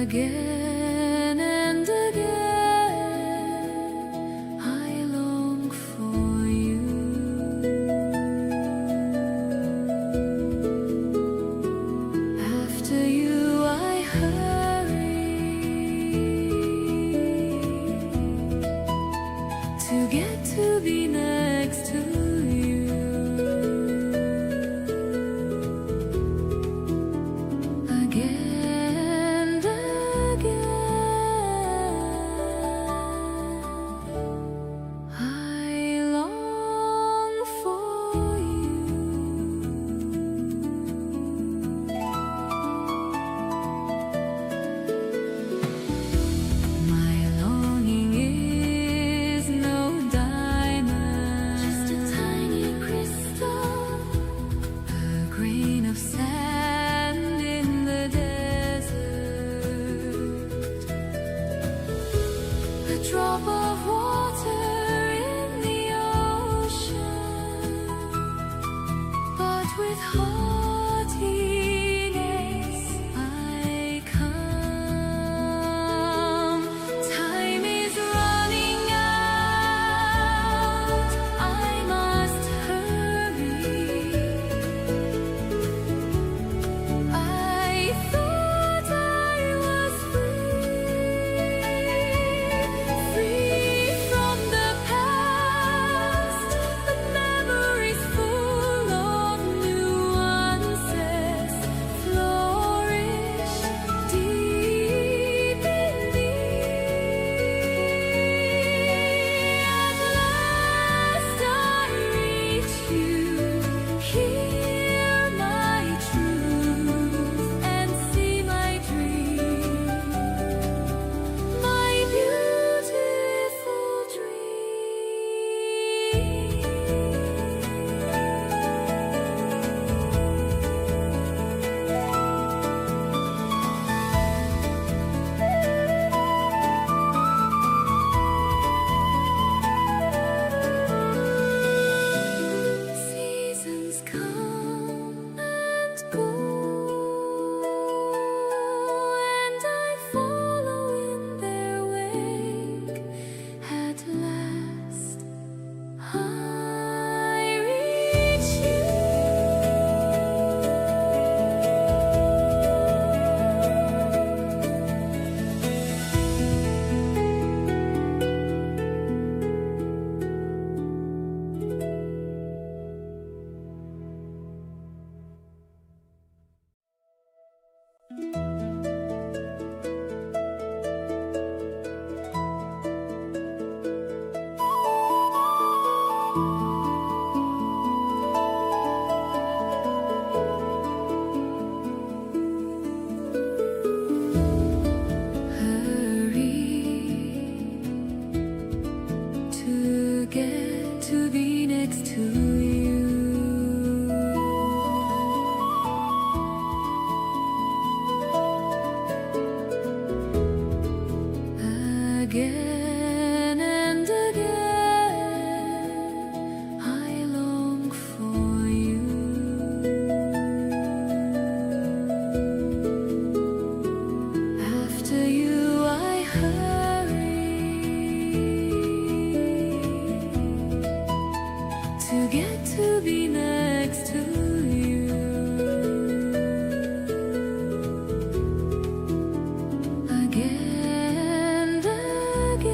Again and again, I long for you. After you, I hurry to get to be next to you. Drop of water in the ocean, but with haughtiness I come. Time is running out, I must hurry. I thought I was free from the past, but memories full of nuances flourish deep in me. At last I reach you, hear my truth and see my dream, my beautiful dream. Seasons come and go, and I follow in their wake. At last I reach you. To get to be next to you. Again and again, I long for you. After you, I hurry to get to be next to you. Again and again,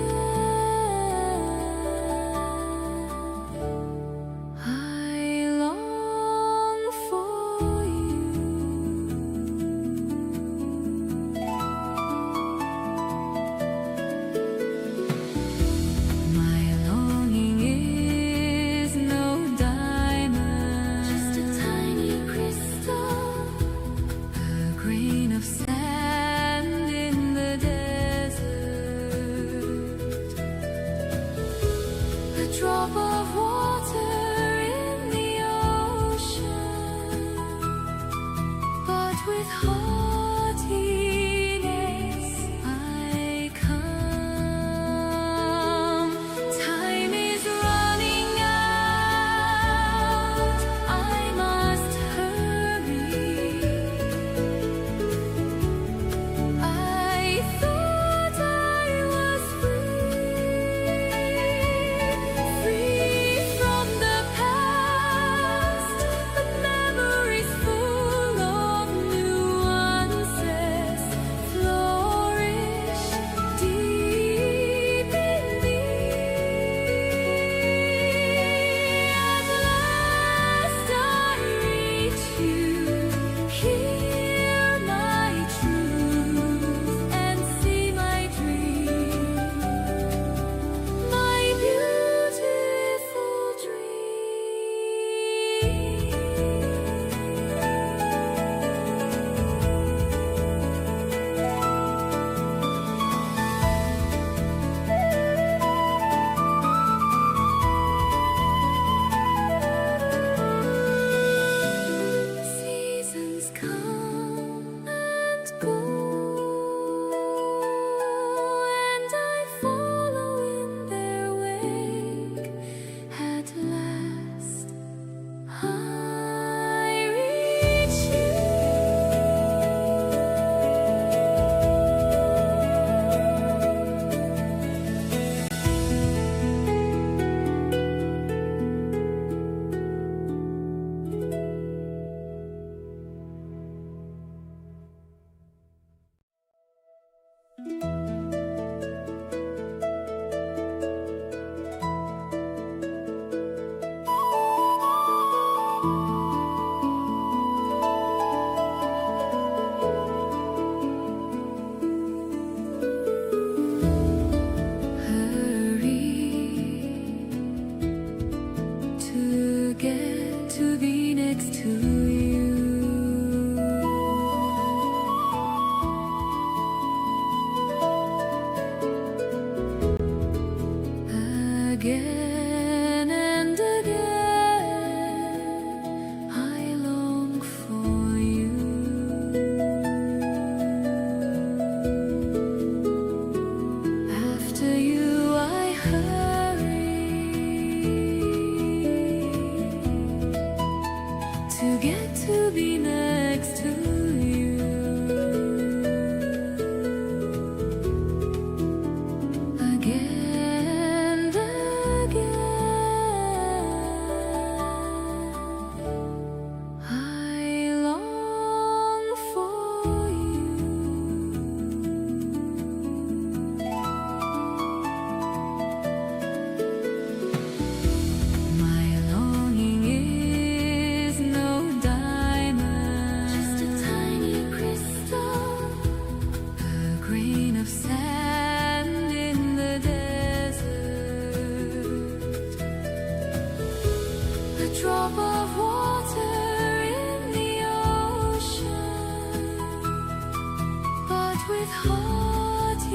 with haughtiness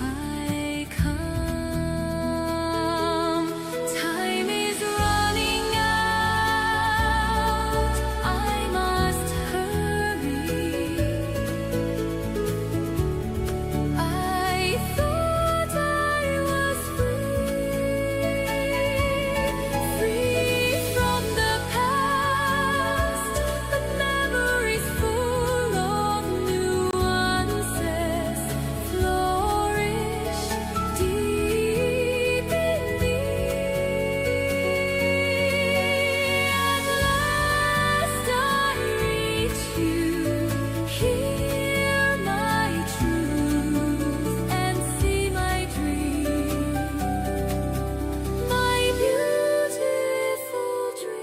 I come. Time is running out, I must hurry. I thought I was free from the past, but memories full of nuances flourish deep in me. At last I reach you, hear my truth, and see my dream, my beautiful dream.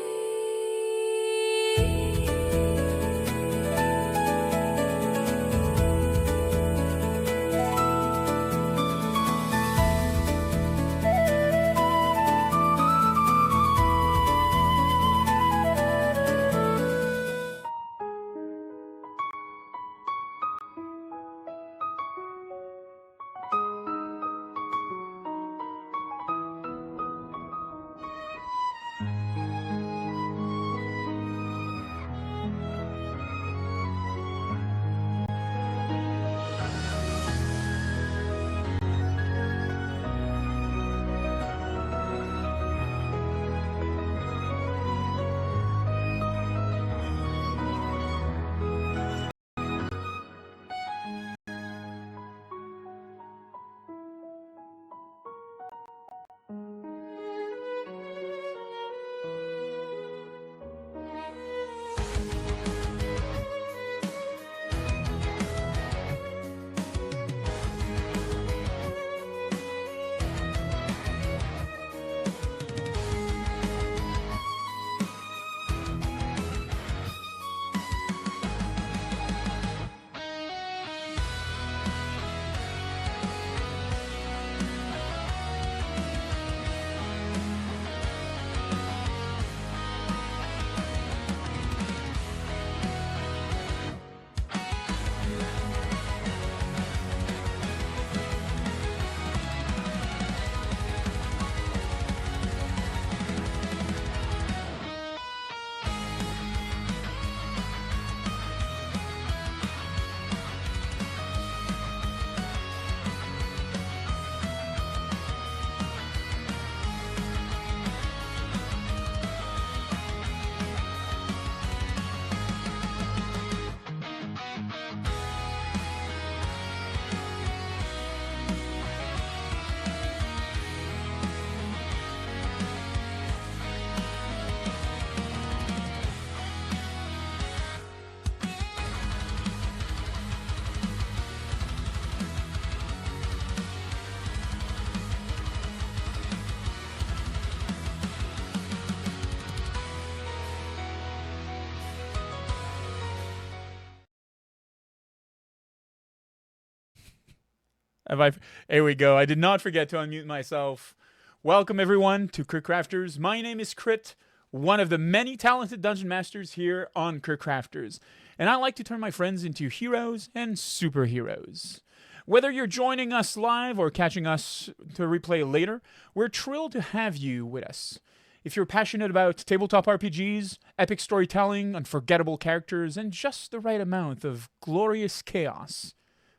Here we go. I did not forget to unmute myself. Welcome, everyone, to Crit Crafters. My name is Crit, one of the many talented dungeon masters here on Crit Crafters. And I like to turn my friends into heroes and superheroes. Whether you're joining us live or catching us to replay later, we're thrilled to have you with us. If you're passionate about tabletop RPGs, epic storytelling, unforgettable characters, and just the right amount of glorious chaos,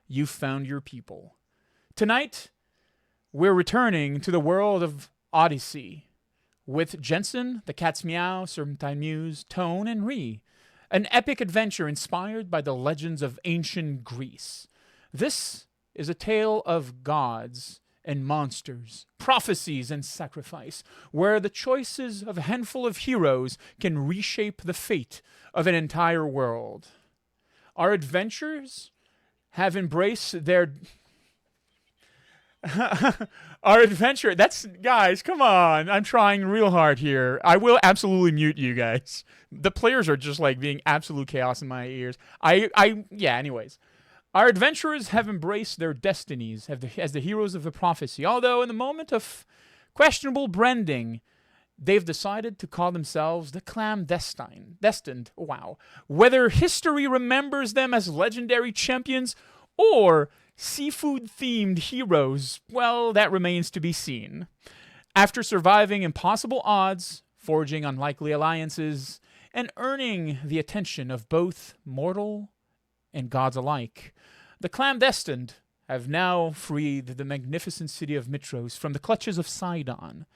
you've found your people. Tonight, we're returning to the world of Odyssey with Jensen, the Cat's Meow, Serpentine Muse, Tone, and Ree, an epic adventure inspired by the legends of ancient Greece. This is a tale of gods and monsters, prophecies and sacrifice, where the choices of a handful of heroes can reshape the fate of an entire world. Our adventurers have embraced their... Our adventure, guys, come on. I'm trying real hard here. I will absolutely mute you guys. The players are just like being absolute chaos in my ears. Anyways. Our adventurers have embraced their destinies as the heroes of the prophecy, although in the moment of questionable branding, they've decided to call themselves the Destined. Wow. Whether history remembers them as legendary champions or seafood-themed heroes, well, that remains to be seen. After surviving impossible odds, forging unlikely alliances, and earning the attention of both mortal and gods alike, the Clandestined have now freed the magnificent city of Mitros from the clutches of Sidon.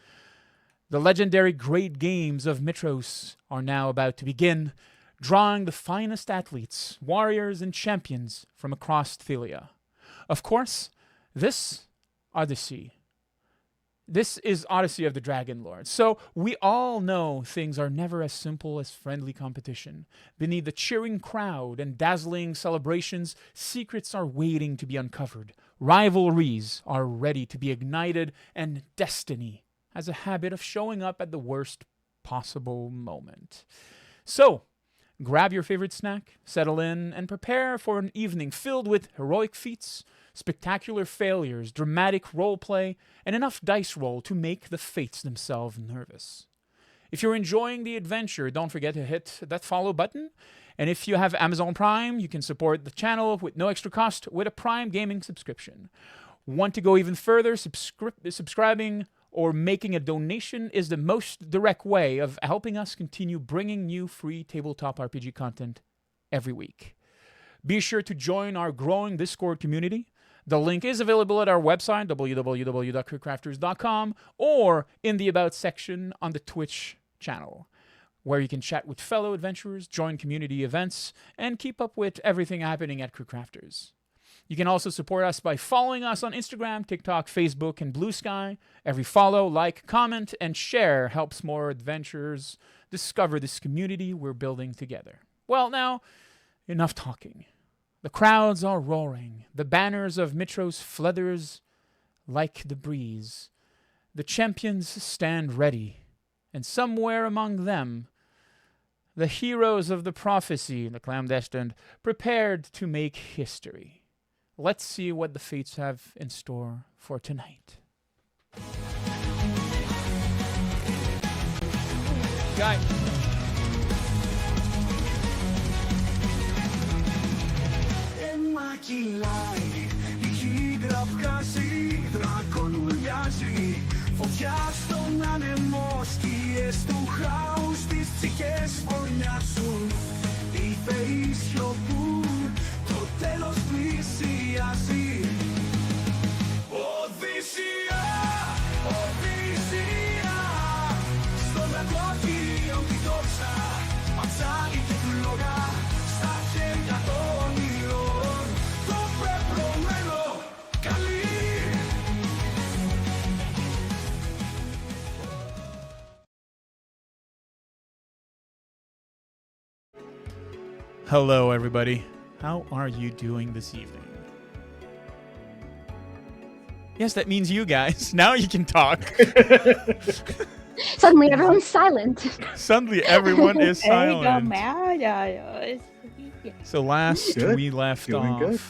The legendary Great Games of Mitros are now about to begin, drawing the finest athletes, warriors, and champions from across Thelia. Of course, this is Odyssey of the Dragonlords. So we all know things are never as simple as friendly competition. Beneath the cheering crowd and dazzling celebrations, secrets are waiting to be uncovered. Rivalries are ready to be ignited, and destiny has a habit of showing up at the worst possible moment. So, grab your favorite snack, settle in, and prepare for an evening filled with heroic feats, spectacular failures, dramatic roleplay, and enough dice roll to make the fates themselves nervous. If you're enjoying the adventure, don't forget to hit that follow button. And if you have Amazon Prime, you can support the channel with no extra cost with a Prime Gaming subscription. Want to go even further? Subscribing or making a donation is the most direct way of helping us continue bringing new free tabletop RPG content every week. Be sure to join our growing Discord community. The link is available at our website, www.crickcrafters.com, or in the About section on the Twitch channel, where you can chat with fellow adventurers, join community events, and keep up with everything happening at Crickcrafters. You can also support us by following us on Instagram, TikTok, Facebook, and Blue Sky. Every follow, like, comment, and share helps more adventurers discover this community we're building together. Well, now, enough talking. The crowds are roaring. The banners of Mitros flutters like the breeze. The champions stand ready. And somewhere among them, the heroes of the prophecy, the Clandestined, prepared to make history. Let's see what the fates have in store for tonight. Guy. Φωτιά στον άνεμο, σκιές του χάους, τις ψυχές φωνιάζουν. Οι θεοί σιωπούν, το τέλος πλησιάζει. Οδύσσεια, Οδύσσεια, στον δακρύο τη δόξα, ματσάνι και φλόγα, στα χέρια των ηρώων, το πεπρωμένο καλή. Hello, everybody. How are you doing this evening? Yes, that means you guys. Now you can talk. Suddenly everyone's silent. Suddenly everyone is There you go, silent. Mariah. So last Good. we left Doing off. good.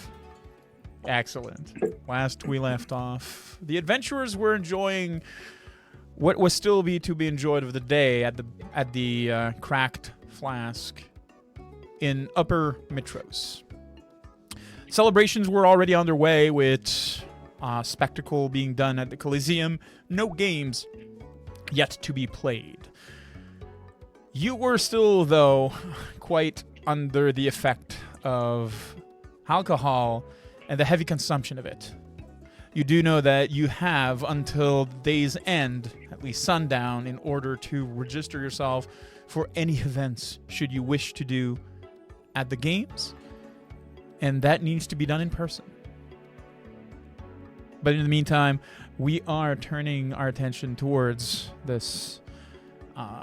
Excellent. Last we left off, the adventurers were enjoying what was still to be enjoyed of the day at the cracked flask in Upper Mitros. Celebrations were already underway with spectacle being done at the Coliseum. No games yet to be played. You were still, though, quite under the effect of alcohol and the heavy consumption of it. You do know that you have until day's end, at least sundown, in order to register yourself for any events should you wish to do at the games, and that needs to be done in person. But in the meantime, we are turning our attention towards this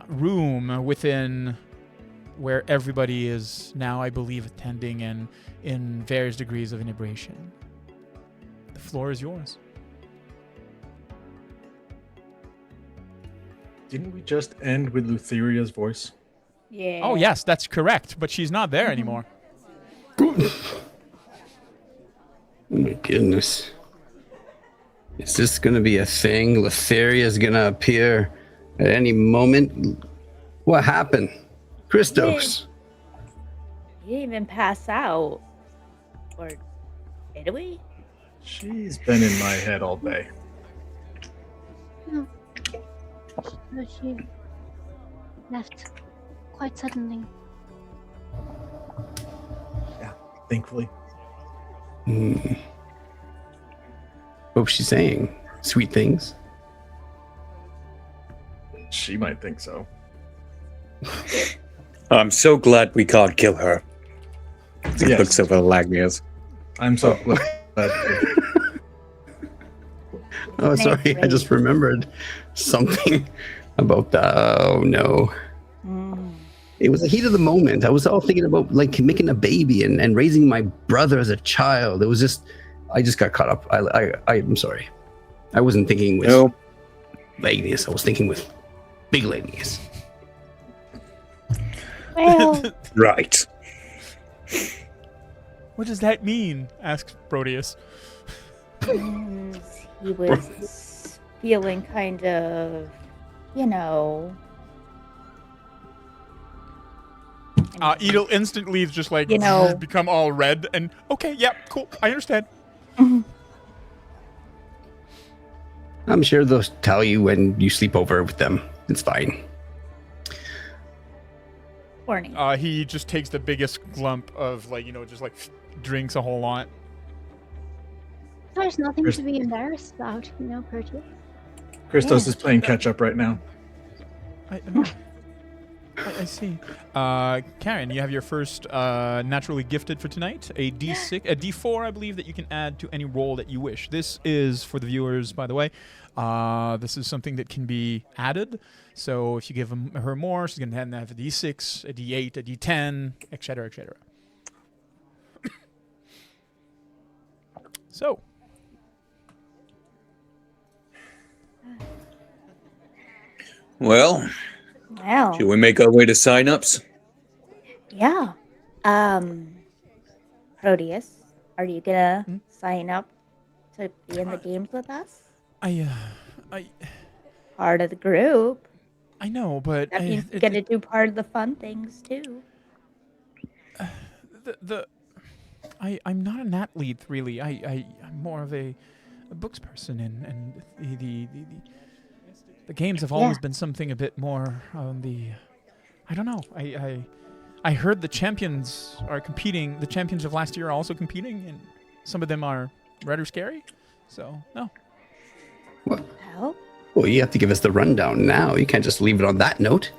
room within where everybody is now, I believe, attending and in various degrees of inebriation. The floor is yours. Didn't we just end with Lutheria's voice? Yeah. Oh, yes, that's correct, but she's not there anymore. Oh my goodness. Is this going to be a thing? Letheria's going to appear at any moment. What happened? Christos. You didn't even pass out. Or did we? She's been in my head all day. No. No, she left quite suddenly. Yeah, thankfully. What was she saying? Sweet things? She might think so. I'm so glad we can't kill her. It Yes. looks over Lagnias. I'm so glad. Oh, sorry. I just remembered something about that. Oh, no. It was the heat of the moment. I was all thinking about like making a baby and raising my brother as a child. It was just, I just got caught up. I'm sorry. I wasn't thinking with Lagnius. I was thinking with Big Lagnius. Well, Right. What does that mean? Asks Proteus. He was feeling kind of, you know. Edel instantly is just like, You know. become all red and, okay, yeah, cool, I understand. I'm sure they'll tell you when you sleep over with them. It's fine. Warning. He just takes the biggest glump of, like, you know, just like drinks a whole lot. there's nothing to be embarrassed about, you know, Proteus. Christos is playing catch up right now. I see. Karen, you have your first naturally gifted for tonight. A D6, a D4, I believe, that you can add to any roll that you wish. This is for the viewers, by the way. This is something that can be added. So if you give her more, she's going to have a D6, a D8, a D10, etc., etc. So. Well, Well, should we make our way to sign-ups? yeah. Proteus, are you gonna sign up to be in the games with us? I Part of the group. know, but That means you get to do part of the fun things too. I'm not an athlete really. I'm more of a books person, and the games have always been something a bit more on the. I don't know. I heard the champions are competing. The champions of last year are also competing, and some of them are rather scary. So no. Well, Well, you have to give us the rundown now. You can't just leave it on that note.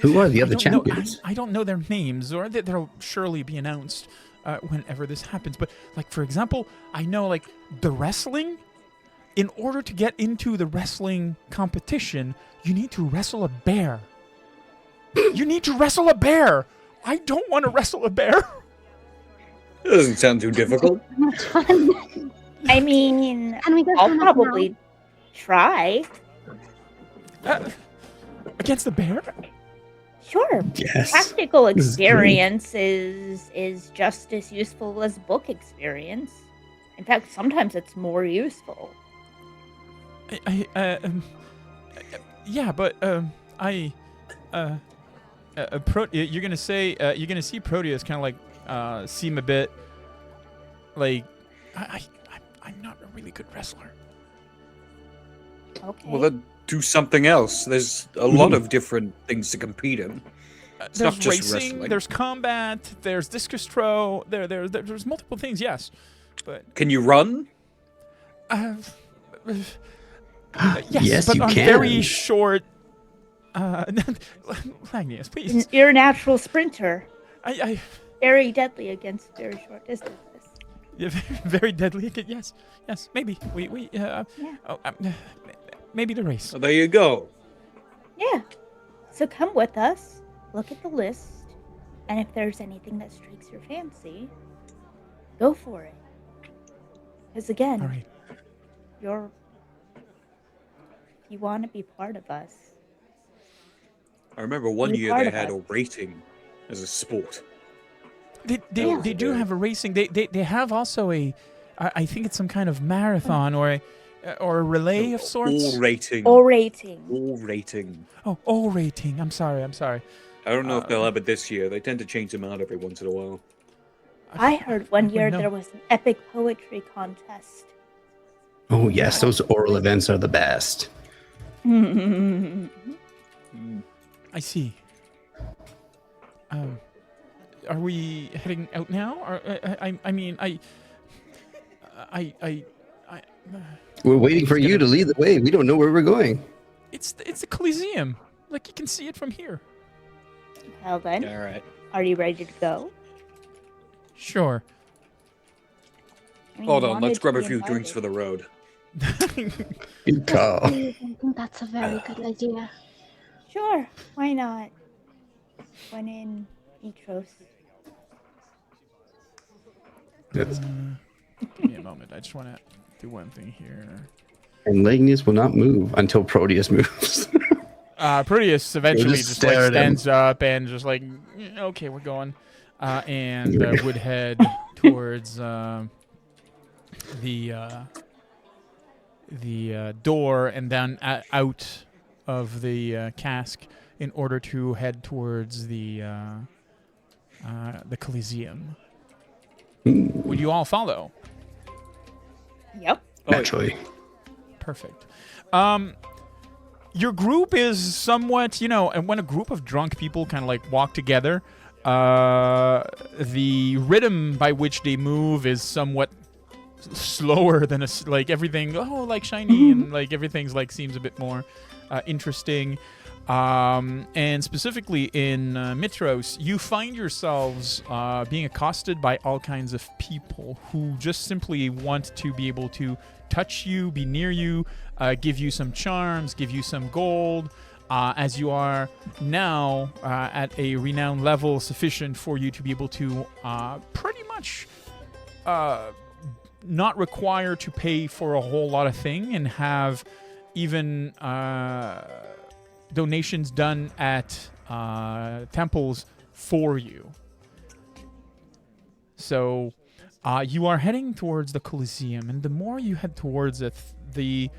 Who are the other champions? I don't know their names, or they'll surely be announced whenever this happens. But, like, for example, I know, like, the wrestling. In order to get into the wrestling competition, you need to wrestle a bear. You need to wrestle a bear. I don't want to wrestle a bear. That doesn't sound too difficult. That's fun. I mean, Can we go I'll sign up probably try. Against the bear? Sure. Yes. Practical This is great. experience is just as useful as book experience. In fact, sometimes it's more useful. Yeah, but you're gonna see Proteus kind of like seem a bit like I'm not a really good wrestler. Okay. Well, then do something else. There's a lot of different things to compete in. It's There's not just racing, wrestling. there's combat, there's discus throw, there's multiple things. Yes, but Can you run? yes, Yes, but you on can. very short. Agnes, please. You're a natural sprinter. I Very deadly against very short distances. yeah, very deadly. Yes, maybe maybe the race. So there you go. Yeah. So come with us, look at the list, and if there's anything that strikes your fancy, go for it. Because again, All right. you want to be part of us. I remember one Be year part they of had us. a rating as a sport. They Yeah. do have a racing. They have also a, I think it's some kind of marathon or or a relay of sorts? Orating. Orating. Orating. Oh, orating. I'm sorry. I don't know if they'll have it this year. They tend to change them out every once in a while. I heard one year no. there was an epic poetry contest. Oh yes, those oral events are the best. I see. Are we heading out now? Or We're waiting for you to lead the way. We don't know where we're going. it's the Coliseum. Like you can see it from here. Well then, All right. are you ready to go? Sure. I mean, Hold you on. wanted Let's to grab a be few drinks for invited. the road. Good call. I think that's a very good idea. Sure, why not? When in Etros. Yes. Give me a moment. I just want to do one thing here. And Legnius will not move until Proteus moves. Proteus eventually just just like stare at him. stands up and just like, okay, we're going, and would head towards the door and then out of the cask in order to head towards the Coliseum. Would you all follow? Yep. Naturally. Perfect. Your group is somewhat, and when a group of drunk people kind of like walk together, the rhythm by which they move is somewhat slower than like everything. Like shiny and like everything's like seems a bit more interesting. And specifically in Mitros, you find yourselves being accosted by all kinds of people who just simply want to be able to touch you, be near you, give you some charms, give you some gold, as you are now at a renowned level sufficient for you to be able to pretty much not require to pay for a whole lot of thing and have even donations done at temples for you. So you are heading towards the Coliseum, and the more you head towards it, the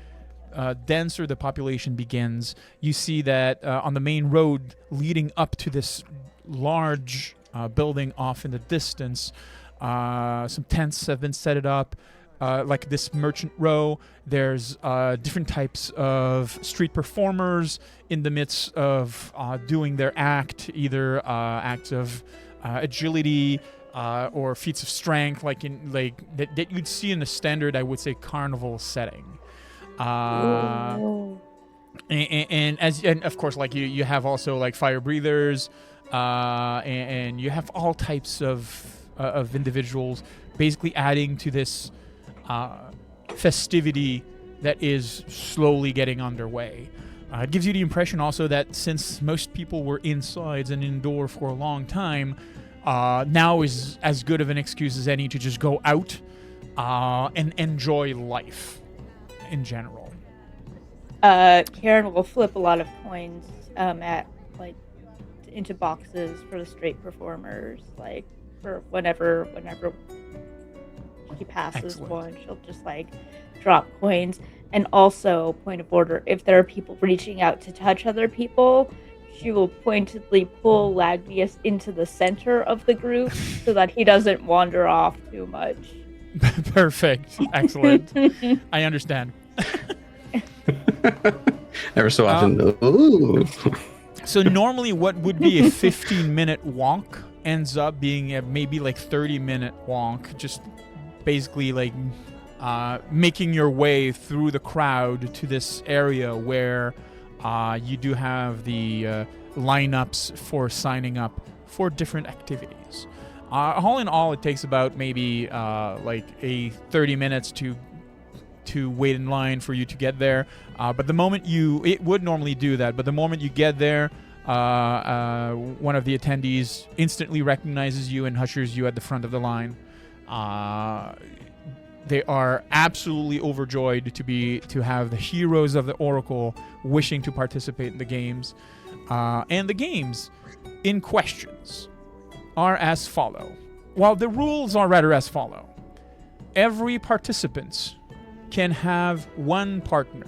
denser the population begins. You see that on the main road leading up to this large building off in the distance, some tents have been set up. Like this merchant row, there's different types of street performers in the midst of doing their act, either acts of agility or feats of strength, like that you'd see in a standard, I would say, carnival setting. And of course, like you have also like fire breathers, and you have all types of individuals, basically adding to this festivity that is slowly getting underway. It gives you the impression also that since most people were inside and indoor for a long time, now is as good of an excuse as any to just go out and enjoy life in general. Karen will flip a lot of coins into boxes for the straight performers, like for whenever she passes Excellent. one, she'll just like drop coins. And also, point of order, if there are people reaching out to touch other people, she will pointedly pull Lagnius into the center of the group so that he doesn't wander off too much. Perfect. Excellent. I understand. Ever so often. Ooh. So normally what would be a 15-minute walk ends up being a maybe like 30-minute walk, just basically like making your way through the crowd to this area where you do have the lineups for signing up for different activities. All in all, it takes about maybe like a 30 minutes to wait in line for you to get there. But the moment it would normally do that, but the moment you get there, one of the attendees instantly recognizes you and ushers you at the front of the line. They are absolutely overjoyed to have the heroes of the Oracle wishing to participate in the games. And the games in questions are as follow. Well, the rules are rather as follow. Every participant can have one partner.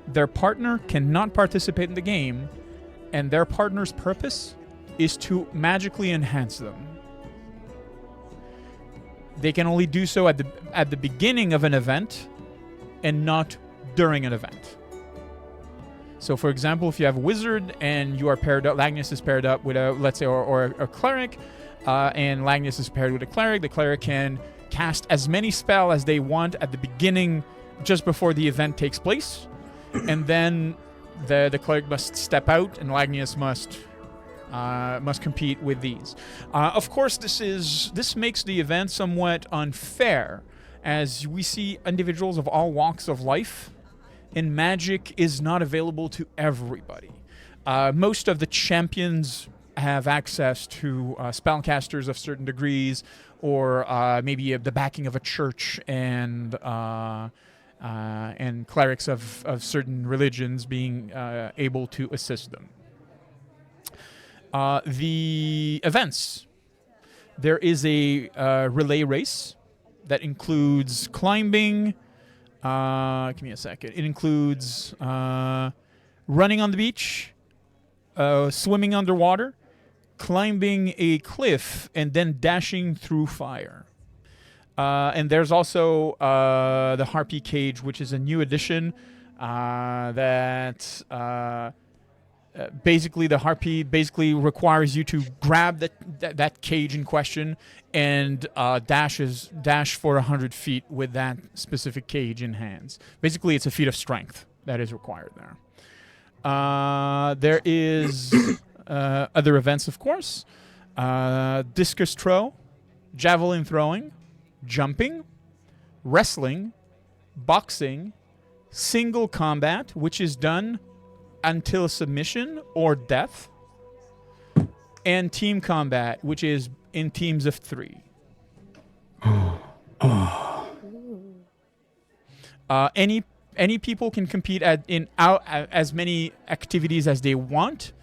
Their partner cannot participate in the game, and their partner's purpose is to magically enhance them. They can only do so at the beginning of an event and not during an event. So, for example, if you have a wizard and you are paired up, Lagnius is paired up with a, let's say, or a cleric, and Lagnius is paired with a cleric, the cleric can cast as many spells as they want at the beginning, just before the event takes place, and then the cleric must step out, and Lagnius must compete with these. Of course, this makes the event somewhat unfair, as we see individuals of all walks of life, and magic is not available to everybody. Most of the champions have access to spellcasters of certain degrees, or maybe the backing of a church, and clerics of certain religions being able to assist them. The events. There is a relay race that includes climbing. Give me a second. It includes running on the beach, swimming underwater, climbing a cliff, and then dashing through fire. And there's also the Harpy Cage, which is a new addition that basically the Harpy requires you to grab that cage in question and dash for 100 feet with that specific cage in hands. Basically, it's a feat of strength that is required there. There is other events, of course. Discus throw, javelin throwing, jumping, wrestling, boxing, single combat, which is done until submission or death, and team combat, which is in teams of 3. Any people can compete in as many activities as they want,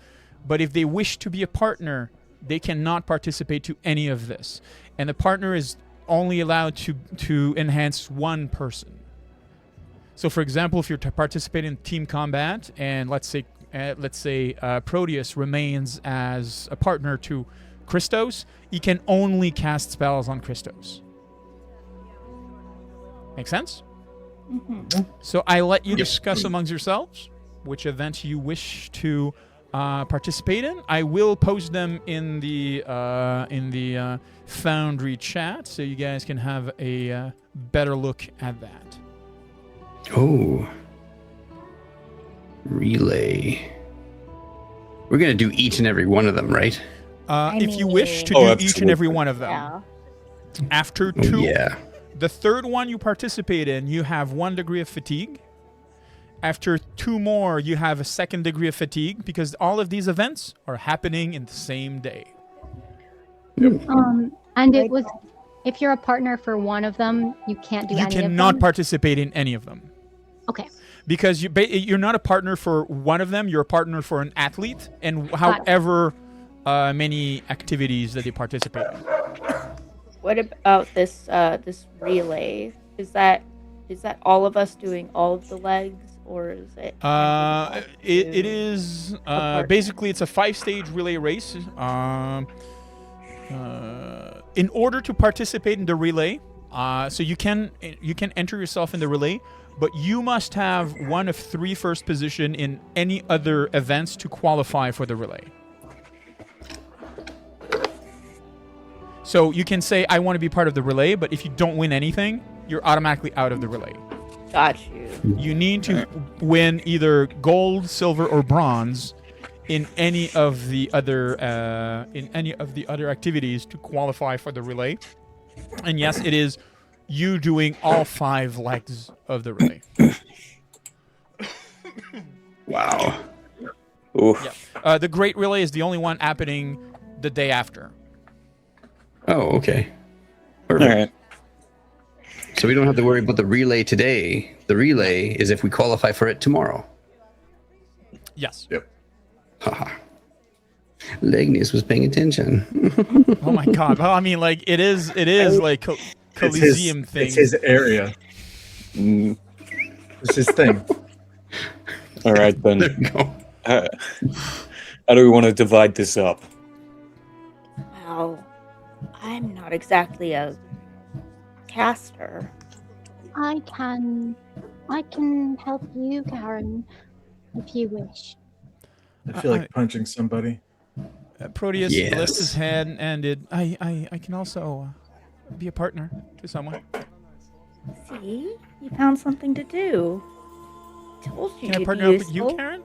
but if they wish to be a partner, they cannot participate to any of this, and the partner is only allowed to enhance one person. So, for example, if you're participating in team combat, and let's say Proteus remains as a partner to Christos, he can only cast spells on Christos. Make sense? Mm-hmm. So I let you discuss amongst yourselves which events you wish to participate in. I will post them in the Foundry chat, so you guys can have a better look at that. Oh. Relay. We're going to do each and every one of them, right? If you wish to do each and every one of them. Yeah. After 2, Yeah. the third one you participate in, you have 1 degree of fatigue. After 2 more, you have a 2nd degree of fatigue, because all of these events are happening in the same day. And it was, if you're a partner for one of them, you can't do any of them? You cannot participate in any of them. Okay. Because you're not a partner for one of them, you're a partner for an athlete, and however many activities that they participate in. What about this relay? Is that all of us doing all of the legs, or is it? It is basically it's a 5-stage relay race. In order to participate in the relay, so you can enter yourself in the relay, but you must have one of 3 first position in any other events to qualify for the relay. So you can say, I want to be part of the relay, but if you don't win anything, you're automatically out of the relay. Got you. You need to win either gold, silver, or bronze in any of the other activities to qualify for the relay. And yes, it is you doing all 5 legs of the relay. Wow. Oof. Yeah. The Great Relay is the only one happening the day after. Oh, okay. Perfect. All right. So we don't have to worry about the relay today. The relay is if we qualify for it tomorrow. Yes. Yep. Haha. Lagnius was paying attention. Oh my God. Well, I mean, like it is like Coliseum thing. It's his area. It's his thing. All right, There then. you go. How do we want to divide this up? Well, I'm not exactly a caster. I can help you, Karen, if you wish. I feel like punching somebody. Proteus lifts his Yes. hand and it. I can also be a partner to someone. See? You found something to do. Told you Can I you'd partner be up with you, useful. Karen?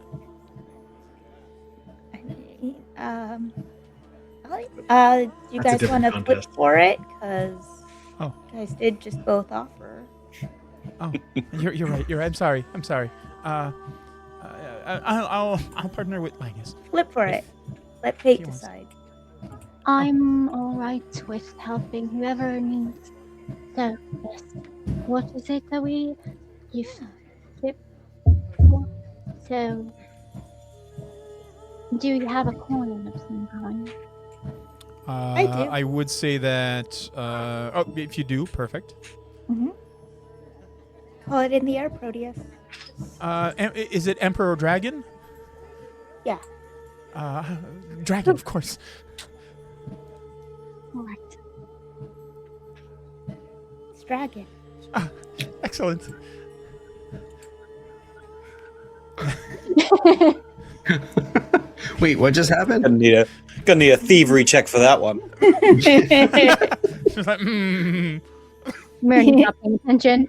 You That's a guys different want to put contest. for it? Because Oh. you guys did just both offer. Oh, you're right. You're right. I'm sorry. I'll partner with Linus. Flip for it. Let fate He wants- decide. I'm all right with helping whoever needs. So, yes. What is it that we you flip for? So, do you have a coin of some kind? I do. I would say that. If you do, perfect. Call it in the air, Proteus. Is it Emperor Dragon? Yeah. Dragon, of course. All right. It's dragon. Excellent. Wait, what just happened? Gonna need a thievery check for that one. She's like, Mary not paying attention.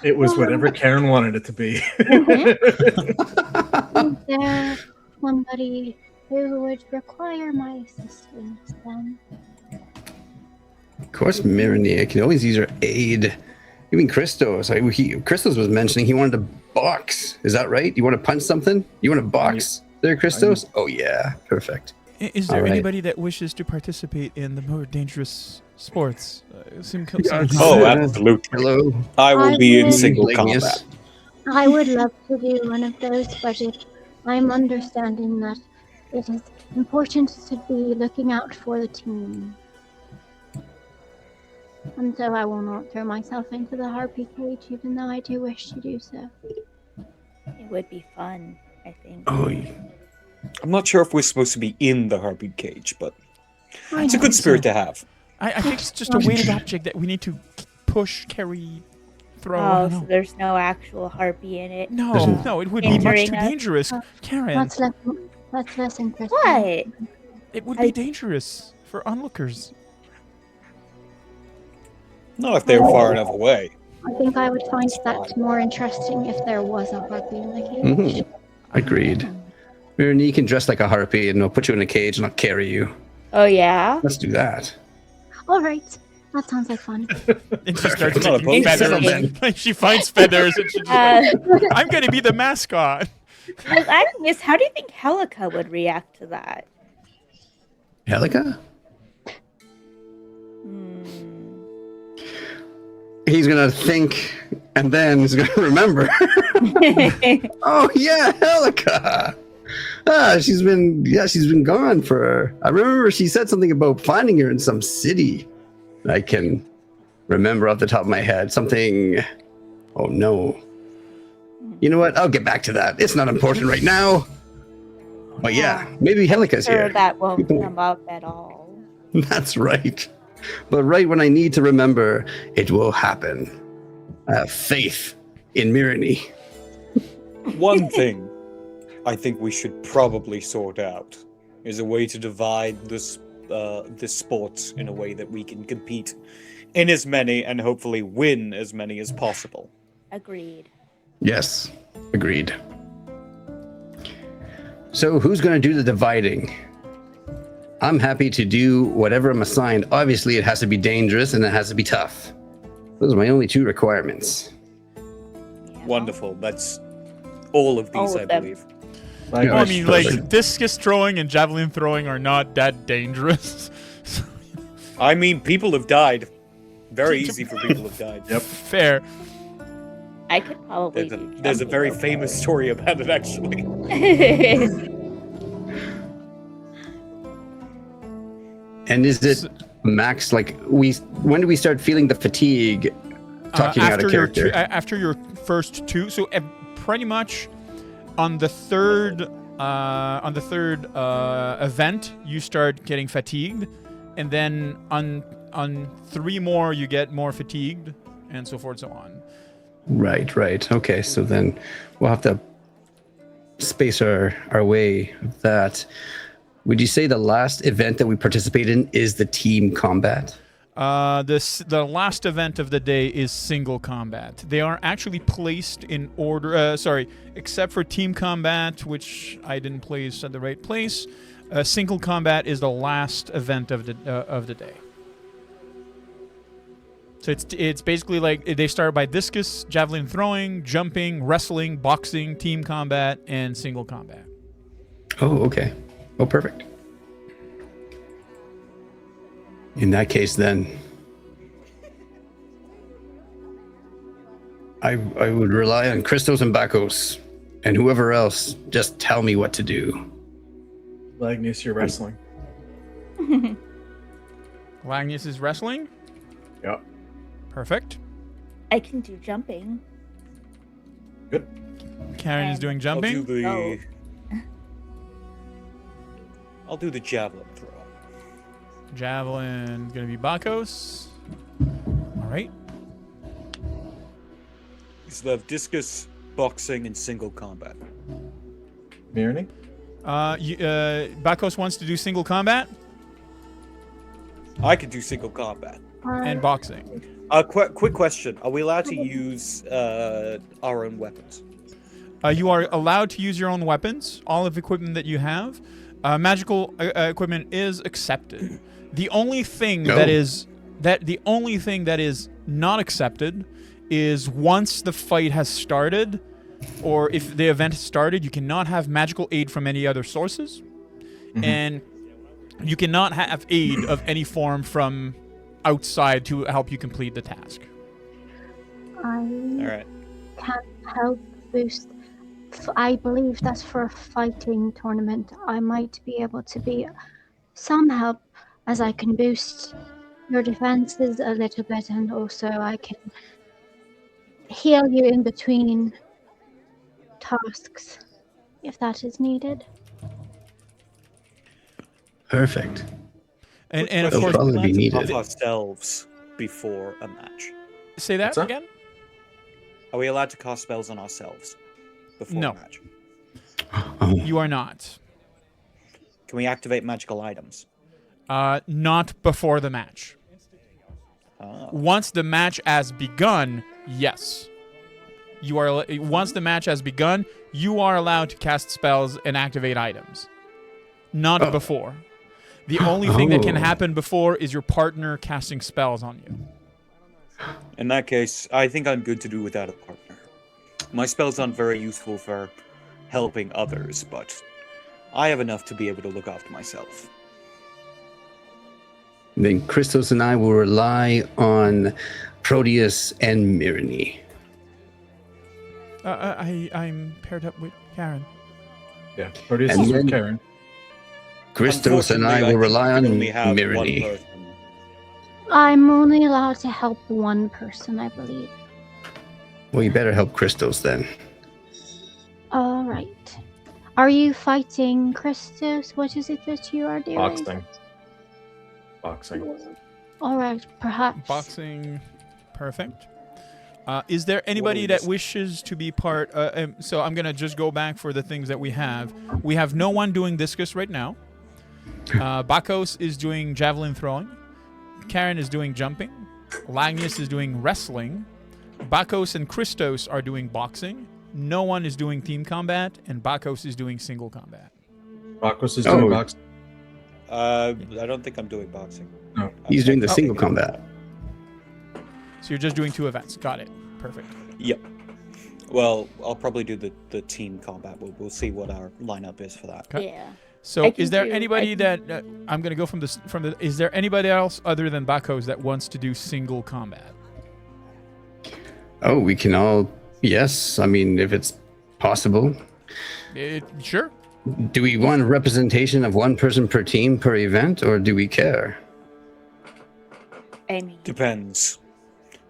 It was whatever Karen wanted it to be. Is there somebody who would require my assistance then? Of course, Mirani. I can always use her aid. Even Christos. Christos was mentioning he wanted to box. Is that right? You want to punch something? You want to box there, Christos? Oh, yeah. Perfect. Is there All right. anybody that wishes to participate in the more dangerous sports? Oh, absolutely. Hello. I will be in would- single Lagnius. combat. I would love to do one of those, but I'm understanding that it is important to be looking out for the team. And so I will not throw myself into the harpy cage, even though I do wish to do so. It would be fun, I think. Oh, I'm not sure if we're supposed to be in the harpy cage, but I it's a know. good spirit to have. I think it's just a weighted object that we need to push, carry, throw. I Oh, don't so know. there's no actual harpy in it. No, There's- no, it would be much Hindering too us. dangerous. Karen, That's less interesting. What? it would I- be dangerous for onlookers. Not if they're far enough away. I think I would find that more interesting if there was a harpy in the cage. Mhm. Agreed. Mirani, you can dress like a harpy and I'll put you in a cage and I'll carry you. Oh, yeah? Let's do that. All right, that sounds like fun. And she starts I'm not picking opposed to feathers. Like she finds feathers and she just I'm going to be the mascot. Well, I guess, how do you think Helica would react to that? Helica? Hmm. He's gonna think and then he's gonna remember. Oh yeah, Helica. She's been gone for. I remember she said something about finding her in some city. I can remember off the top of my head something. Oh no. You know what? I'll get back to that. It's not important right now. But yeah, maybe Helica's Sure, here. that won't People- come up at all. That's right. But right when I need to remember, it will happen. I have faith in Mirani. One thing I think we should probably sort out is a way to divide this sports in a way that we can compete in as many and hopefully win as many as possible. Agreed. Yes, agreed. So who's going to do the dividing? I'm happy to do whatever I'm assigned. Obviously, it has to be dangerous and it has to be tough. Those are my only two requirements. Yeah. Wonderful. That's all of these, All I of them. believe. Like, Yeah, I mean, like perfect. discus throwing and javelin throwing are not that dangerous. I mean, people have died. Very easy for people to have died. Yep. Fair. I could probably There's a, do there's a jumping very rope. famous story about it, actually. And is it max, like, when do we start feeling the fatigue? talking out of character. After your first two, so pretty much on the third event, you start getting fatigued, and then on 3 more you get more fatigued, and so forth, so on. Right. Okay, so then we'll have to space our way of that. Would you say the last event that we participate in is the team combat? The last event of the day is single combat. They are actually placed in order. Except for team combat, which I didn't place at the right place. Single combat is the last event of the day. So it's basically like they start by discus, javelin throwing, jumping, wrestling, boxing, team combat, and single combat. Oh, okay. Oh, perfect. In that case, then, I would rely on Christos and Bacchus and whoever else. Just tell me what to do. Lagnius, you're wrestling. Lagnius is wrestling? Yep. Perfect. I can do jumping. Good. Karen is doing jumping. I'll do the javelin throw. Javelin gonna be Bacchus. All right. So they have discus, boxing, and single combat. Mirny? Bacchus wants to do single combat I could do single combat. and boxing. Quick question: are we allowed to use our own weapons? You are allowed to use your own weapons, all of the equipment that you have. Magical equipment is accepted. The only thing that is not accepted is once the fight has started, or if the event has started, you cannot have magical aid from any other sources, and you cannot have aid of any form from outside to help you complete the task. I All right. can help boost. I believe that's for a fighting tournament. I might be able to be some help, as I can boost your defenses a little bit, and also I can heal you in between tasks if that is needed. Perfect. And of It'll course, probably be needed. Off ourselves before a match. say that What's that? again. Are we allowed to cast spells on ourselves before No. a match? You are not. Can we activate magical items? Not before the match. Once the match has begun, yes. You are once the match has begun, you are allowed to cast spells and activate items. Not before. The only thing that can happen before is your partner casting spells on you. In that case, I think I'm good to do without a partner. My spells aren't very useful for helping others, but I have enough to be able to look after myself. Then Christos and I will rely on Proteus and Mirny. I'm paired up with Karen. Yeah, Proteus And is with then- Karen. Christos and I Unfortunately, will think rely we on can only have one Mirny. person. I'm only allowed to help one person, I believe. Well, you better help Christos then. All right. Are you fighting Christos? What is it that you are doing? Boxing. All right, perhaps. Boxing, perfect. Is there anybody that wishes to be part? So I'm gonna just go back for the things that we have. We have no one doing discus right now. Bacchus is doing javelin throwing. Karen is doing jumping. Lagnius is doing wrestling. Bacchus and Christos are doing boxing. No one is doing team combat, and Bacchus is doing single combat. Bacchus is doing Oh. boxing. I don't think I'm doing boxing. No. He's doing the Okay. single combat. So you're just doing 2 events. Got it. Perfect. Yep. Well, I'll probably do the team combat. We'll see what our lineup is for that. Okay. Yeah. So I can is there do- anybody I that I'm gonna go from the? Is there anybody else other than Bacchus that wants to do single combat? Oh, we can all. Yes, I mean, if it's possible. Sure. Do we want representation of one person per team per event, or do we care? I mean, Depends.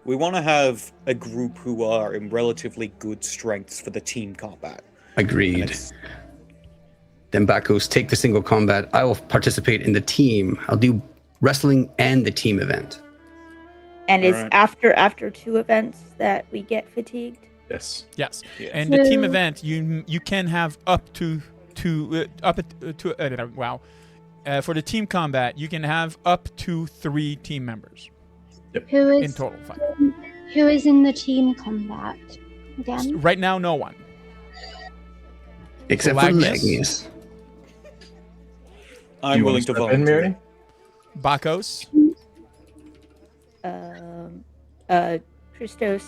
We want to have a group who are in relatively good strengths for the team combat. And Agreed. it's- Then Bakos, take the single combat. I will participate in the team. I'll do wrestling and the team event. And it's Alright. after 2 events that we get fatigued. Yes. Yes. Yeah. And the team So- event, you can have up to for the team combat, you can have up to 3 team members Who in is total. Fight. who is in the team combat again? Right now, no one. Except for Lagnius? Lagnius. I'm You wanna willing to step in, volunteer. Mary? Bakos, Christos,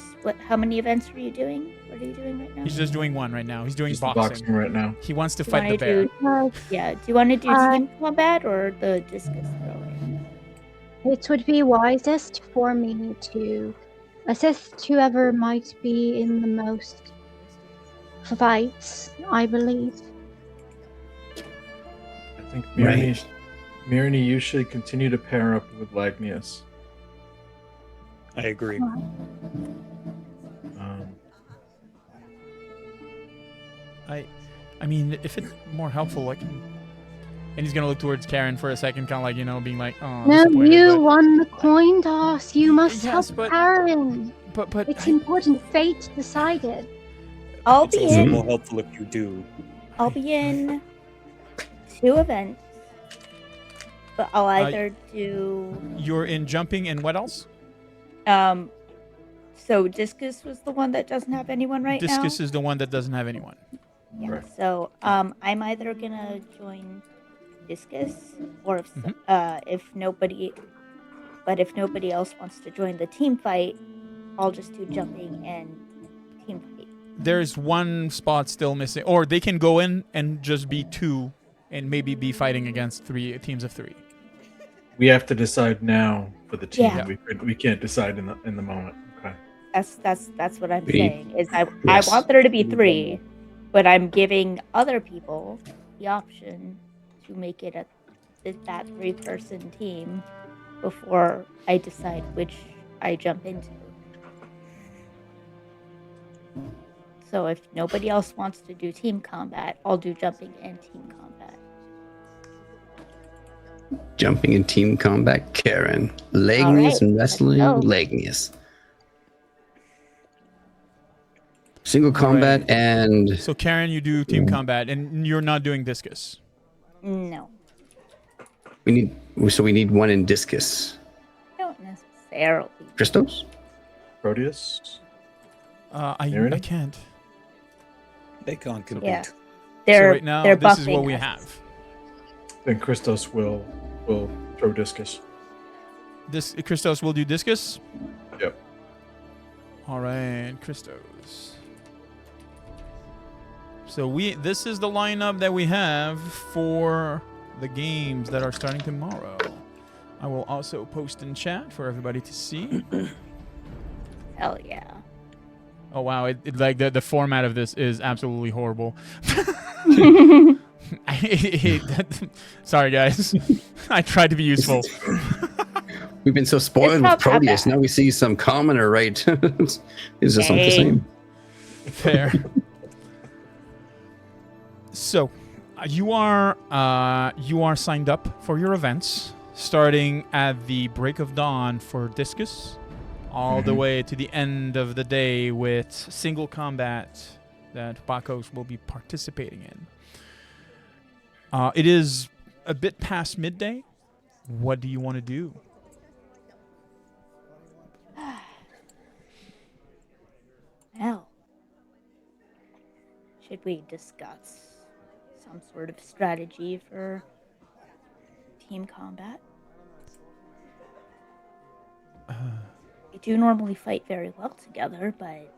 how many events are you doing? What are you doing right now? he's just doing one right now. He's doing Just the boxing. boxing right now. He wants to Do you fight the wanna bear. do- yeah. Do you want to do team combat or the discus throwing? It would be wisest for me to assist whoever might be in the most fights, I believe. I think Mirny, you should continue to pair up with Lagnius. I agree. I mean, if it's more helpful, I can. And he's gonna look towards Karen for a second, kind of like, being like, "Oh, No, disappointed," you but- won the coin toss. You must Yes, help but- Karen. But It's important. Fate decided. I'll It's be also in. more helpful if you do. I'll be in 2 events, but I'll either do. you're in jumping and what else? So discus was the one that doesn't have anyone right now. Discus is the one that doesn't have anyone. Yeah. Right. So I'm either gonna join discus, or if nobody else wants to join the team fight, I'll just do jumping and team fight. There's one spot still missing, or they can go in and just be 2, and maybe be fighting against 3 teams of 3. We have to decide now for the team. Yeah. We can't decide in the moment. Okay. That's what I'm We- saying. Is I Yes. want there to be 3, but I'm giving other people the option to make it that 3-person team before I decide which I jump into. So if nobody else wants to do team combat, I'll do jumping and team combat. Jumping in team combat, Karen. Lagnius Alright, and wrestling, let's go. Lagnius. Single combat Alright. and So Karen, you do team combat, and you're not doing discus. No, we need one in discus. don't necessarily. Christos? Proteus? I Marina? can't. They can't compete. Yeah. So They're right now, they're this is buffing what we us. have. Then Christos will throw discus. This Christos will do discus. Yep. All right, Christos. So this is the lineup that we have for the games that are starting tomorrow. I will also post in chat for everybody to see. Hell yeah. Oh wow, like the format of this is absolutely horrible. Sorry guys, I tried to be useful. We've been so spoiled It's with not that Proteus. bad. Now we see some commoner, right? It's just not the Hey. same. Fair. So, you are signed up for your events, starting at the break of dawn for discus, all the way to the end of the day with single combat that Bakos will be participating in. It is a bit past midday. What do you want to do? Well, should we discuss some sort of strategy for team combat? We do normally fight very well together, but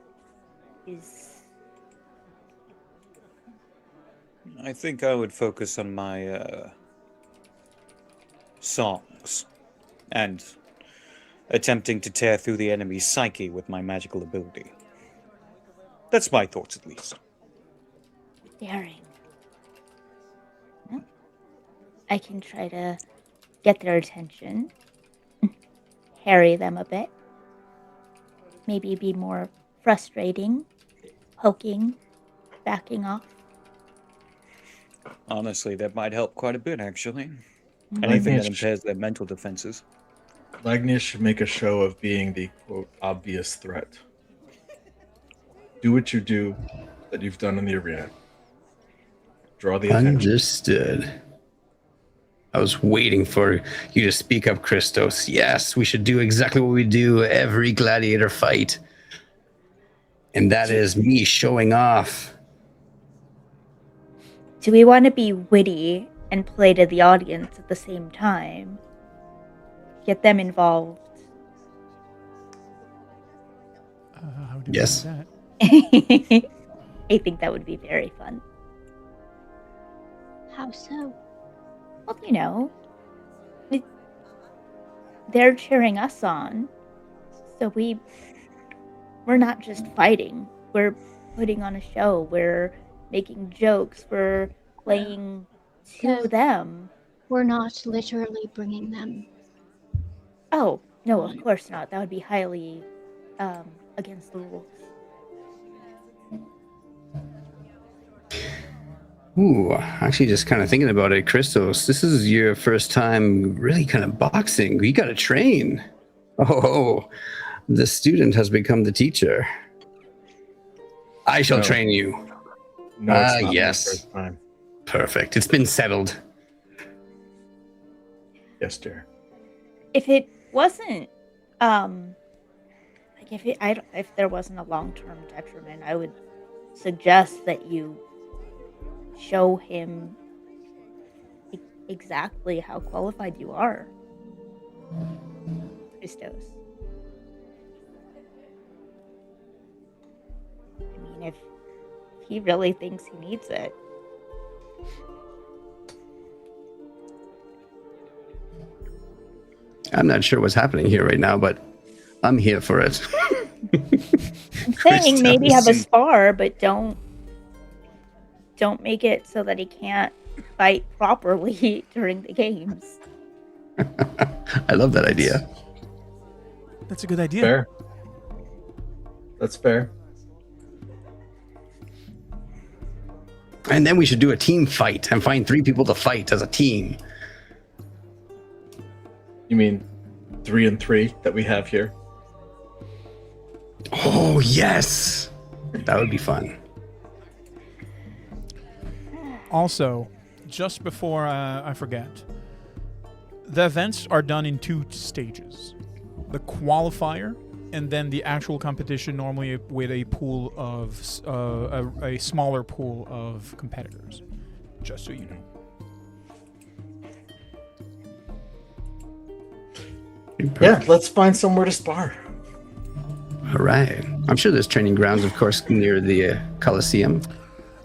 I think I would focus on my songs and attempting to tear through the enemy's psyche with my magical ability. That's my thoughts, at least. daring. Well, I can try to get their attention, harry them a bit, maybe be more frustrating, poking, backing off. Honestly, that might help quite a bit, actually. Anything that Lagnius, impairs their mental defenses. Lagnius should make a show of being the quote obvious threat. Do what you do that you've done in the arena. Draw the attention. Understood. I was waiting for you to speak up, Christos. Yes, we should do exactly what we do every gladiator fight. And that is me showing off. Do we want to be witty and play to the audience at the same time? Get them involved. How do Yes. we do that? I think that would be very fun. How so? Well, you know, they're cheering us on, so we're not just fighting. We're putting on a show. We're making jokes. We're playing to So- them. We're not literally bringing them. Oh, no, of course not. That would be highly against the rules. Ooh, actually, just kind of thinking about it, Christos, this is your first time really kind of boxing. You got to train. Oh, the student has become the teacher. I shall No. train you. No, it's not yes. my first time. Perfect. It's been settled. Yes, dear. If it wasn't, like if there wasn't a long-term detriment, I would suggest that you show him exactly how qualified you are, Christos. I mean, if he really thinks he needs it. I'm not sure what's happening here right now, but I'm here for it. I'm saying maybe have a Christos. spar, but don't make it so that he can't fight properly during the games. I love that idea. That's a good idea. Fair. That's fair. And then we should do a team fight and find 3 people to fight as a team. You mean 3 and 3 that we have here? Oh, yes. That would be fun. Also, just before I forget, the events are done in 2 stages. The qualifier and then the actual competition, normally with a pool of a smaller pool of competitors. Just so you know. Yeah, let's find somewhere to spar. All right. I'm sure there's training grounds, of course, near the Coliseum.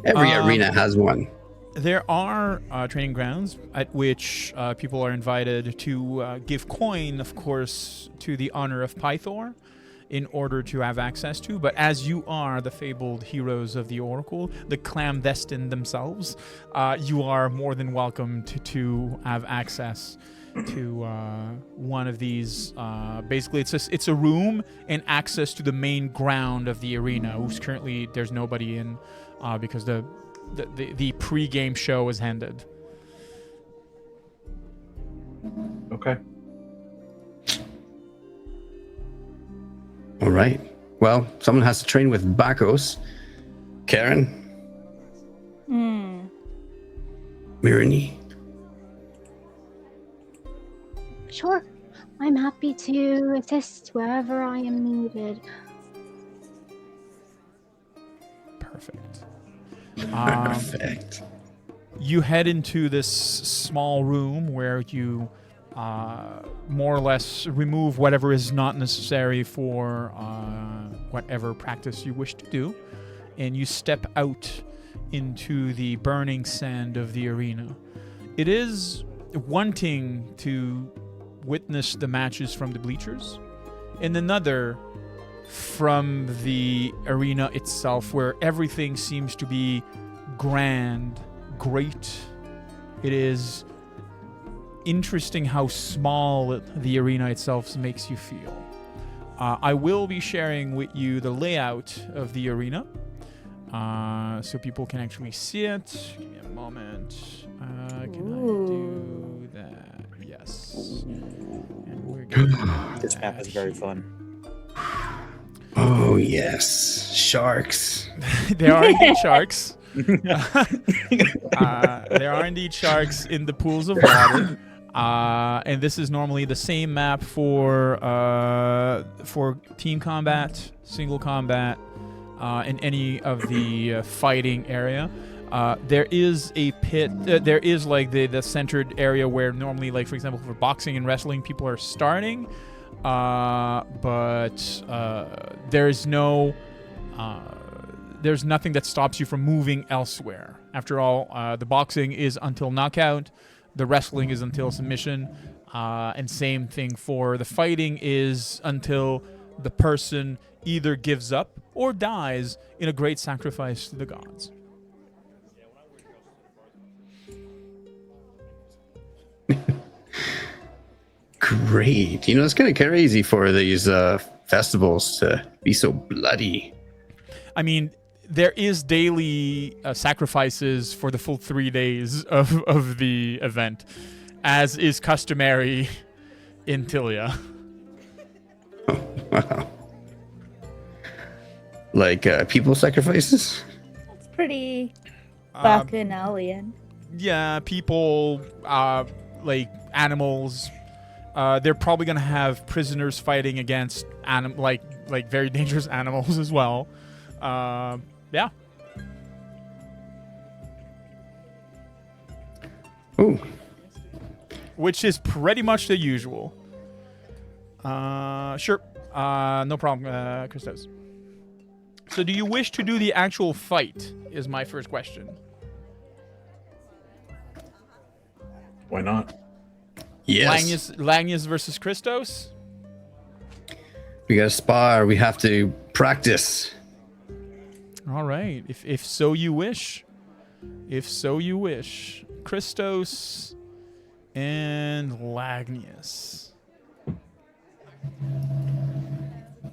Every arena has one. There are training grounds at which people are invited to give coin, of course, to the honor of Pythor in order to have access to. But as you are the fabled heroes of the Oracle, the clandestine themselves, you are more than welcome to have access to one of these. Basically, it's a room and access to the main ground of the arena, who's currently there's nobody in because the pre-game show was ended. Okay. All right. Well, someone has to train with Bakos. Karen? Mirini? Sure. I'm happy to assist wherever I am needed. Perfect. Perfect. You head into this small room where you more or less remove whatever is not necessary for whatever practice you wish to do, and you step out into the burning sand of the arena. It is wanting to witness the matches from the bleachers, and another from the arena itself, where everything seems to be grand, great. It is interesting how small the arena itself makes you feel. I will be sharing with you the layout of the arena, so people can actually see it. Give me a moment. Can I do that? Yes. And we're gonna do This map that is very here. fun. Oh yes, sharks. There are indeed sharks. There are indeed sharks in the pools of water. And this is normally the same map for team combat, single combat, in any of the fighting area. There is a pit. There is like the centered area where normally, like for example, for boxing and wrestling, people are starting. But there's no. There's nothing that stops you from moving elsewhere. After all, the boxing is until knockout, the wrestling is until submission, and same thing for the fighting is until the person either gives up or dies in a great sacrifice to the gods. Great. You know, it's kind of crazy for these festivals to be so bloody. I mean, there is daily sacrifices for the full 3 days of the event, as is customary in Tilia. Wow. Like people sacrifices? It's pretty bacchanalian. Yeah, people, like animals. They're probably gonna have prisoners fighting against like very dangerous animals as well. Yeah. Ooh. Which is pretty much the usual. Sure. No problem, Christos. So do you wish to do the actual fight, is my first question. Why not? Yes. Lagnius versus Christos? We gotta spar. We have to practice. All right. If so you wish. If so you wish. Christos and Lagnius.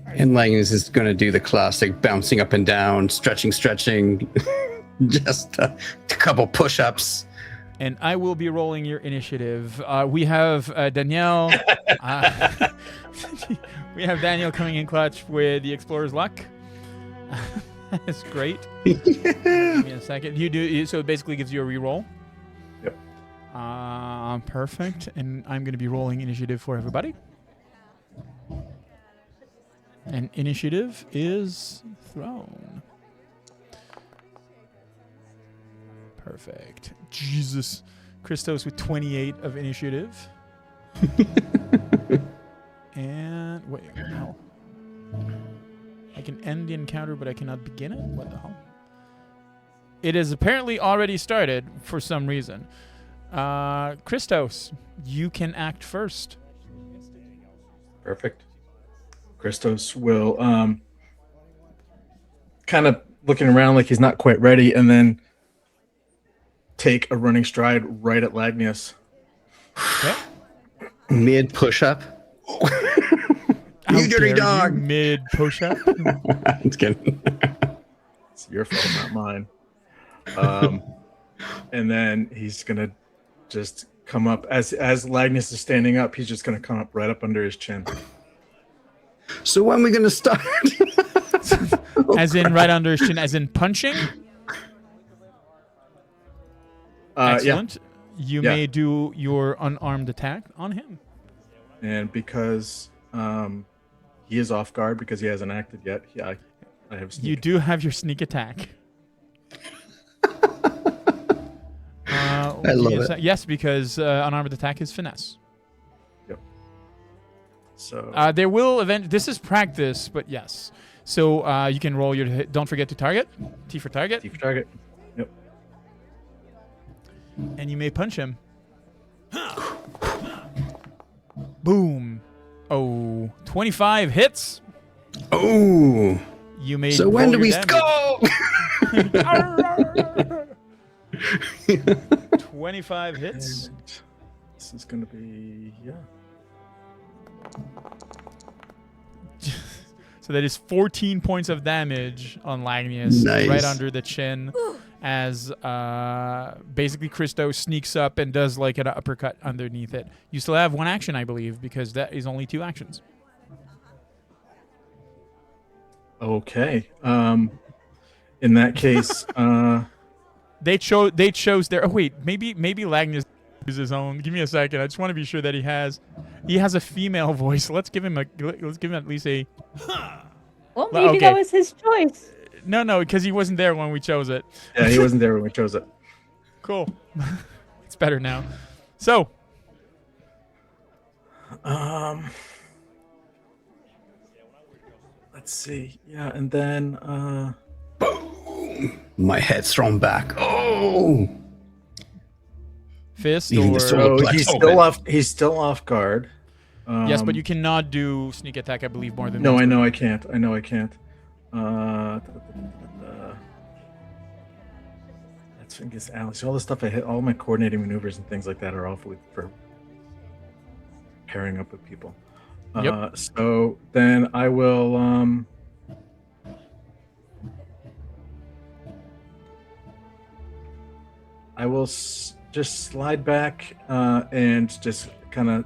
And Langus is gonna do the classic bouncing up and down, stretching, just a couple push-ups. And I will be rolling your initiative. We have Danielle. We have Daniel coming in clutch with the Explorer's Luck. That's great. Give me a second. So it basically gives you a reroll. Yep. Perfect. And I'm going to be rolling initiative for everybody. And initiative is thrown. Perfect. Jesus. Christos with 28 of initiative. And wait, what the hell? I can end the encounter, but I cannot begin it? What the hell? It has apparently already started for some reason. Christos, you can act first. Perfect. Christos will kind of looking around like he's not quite ready, and then take a running stride right at Lagnius. Okay. Mid push-up. You dirty dog. Mid push-up. I'm just kidding. It's your fault, not mine. And then he's gonna just come up as Lagnius is standing up. He's just gonna come up right up under his chin. So when are we gonna start? As in right under his chin, as in punching? Excellent. You may do your unarmed attack on him. And because he is off guard because he hasn't acted yet, I have sneak. You do have your sneak attack. I love it. Yes, because unarmed attack is finesse. Yep. So there will this is practice, but yes. So you can roll your don't forget to target. T for target. T for target. Yep. And you may punch him. Boom. Oh, 25 hits. Oh. You may. So when do we go? go? 25 hits. And this is gonna be So that is 14 points of damage on Lagnius, Nice. right under the chin, as basically Christo sneaks up and does like an uppercut underneath it. You still have one action, I believe, because that is only 2 actions. Okay. In that case, They chose their. Oh wait, maybe Lagnius is his own. Give me a second. I just want to be sure that he has a female voice. Let's give him at least a. Well, maybe okay. that was his choice. No, because he wasn't there when we chose it. yeah, he wasn't there when we chose it. Cool. It's better now. So, Let's see. Yeah, and then My head's thrown back. Oh. fist Even the or solar plex he's open. still off. He's still off guard. yes, but you cannot do sneak attack. I believe more than No, once I per know I turn. can't. I know I can't. That's I guess Alex. All the stuff I hit, all my coordinating maneuvers and things like that are all for pairing up with people. Yep. So then I will. I will just slide back and just kind of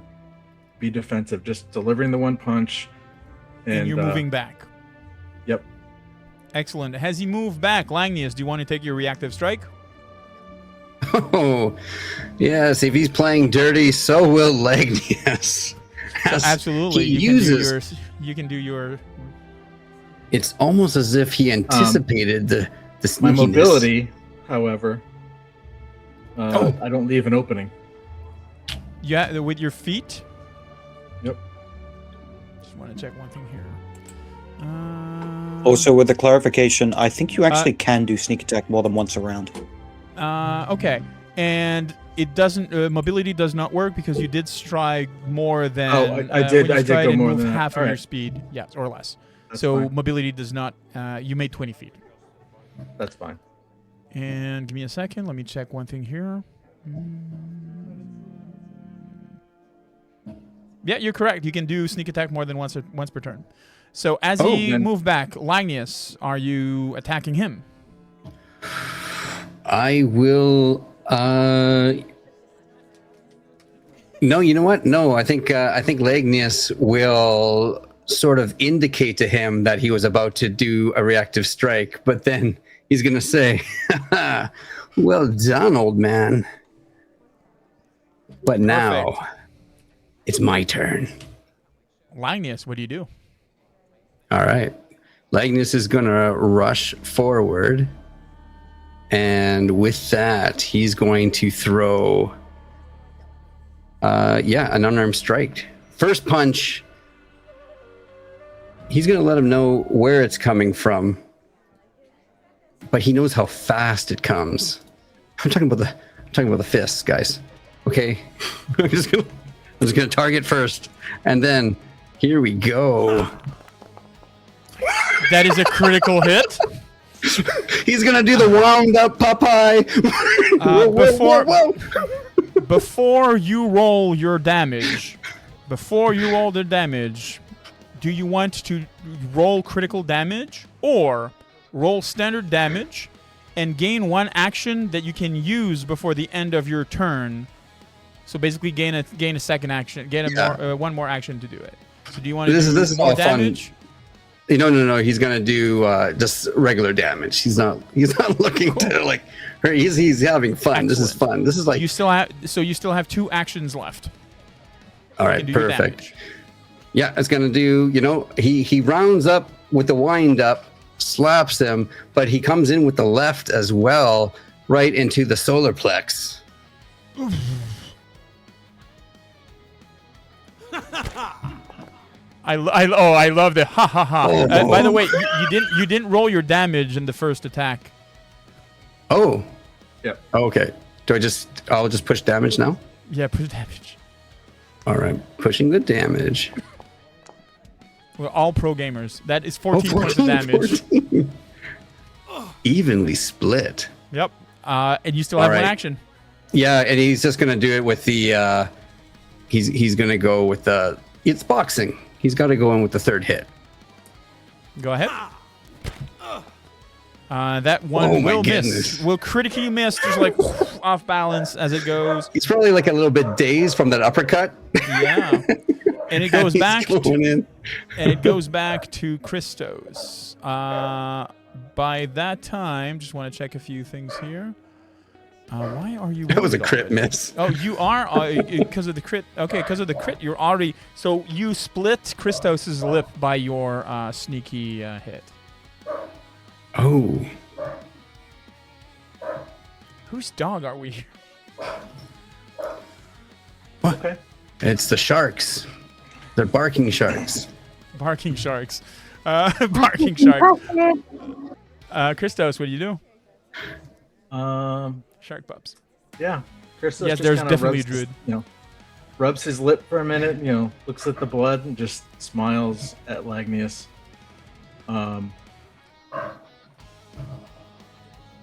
be defensive, just delivering the one punch. And you're moving back. Yep. Excellent. Has he moved back, Lagnius? Do you want to take your reactive strike? Oh, yes. If he's playing dirty, so will Lagnius. Absolutely. He You can do your. It's almost as if he anticipated the sneakiness. My mobility, however, I don't leave an opening. Yeah, with your feet. Yep. Just want to check one thing here. Also, with the clarification, I think you actually can do sneak attack more than once around. Okay, and it doesn't. Mobility does not work because you did stride more than. I did. when you I did stride go and more move than that. half of All your right. speed. Yes, or less. That's so fine. mobility does not. You made 20 feet. That's fine. And give me a second. Let me check one thing here. Yeah, you're correct. You can do sneak attack more than once per turn. So as he then- moved back, Lagnius, are you attacking him? I will. No, you know what? No, I think Lagnius will sort of indicate to him that he was about to do a reactive strike, but then he's gonna say, "Well done, old man." But now Perfect. it's my turn. Lagnius, what do you do? All right, Lagnius is gonna rush forward. And with that, he's going to throw, an unarmed strike. First punch, he's going to let him know where it's coming from, but he knows how fast it comes. I'm talking about the fists, guys. Okay, I'm just gonna target first, and then here we go. That is a critical hit. He's gonna do the wound up Popeye. Before you roll your damage, do you want to roll critical damage or roll standard damage and gain one action that you can use before the end of your turn? So basically, gain a second action, one more action to do it. So do you want to do This is more all fun. damage? No. He's gonna do just regular damage. He's not looking to like. He's having fun. This is fun. This is like You still have 2 actions left. all You right. can do your Perfect. damage. Yeah, it's gonna do. He rounds up with the wind up, slaps him, but he comes in with the left as well, right into the solar plex. I love the ha ha ha. By the way, you didn't roll your damage in the first attack. Oh. Yep. Okay. I'll just push damage now? Yeah, push damage. All right. Pushing the damage. We're all pro gamers. That is 14 points of damage. 14. Evenly split. Yep. And you still have All one right. action. Yeah, and he's just gonna do it with the he's gonna go with the it's boxing. He's gotta go in with the third hit. Go ahead. That one Oh my will miss. goodness. Will critically miss, just like off balance as it goes. He's probably like a little bit dazed from that uppercut. Yeah. And it goes He's back to, going in. and it goes back to Christos. By that time, just want to check a few things here. Why are you? That was a wounded crit already? miss. Oh, you are because of the crit. Okay, because of the crit, you're already. So you split Christos's lip by your sneaky hit. Oh. Whose dog are we? Okay. It's the sharks. They're barking sharks. Barking sharks. Barking shark. Christos, what do you do? Shark pups. Yeah. Christos Yes, just there's kinda definitely a rubs his- druid. Rubs his lip for a minute, looks at the blood and just smiles at Lagnius. Let's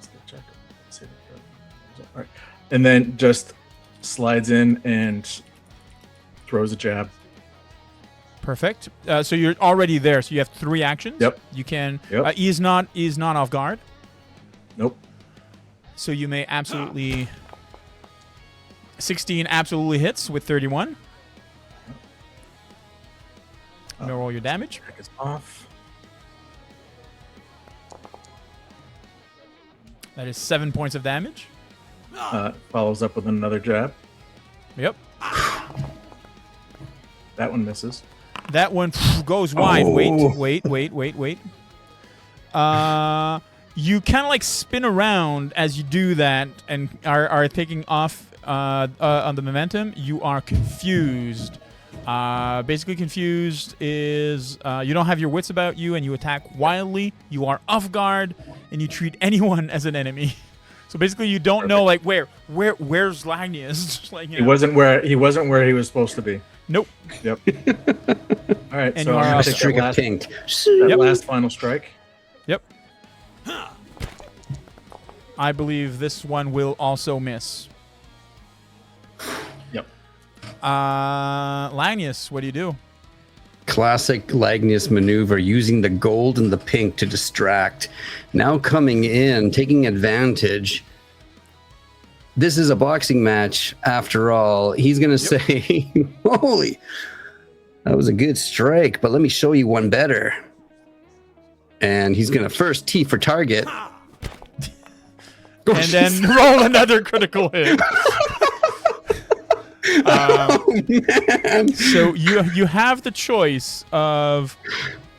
go check it. See the- All right. And then just slides in and throws a jab. Perfect. So you're already there. So you have 3 actions. Yep. You can. Yep. He is not off guard. Nope. So you may absolutely. 16 absolutely hits with 31. Now roll your damage. Check is off. That is 7 points of damage. Follows up with another jab. Yep. That one misses. That one goes wide. Oh. Wait. You kind of like spin around as you do that and are taking off on the momentum. You are confused. Basically, confused is you don't have your wits about you and you attack wildly. You are off guard and you treat anyone as an enemy. So basically, you don't know like where's Lagnius? Just like, He wasn't where he was supposed to be. Nope. Yep. All right. And so you are I'm gonna up. take Streak that of last, pink. that last final strike. Yep. I believe this one will also miss. Yep. Lagnius, what do you do? Classic Lagnius maneuver, using the gold and the pink to distract. Now coming in, taking advantage. This is a boxing match after all. He's going to say, holy, that was a good strike, but let me show you one better. And he's going to first T for target. And then roll another critical hit. Oh, man. So you have the choice of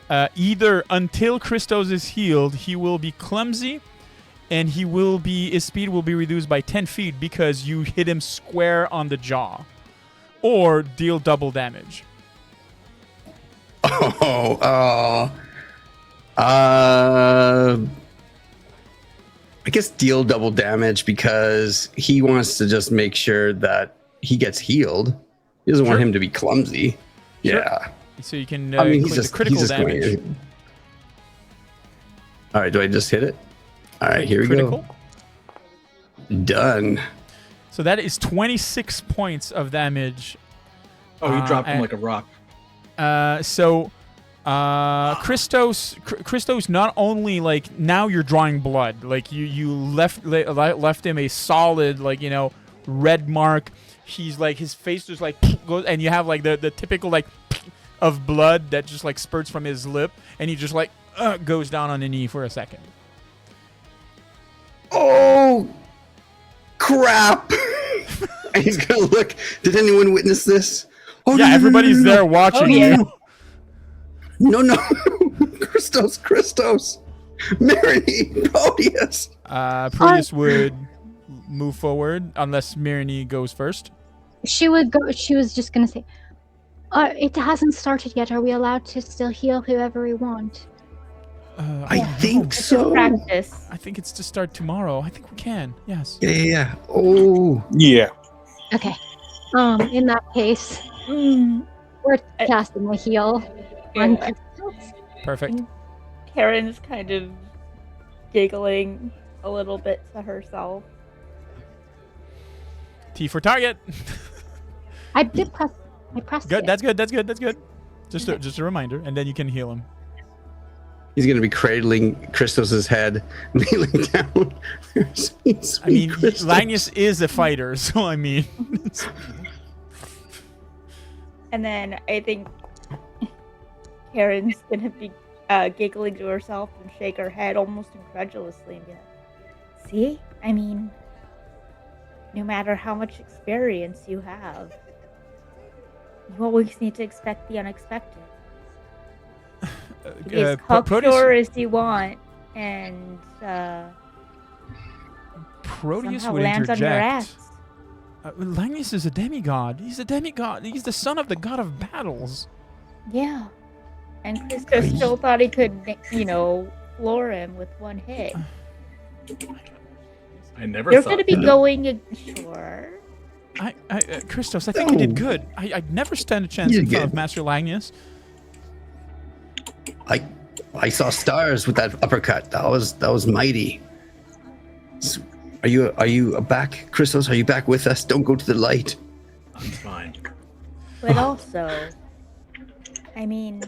either until Christos is healed, he will be clumsy, and his speed will be reduced by 10 feet because you hit him square on the jaw, or deal double damage. I guess deal double damage because he wants to just make sure that he gets healed. He doesn't want him to be clumsy. Sure. Yeah. So you can I mean, include the critical damage. going. All right, do I just hit it? All right, here we Critical. go. Done. So that is 26 points of damage. Oh, you dropped him and- like a rock. Christos not only like now you're drawing blood, like you left him a solid red mark. He's like his face just like goes, and you have like the typical like of blood that just like spurts from his lip, and he just like goes down on a knee for a second. Oh, crap. And he's going to look. Did anyone witness this? Oh, Yeah, no, no, no, everybody's no, no, there watching yeah. you. No. Christos. Marini, Proteus. Proteus would move forward unless Mirani goes first. She would go. She was just gonna say, "It hasn't started yet. Are we allowed to still heal whoever we want?" I think so. Practice. I think it's to start tomorrow. I think we can. Yes. Yeah. Oh. Yeah. Okay. In that case, we're casting a heal on Yeah. Christos. Perfect. Karen's kind of giggling a little bit to herself. T for target. I did press. I pressed Good. it. That's good. Just a reminder, and then you can heal him. He's gonna be cradling Christos's head, kneeling down. Sweet, I mean, Christos. Lagnus is a fighter, so I mean. And then I think Karen's gonna be giggling to herself and shake her head almost incredulously and be like, see? I mean, no matter how much experience you have, you always need to expect the unexpected. Be as cocksure as you want, and Proteus somehow would lands on your interject. ass. Lagnus is a demigod. He's a demigod. He's the son of the god of battles. Yeah. And Christos still thought he could, floor him with one hit. I never You're thought going to be that. going ashore. Christos, I think you did good. I'd never stand a chance in front of Master Lagnus. I saw stars with that uppercut. That was mighty. So, are you back, Christos? Are you back with us? Don't go to the light. I'm fine. But also, I mean,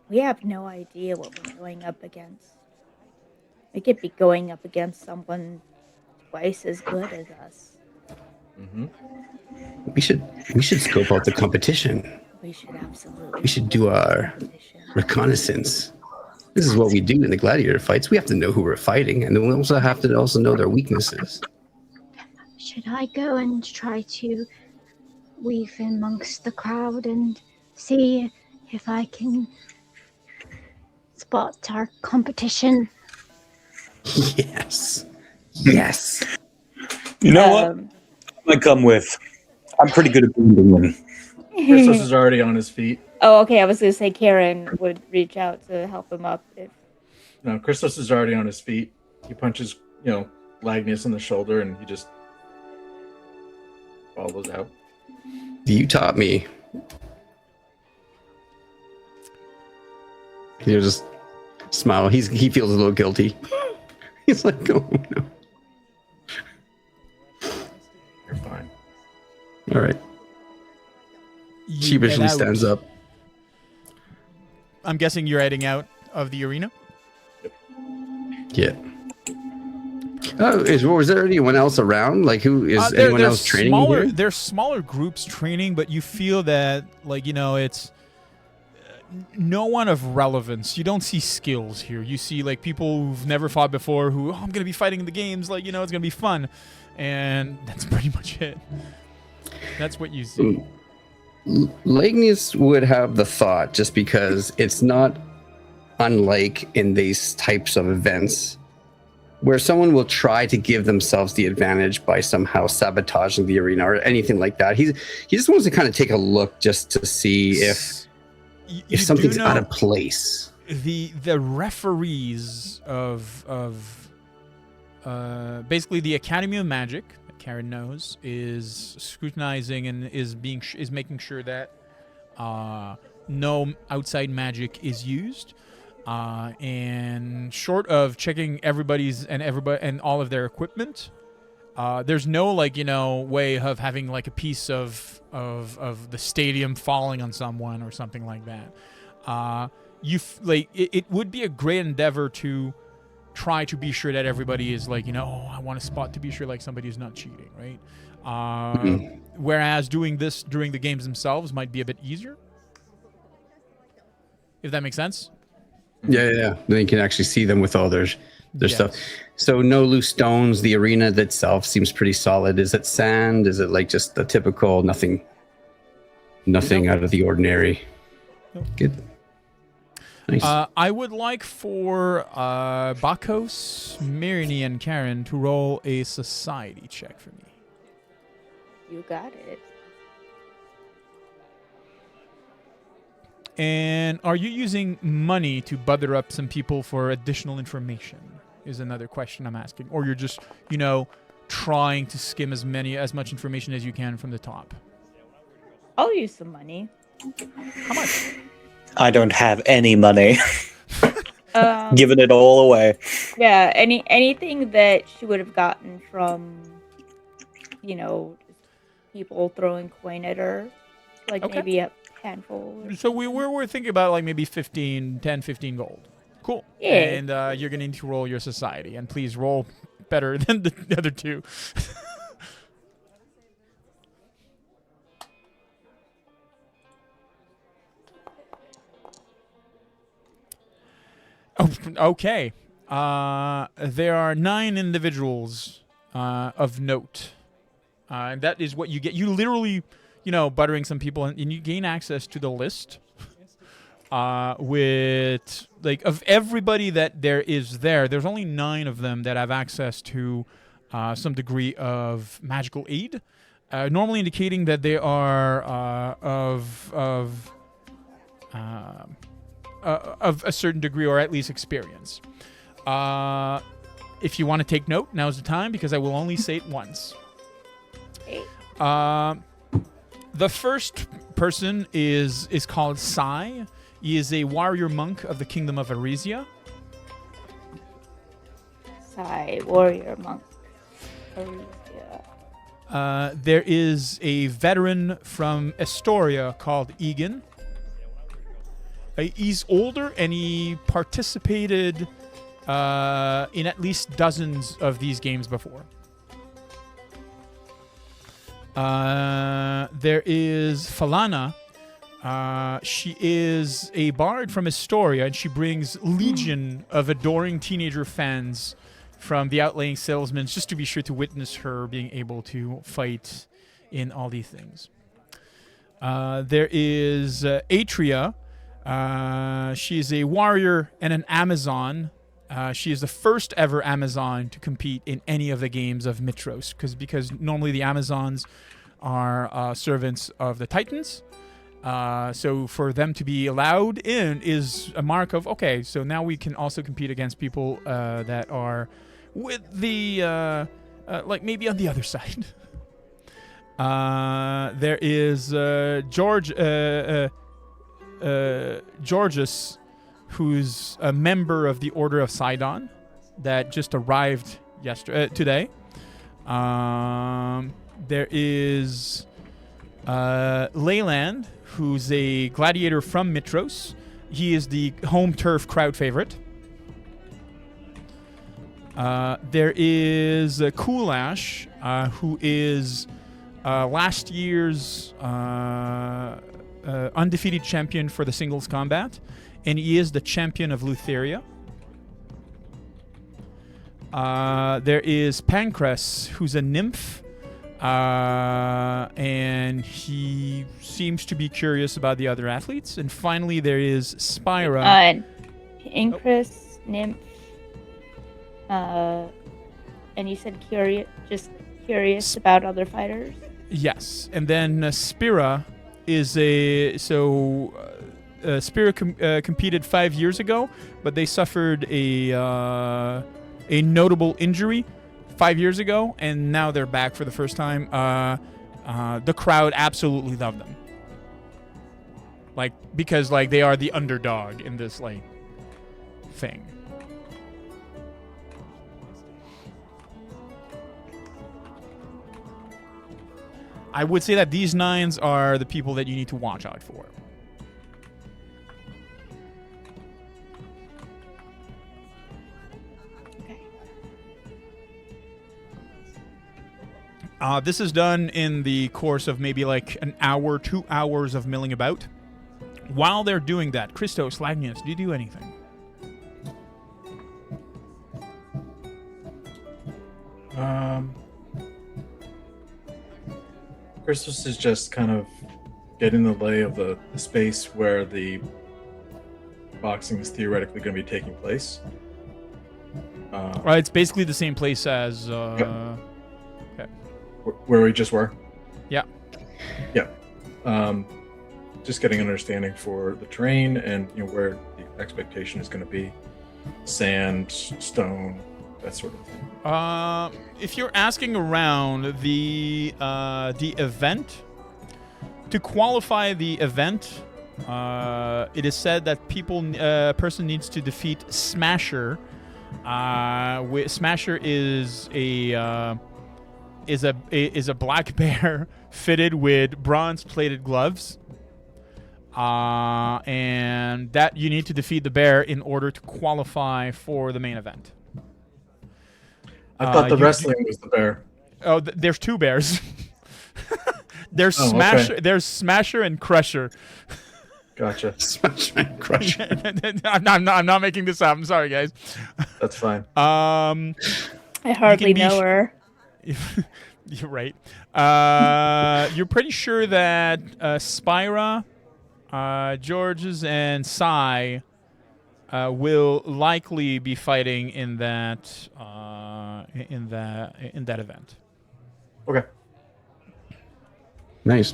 we have no idea what we're going up against. We could be going up against someone twice as good as us. Mm-hmm. We should scope out the competition. We should absolutely. We should do our reconnaissance. This is what we do in the gladiator fights. We have to know who we're fighting, and then we also have to know their weaknesses. Should I go and try to weave in amongst the crowd and see if I can spot our competition? Yes. Yes. You know what? I might come with. I'm pretty good at blending in. Christos is already on his feet. Oh, okay. I was gonna say Karen would reach out to help him up if. No, Christos is already on his feet. He punches, Lagnus in the shoulder, and he just follows out. You taught me. He'll just smile. He feels a little guilty. He's like, oh no. You're fine. All right. You Sheepishly head out. stands up. I'm guessing you're heading out of the arena. Yeah. Oh, was there anyone else around? Like, who is anyone else training here? There's smaller groups training, but you feel that, it's no one of relevance. You don't see skills here. You see, people who've never fought before who, I'm going to be fighting in the games, it's going to be fun. And that's pretty much it. That's what you see. Lagnus would have the thought, just because it's not unlike in these types of events, where someone will try to give themselves the advantage by somehow sabotaging the arena or anything like that. He just wants to kind of take a look just to see if something's out of place. The referees of basically the Academy of Magic, that Karen knows, is scrutinizing and is making sure that no outside magic is used. And short of checking everybody's and all of their equipment, there's no way of having a piece of the stadium falling on someone or something like that. It would be a great endeavor to try to be sure that everybody is I want a spot to be sure somebody's not cheating, right? Whereas doing this during the games themselves might be a bit easier, if that makes sense. Yeah. Then you can actually see them with all their stuff. So no loose stones. The arena itself seems pretty solid. Is it sand? Is it just the typical nothing out of the ordinary? Nope. Good. Nice. I would like for Bakos, Mirini, and Karen to roll a society check for me. You got it. And are you using money to butter up some people for additional information? Is another question I'm asking. Or you're just, trying to skim as much information as you can from the top? I'll use some money. How much? I don't have any money. Um, Giving it all away. Yeah, anything that she would have gotten from, people throwing coin at her, Okay. maybe a handful. So we're thinking about like maybe 10, 15 gold. Cool. Yeah. And you're going to need to roll your society. And please roll better than the other two. Oh, okay. There are 9 individuals of note. And that is what you get. You literally, buttering some people, and you gain access to the list with, like, of everybody that there is there's only 9 of them that have access to some degree of magical aid, normally indicating that they are of a certain degree or at least experience. If you want to take note, now's the time because I will only say it once. The first person is called Sai. He is a warrior monk of the kingdom of Arisia. Sai, warrior monk. Arisia. There is a veteran from Estoria called Egan. He's older and he participated in at least dozens of these games before. There is Falana. She is a bard from Estoria, and she brings legion of adoring teenager fans from the outlaying salesmen just to be sure to witness her being able to fight in all these things. There is Atria. She is a warrior and an Amazon. She is the first ever Amazon to compete in any of the games of Mitros, because normally the Amazons are servants of the Titans. So for them to be allowed in is a mark of, okay, so now we can also compete against people that are with the, like maybe on the other side. There is Georges, who's a member of the Order of Sidon that just arrived today. There is Leyland, who's a gladiator from Mitros. He is the home turf crowd favorite. There is Kulash, who is last year's undefeated champion for the singles combat, and he is the champion of Lutheria. There is Pancras, who's a nymph, and he seems to be curious about the other athletes. And finally, there is Spyra. Pancras, nymph, and you said curious about other fighters? Yes, and then Spira is Spira competed 5 years ago, but they suffered a notable injury 5 years ago, and now they're back for the first time. The crowd absolutely love them, because they are the underdog in this thing. I would say that these 9s are the people that you need to watch out for. This is done in the course of maybe an hour, 2 hours of milling about. While they're doing that, Christos, Lagnius, do you do anything? Christos is just kind of getting the lay of the space where the boxing is theoretically going to be taking place. Right, it's basically the same place as... Where we just were? Yeah. Yeah. Just getting an understanding for the terrain and where the expectation is going to be. Sand, stone, that sort of thing. If you're asking around the event, to qualify the event, it is said that person needs to defeat Smasher. Smasher is a black bear fitted with bronze-plated gloves. and that you need to defeat the bear in order to qualify for the main event. I thought the you wrestling was the bear. Oh, there's two bears. There's Oh, Smasher. okay. There's Smasher and Crusher. Gotcha. Smash and crush. I'm not making this up. I'm sorry, guys. That's fine. Um, I hardly be know her. You're right. You're pretty sure that Spyra, Georges, and Sai will likely be fighting in that event. Okay. Nice.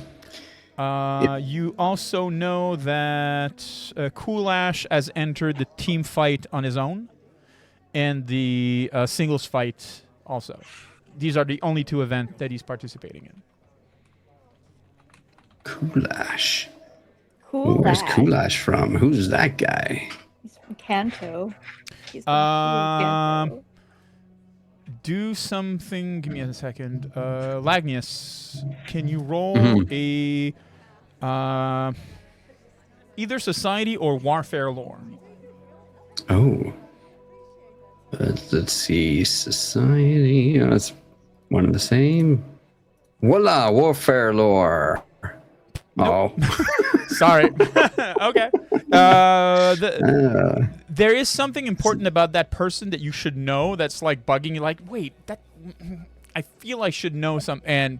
You also know that Kulash has entered the team fight on his own, and the singles fight also. These are the only two events that he's participating in. Kulash. Cool. Where's Kulash from? Who's that guy? He's from Kanto. He's from Kanto. Do something. Give me a second. Lagnius, can you roll a either society or warfare lore? Oh. Let's see. Society. Oh, that's one and the same. Voila, warfare lore. Nope. Oh. Sorry. Okay. There is something important about that person that you should know that's like bugging you. Like, wait, that I feel I should know some. And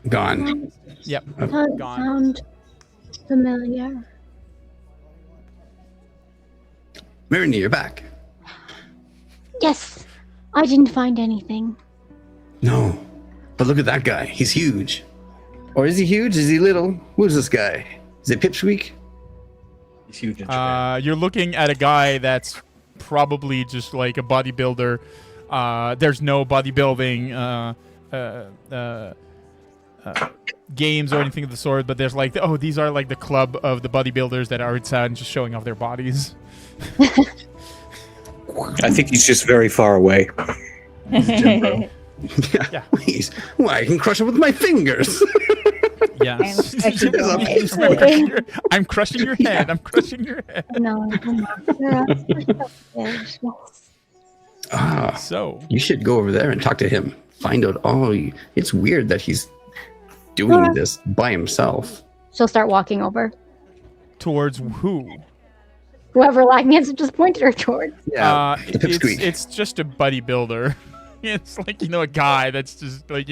Gone. yep, That gone. sound familiar. Marini, you're back. Yes, I didn't find anything. No. But look at that guy. He's huge. Or is he huge? Is he little? Who's this guy? Is it Pipsqueak? He's huge in Japan. You're looking at a guy that's probably just like a bodybuilder. There's no bodybuilding games or anything of the sort, but there's like, oh, these are like the club of the bodybuilders that are outside and just showing off their bodies. I think he's just very far away. Gym bro. Yeah. Please. Why, I can crush it with my fingers. Yes. I'm I'm crushing crushing your head. I'm crushing your head. No, I'm not. Yes. Ah, So, you should go over there and talk to him. Find out. Oh, it's weird that he's doing this by himself. She'll start walking over. towards who? Whoever Lagnius just pointed her towards. Yeah, the Pipsqueak. It's just a bodybuilder. It's like, a guy that's just like,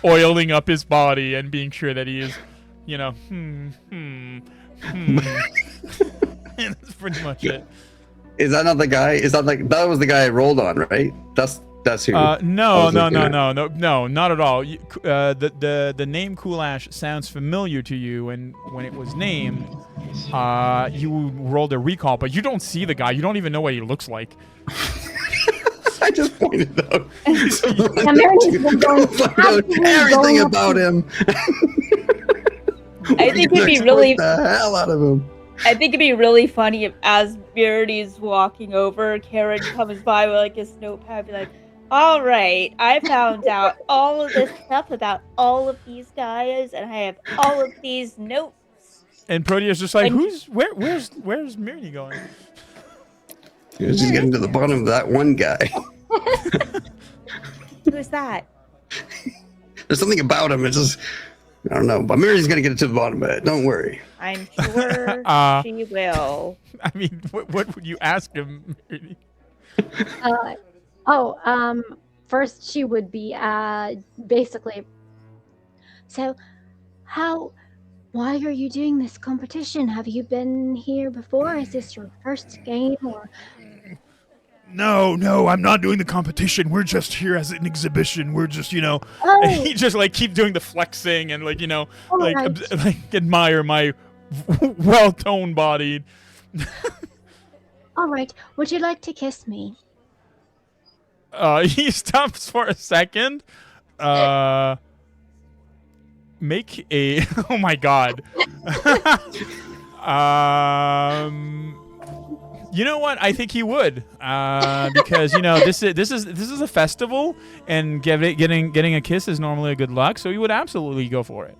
oiling up his body and being sure that he is, That's pretty much it. Is that not the guy? Is that that was the guy I rolled on, right? That's who. No, was looking at. no, not at all. The name Kulash sounds familiar to you, and when it was named, you rolled a recall, but you don't see the guy. You don't even know what he looks like. I just pointed out. Yeah, Mary's been going Find out everything about him. I think it'd be really the hell out of him. I think it'd be really funny if, as Verity's walking over, Karen comes by with like his notepad, be like, "All right, I found out all of this stuff about all of these guys, and I have all of these notes." And Protea's just like, And- where's Miri going? He was just getting to the bottom of that one guy. Who's that? There's something about him. It's just, I don't know. But Mary's gonna get it to the bottom of it. Don't worry. I'm sure she will. I mean, what would you ask him, Miri? First she would be basically. So, why are you doing this competition? Have you been here before? Is this your first game or? No, I'm not doing the competition. We're just here as an exhibition. We're just, and he just like keep doing the flexing and like, Right. like admire my well-toned body. All right. Would you like to kiss me? He stops for a second. Make a. Oh my god. You know what? I think he would, because this is a festival, and getting a kiss is normally a good luck. So he would absolutely go for it.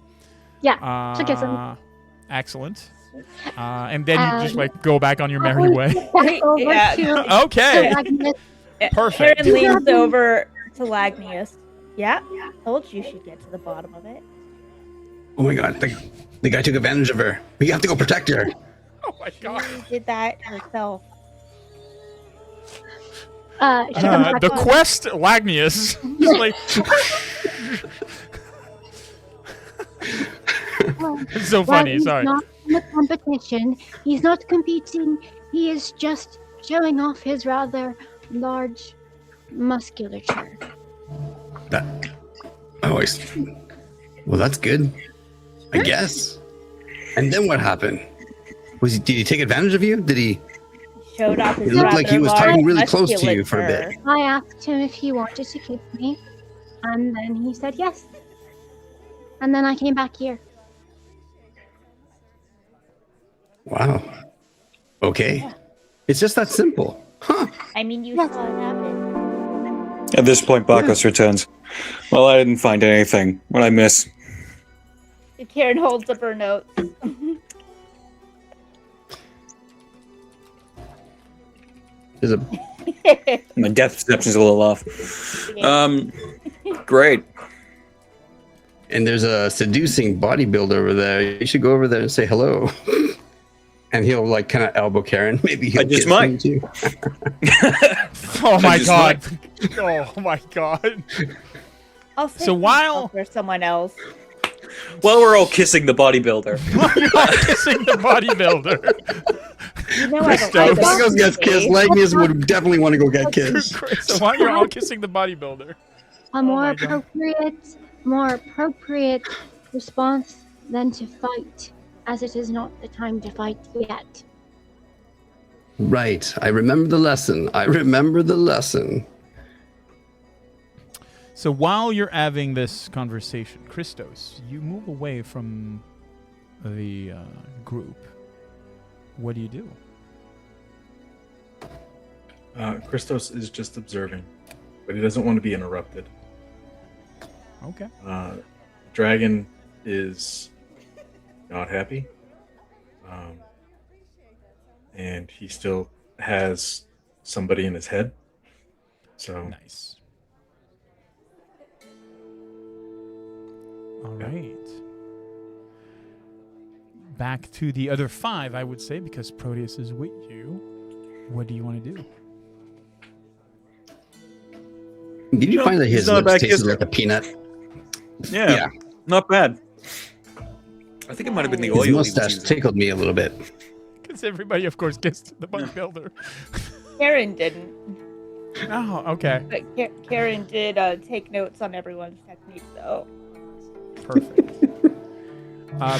Yeah. So kiss him. Excellent. And then you just like go back on your I merry will way. get back over Yeah. to Okay. Agnes. Perfect. Karen leans over to Lagnius. Yeah, told you she'd get to the bottom of it. Oh my god, the guy took advantage of her. We have to go protect her. Oh my god. She did that herself. She comes back The on. quest Lagnius. Just like it's so Well, funny. he's Sorry. not in a competition. He's not competing. He is just showing off his rather large musculature. That. Oh, well, that's good. I guess. And then what happened? Did he take advantage of you? Did he? Showed off his It looked like he rather was large talking really close to you for a bit. musculature. I asked him if he wanted to kiss me, and then he said yes. And then I came back here. Wow. Okay. It's just that simple. Huh. I mean, you saw it happen. At this point, Bakos returns. Well, I didn't find anything. What I miss? Karen holds up her notes. There's a My depth perception's a little off. Great. And there's a seducing bodybuilder over there. You should go over there and say hello. And he'll like kind of elbow Karen. Maybe he'll I just kiss might. him too. Oh my just god. Oh my god. I'll say So while- for someone else. Well, we're all kissing the bodybuilder. You're all kissing the bodybuilder. You know I don't Christo. like If this Bagos gets kissed, movie. Lagnius would definitely want to go get kissed. So while you're all kissing the bodybuilder. A more my God. appropriate response than to fight, as it is not the time to fight yet. Right. I remember the lesson. So while you're having this conversation, Christos, you move away from the group. What do you do? Christos is just observing, but he doesn't want to be interrupted. Okay. Dragon is not happy, and he still has somebody in his head. So Nice. All right. Back to the other 5, I would say, because Proteus is with you. What do you want to do? Did you find that his He's not a lips bad tasted kisser. like a peanut? Yeah, not bad. I think it might have been the oil. His he was mustache using. tickled me a little bit. Because everybody, of course, kissed the bodybuilder. Karen didn't. Oh, okay. But Karen did take notes on everyone's technique, though. Perfect.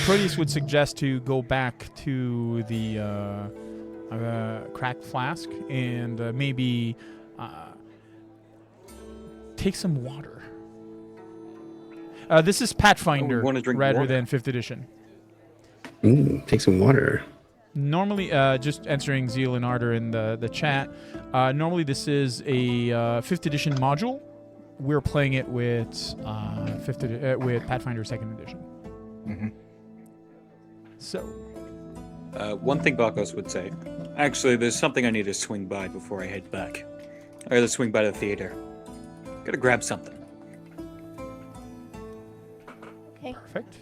Proteus would suggest to go back to the cracked flask and maybe take some water. This is Pathfinder wanna drink rather water. than 5th edition. Take some water. Normally, just answering Zeal and Ardor in the chat, normally this is a 5th edition module. We're playing it with with Pathfinder 2nd edition. Mhm. So, One thing Bakos would say. Actually, there's something I need to swing by before I head back. I gotta swing by the theater. Gotta grab something. Okay. perfect.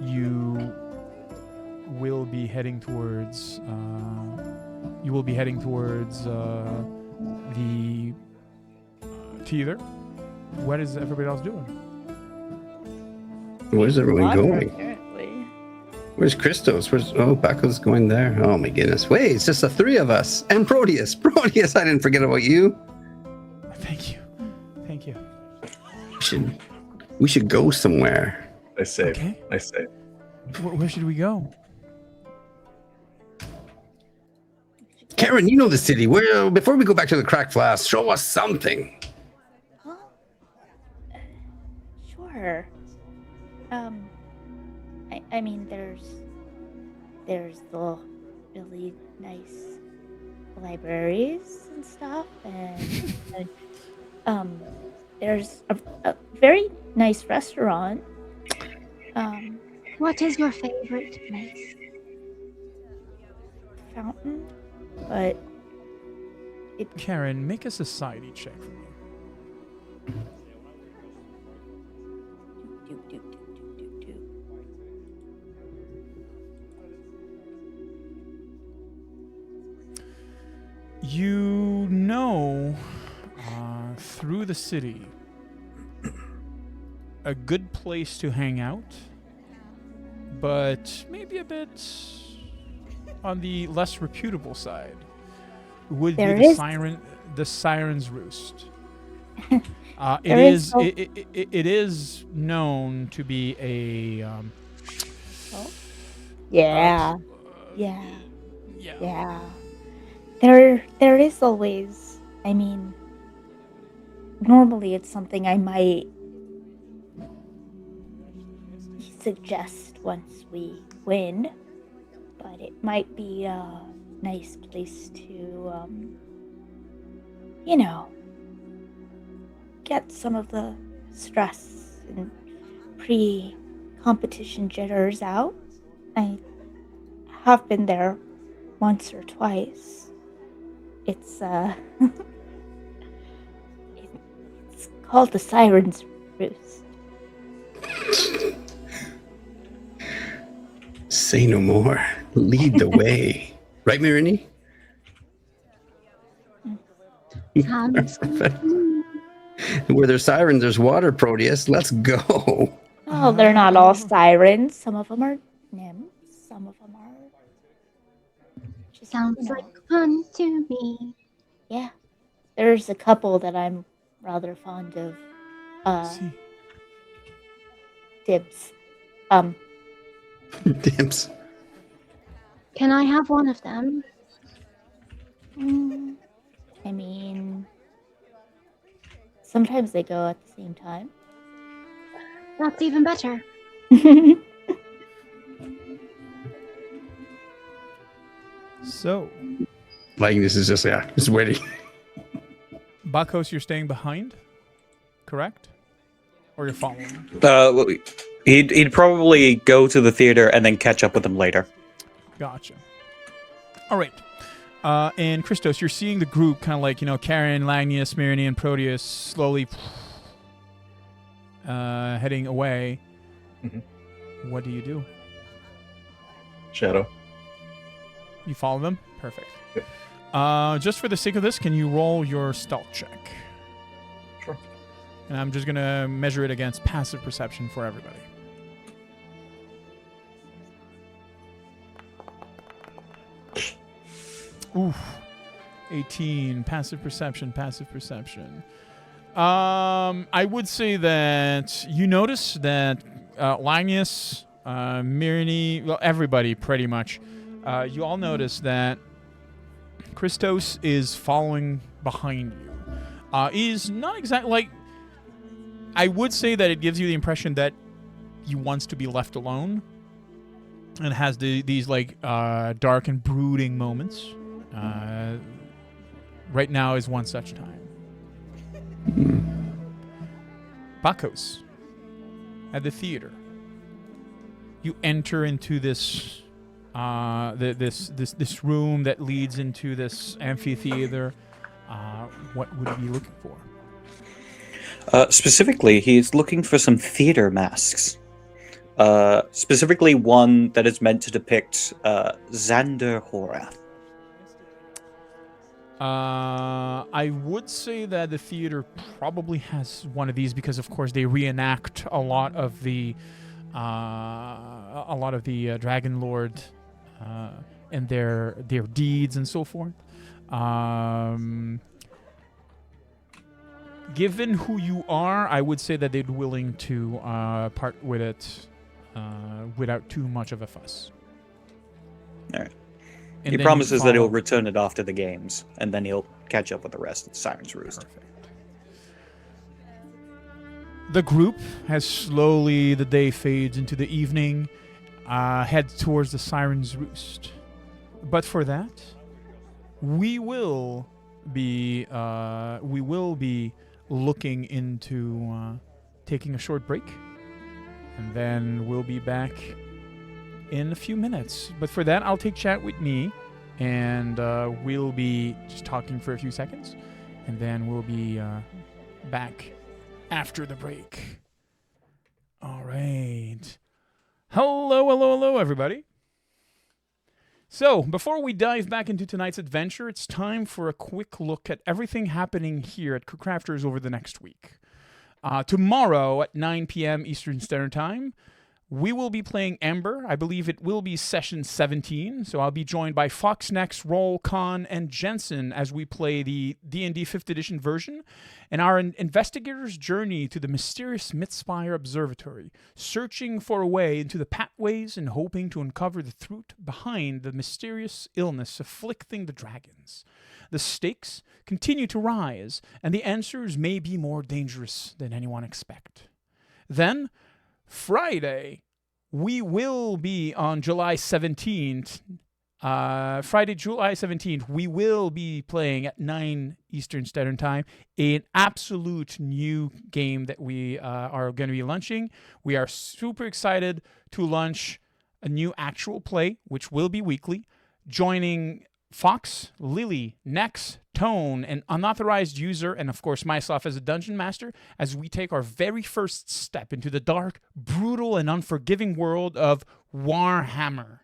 You will be heading towards. The theater. What is everybody else doing? Where's everyone Water, going? apparently. Where's Christos? Baco's going there. Oh my goodness. Wait, it's just the 3 of us. And Proteus. Proteus, I didn't forget about you. Thank you. Thank you. We should go somewhere. I say, Okay. I say. Where should we go? Karen, you know the city. Before we go back to the cracked flask, show us something. Huh? Sure. I mean, there's the really nice libraries and stuff, and there's a very nice restaurant. What is your favorite place? Fountain, but Karen, make a society check for me. do. You know, through the city, a good place to hang out, but maybe a bit on the less reputable side would There be is- the Siren's Roost. It There is is no- it is known to be a Yeah. yeah. Yeah. There is always, I mean, normally it's something I might suggest once we win, but it might be a nice place to, get some of the stress and pre-competition jitters out. I have been there once or twice. It's it's called the Siren's Roost. Say no more. Lead the way. Right, Mirini? Sounds good to me. Where there's sirens, there's water, Proteus. Let's go. Oh, they're not all sirens. Some of them are nymphs. Some of them are just, Sounds like fun to me. yeah. There's a couple that I'm rather fond of. See, Dibs. Dibs. Can I have one of them? I mean, sometimes they go at the same time. That's even better. so Like, this is just waiting. Bakos, you're staying behind, correct? Or you're following? He'd probably go to the theater and then catch up with them later. Gotcha. All right. And Christos, you're seeing the group kind of like, Karen, Lagnius, Mirini, and Proteus slowly heading away. Mhm. What do you do? Shadow. You follow them? Perfect. Yep. Just for the sake of this, can you roll your stealth check? Sure. And I'm just going to measure it against passive perception for everybody. Oof. 18. Passive perception. I would say that you notice that Lagnius, Mirini, well, everybody pretty much, you all notice that Christos is following behind you. He's not exactly like. I would say that it gives you the impression that he wants to be left alone, and has these like dark and brooding moments. Right now is one such time. Bakos, at the theater, you enter into this this room that leads into this amphitheater. What would you be looking for? Specifically, he's looking for some theater masks. Specifically, one that is meant to depict Xander Horath. I would say that the theater probably has one of these because, of course, they reenact a lot of the Dragon Lord and their deeds and so forth. Given who you are, I would say that they'd be willing to part with it without too much of a fuss. All right. And He then promises you that he'll follow- return it after the games, and then he'll catch up with the rest of Siren's Roost. Perfect. The group, as slowly the day fades into the evening, heads towards the Siren's Roost. But for that, we will be looking into taking a short break. and then we'll be back in a few minutes. But for that, I'll take chat with me, and we'll be just talking for a few seconds, and then we'll be back after the break. All right. Hello, everybody. So, before we dive back into tonight's adventure, it's time for a quick look at everything happening here at Crafters over the next week. Tomorrow at 9 p.m. Eastern Standard Time, we will be playing Ember. I believe it will be session 17, so I'll be joined by Foxnex, Roll, Khan, and Jensen as we play the D&D 5th edition version and our investigator's journey to the mysterious Mythspire Observatory, searching for a way into the pathways and hoping to uncover the truth behind the mysterious illness afflicting the dragons. The stakes continue to rise, and the answers may be more dangerous than anyone expect. Then, Friday, we will be on July 17th. Friday, July 17th, we will be playing at 9 Eastern Standard Time an absolute new game that we are going to be launching. We are super excited to launch a new actual play, which will be weekly, joining Fox, Lily, Nex, Tone, an unauthorized user, and of course myself as a dungeon master, as we take our very first step into the dark, brutal, and unforgiving world of Warhammer.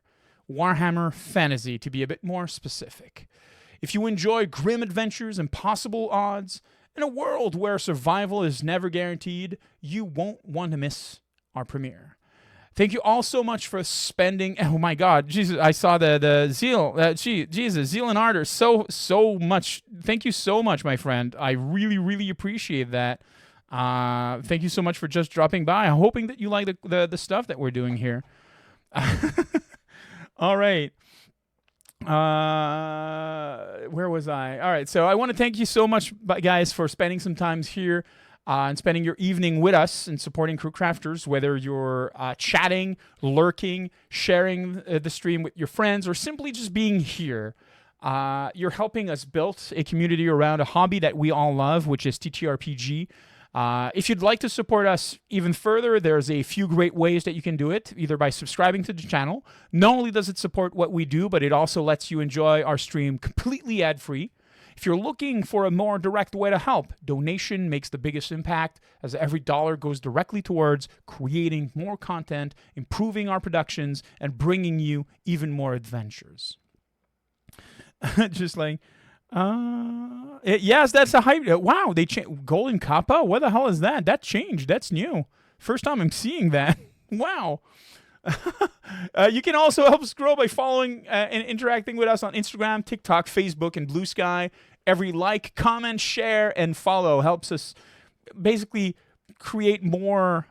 Warhammer Fantasy, to be a bit more specific. If you enjoy grim adventures, impossible odds, in a world where survival is never guaranteed, you won't want to miss our premiere. Thank you all so much for spending. Oh my God, Jesus! I saw the zeal. Jesus, zeal and ardor. So much. Thank you so much, my friend. I really appreciate that. Thank you so much for just dropping by. I'm hoping that you like the stuff that we're doing here. All right. Where was I? All right. So I want to thank you so much, guys, for spending some time here. And spending your evening with us and supporting Crew Crafters, whether you're chatting, lurking, sharing the stream with your friends, or simply just being here. You're helping us build a community around a hobby that we all love, which is TTRPG. If you'd like to support us even further, there's a few great ways that you can do it, either by subscribing to the channel. Not only does it support what we do, but it also lets you enjoy our stream completely ad-free. If you're looking for a more direct way to help, donation makes the biggest impact, as every dollar goes directly towards creating more content, improving our productions, and bringing you even more adventures. Just like, yes, that's a hype. Wow, they changed Golden Kappa. What the hell is that? That changed. That's new. First time I'm seeing that. Wow. You can also help us grow by following and interacting with us on Instagram, TikTok, Facebook, and Blue Sky. Every like, comment, share, and follow helps us basically create more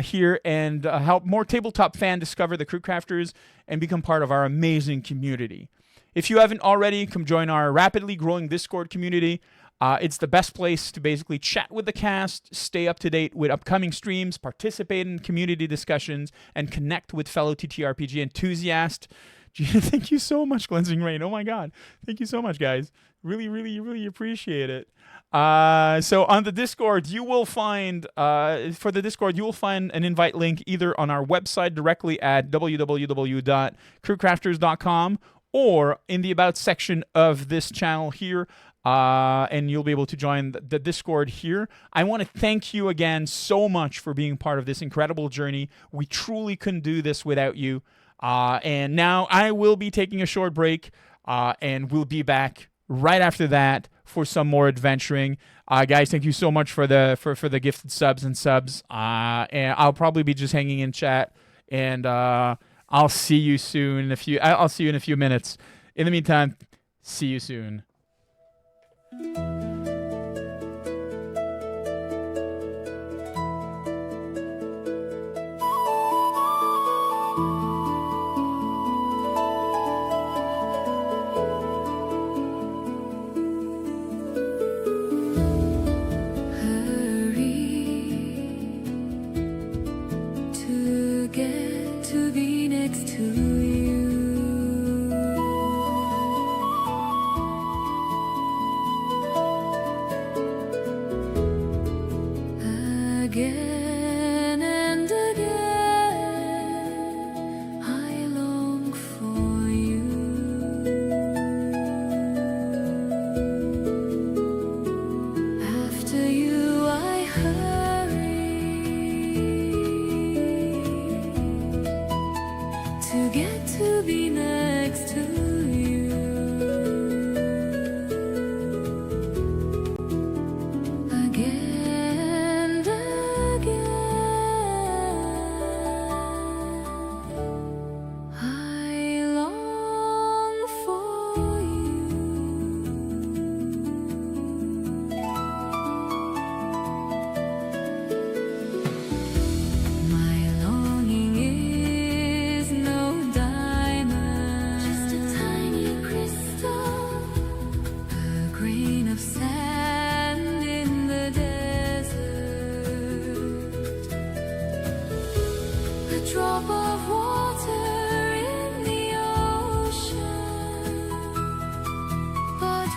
here and help more tabletop fans discover the Crew Crafters and become part of our amazing community. If you haven't already, come join our rapidly growing Discord community. It's the best place to basically chat with the cast, stay up to date with upcoming streams, participate in community discussions, and connect with fellow TTRPG enthusiasts. Thank you so much, Cleansing Rain. Oh my God. Thank you so much, guys. Really appreciate it. So on the Discord, you will find, for the Discord, you will find an invite link either on our website directly at www.crewcrafters.com or in the About section of this channel here. And you'll be able to join the Discord here. I want to thank you again so much for being part of this incredible journey. We truly couldn't do this without you. And now I will be taking a short break, and we'll be back right after that for some more adventuring. Guys, thank you so much for the gifted subs. And I'll probably be just hanging in chat, and I'll see you soon. I'll see you in a few minutes. In the meantime, see you soon. To get to be next to you.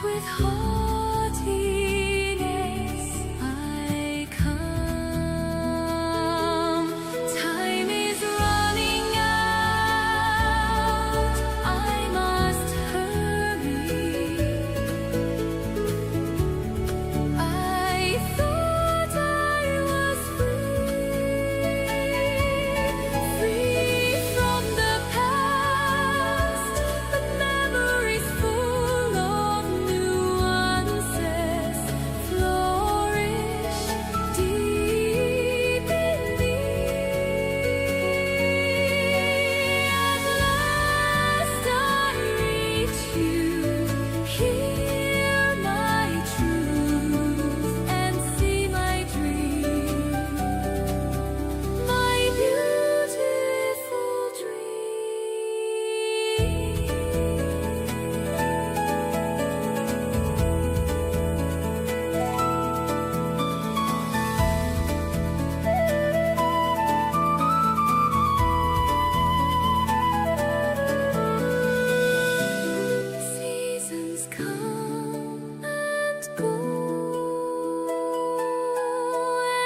with haughtiness I come. Time is running out, I must hurry. I thought I was free from the past, but memories full of nuances flourish deep in me. At last I reach you, hear my truth, and see my dream, my beautiful dream. Seasons come and go,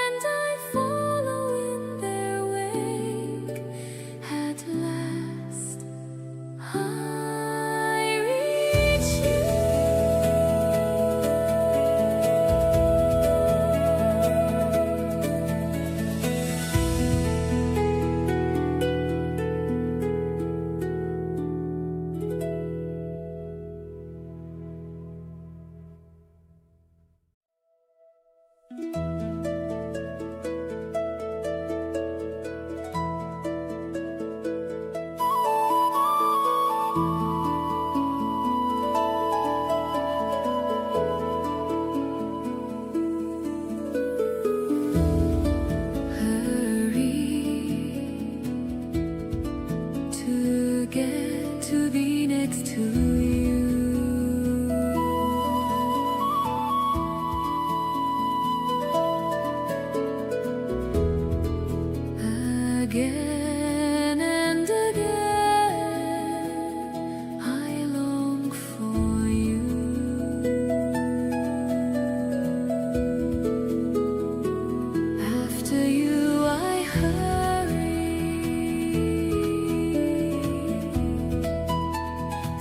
and I follow in their wake. At last, I reach hurry to get to be next to you. Again and again, I long for you. After you, I hurry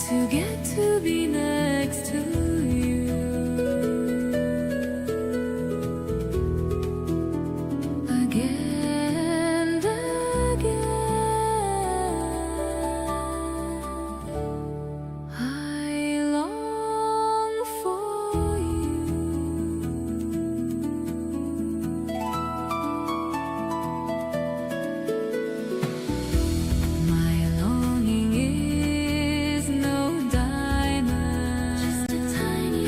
to get to be next to you. Again and again, I long for you. My longing is no diamond, just a tiny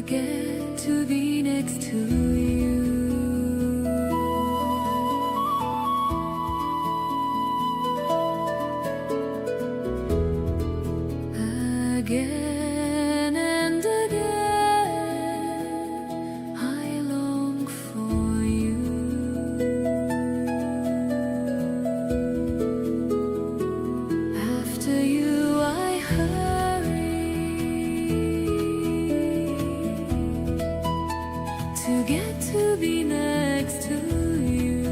forget to be next to you. Again and again, I long for you. After you, I hurry to get to be next to you.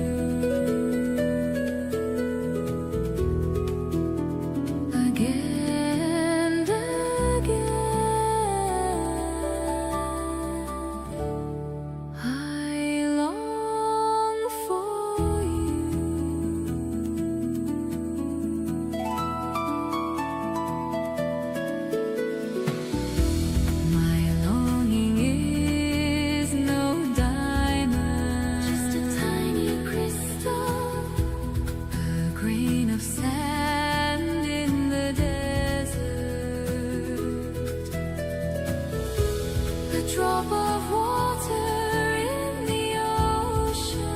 Again and again, I long for you. My longing is no diamond, just a tiny crystal, a grain of sand in the desert, a drop of water in the ocean,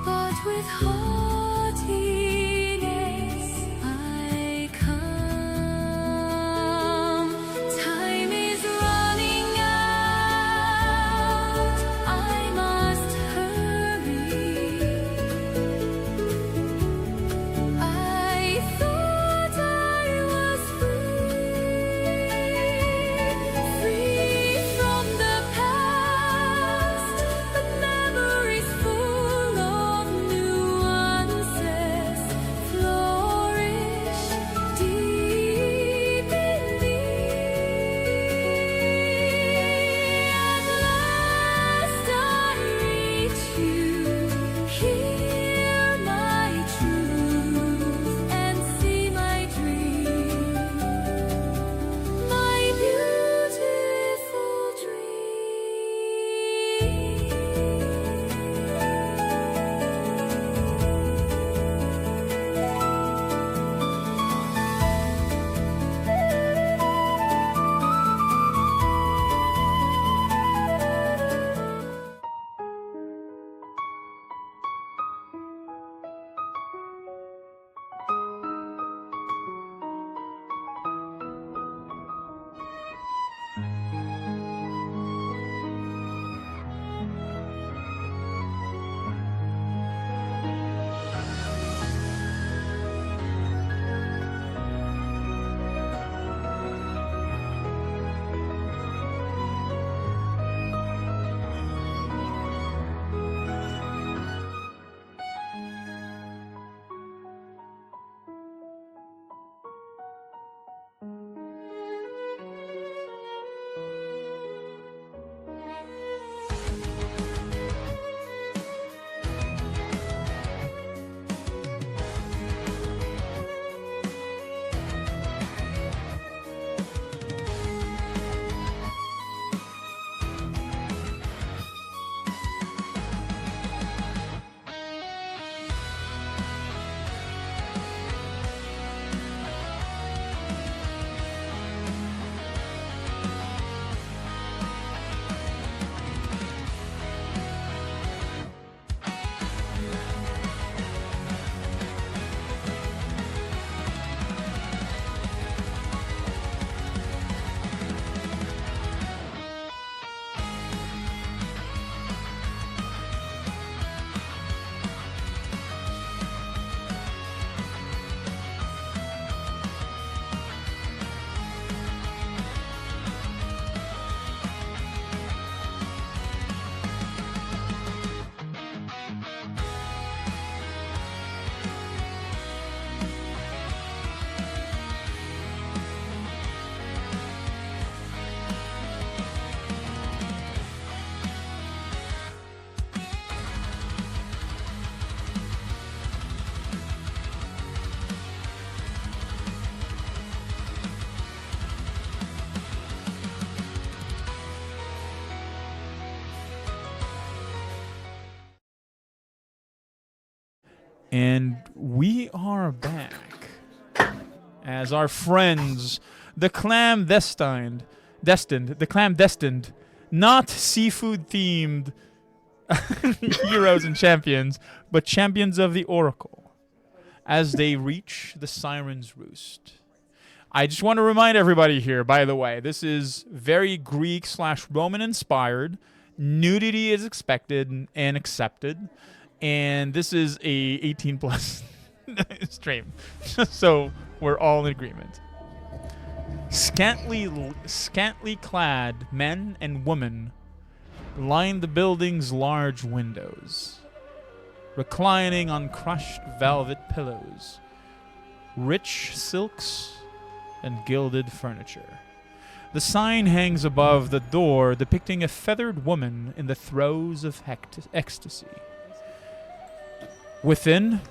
but with haughtiness I come. Time is running out, I must hurry. I thought I was free from the past, but memories full of nuances flourish deep in me. At last I reach you, hear my truth and see my dream, my beautiful dream. And we are back as our friends, the clandestine, the clam destined, not seafood themed heroes and champions, but champions of the Oracle, as they reach the Siren's Roost. I just want to remind everybody here, by the way, this is very Greek/Roman inspired. Nudity is expected and accepted, and this is a 18 plus stream, so we're all in agreement. Scantily clad men and women line the building's large windows, reclining on crushed velvet pillows, rich silks, and gilded furniture. The sign hangs above the door depicting a feathered woman in the throes of ecstasy. Within,